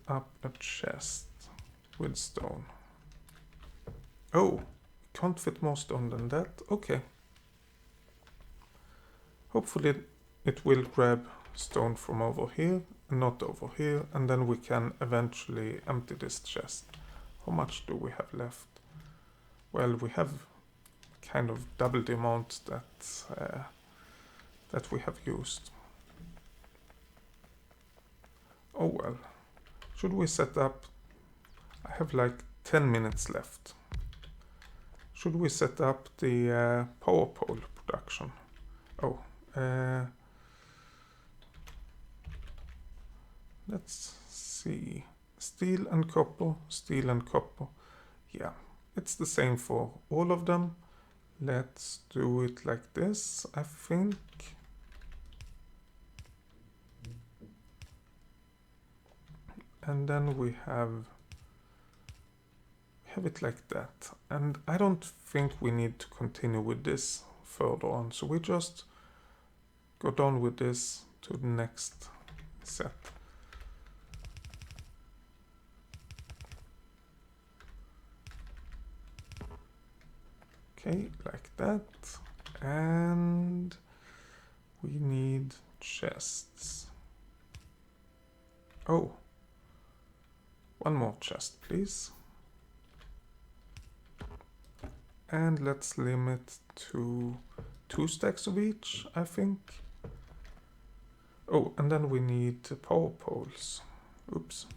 up a chest with stone. Oh, can't fit more stone than that. Okay. Hopefully it will grab stone from over here and not over here, and then we can eventually empty this chest. How much do we have left? Well, we have kind of double the amount that we have used. Oh well. Should we set up... I have like 10 minutes left. Should we set up the power pole production? Oh, let's see. Steel and copper, steel and copper. Yeah, it's the same for all of them. Let's do it like this, I think. And then we have it like that. And I don't think we need to continue with this further on. So we just go down with this to the next set. Okay, like that. And we need chests. Oh, one more chest, please. And let's limit to 2 stacks of each, I think. Oh, and then we need power poles. Oops.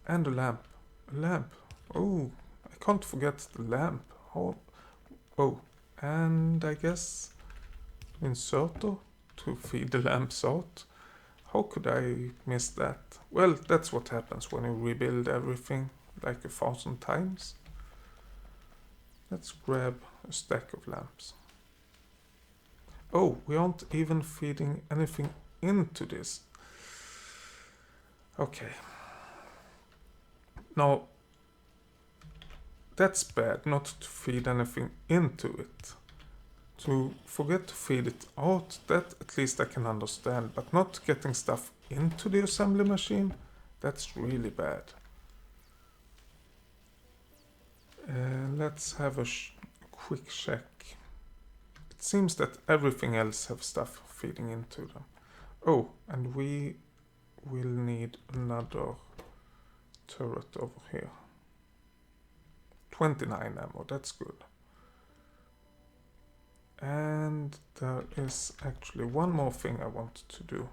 And a lamp. A lamp. Oh, I can't forget the lamp. Oh, and I guess inserter to feed the lamps out. How could I miss that? Well, that's what happens when you rebuild everything like 1,000 times. Let's grab a stack of lamps. Oh, we aren't even feeding anything into this. Okay. Now, that's bad, not to feed anything into it. To forget to feed it out, that at least I can understand, but not getting stuff into the assembly machine, that's really bad. Let's have a quick check. It seems that everything else have stuff feeding into them. Oh, and we will need another turret over here. 29 ammo, that's good. And there is actually one more thing I want to do,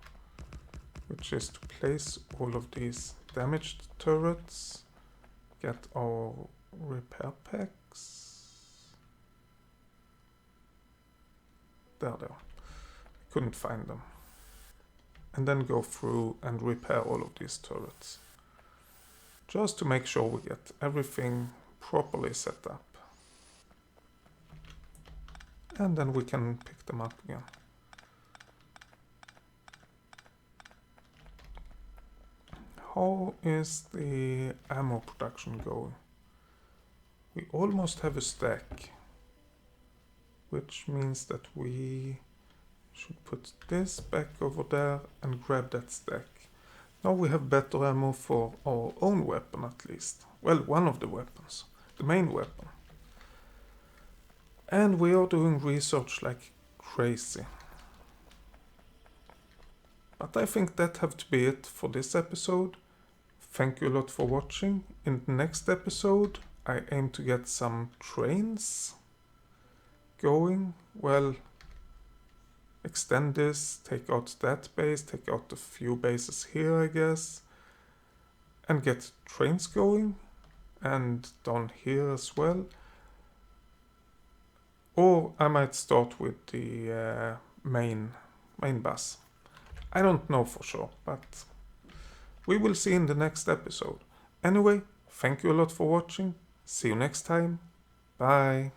which is to place all of these damaged turrets, get our repair packs. There they are. I couldn't find them. And then go through and repair all of these turrets. Just to make sure we get everything properly set up. And then we can pick them up again. How is the ammo production going? We almost have a stack, which means that we should put this back over there and grab that stack. Now we have better ammo for our own weapon at least. Well, one of the weapons, the main weapon. And we are doing research like crazy. But I think that have to be it for this episode. Thank you a lot for watching. In the next episode, I aim to get some trains going. Well, extend this, take out that base, take out a few bases here, I guess, and get trains going, and down here as well. Or I might start with the main bus. I don't know for sure, but we will see in the next episode. Anyway, thank you a lot for watching. See you next time. Bye.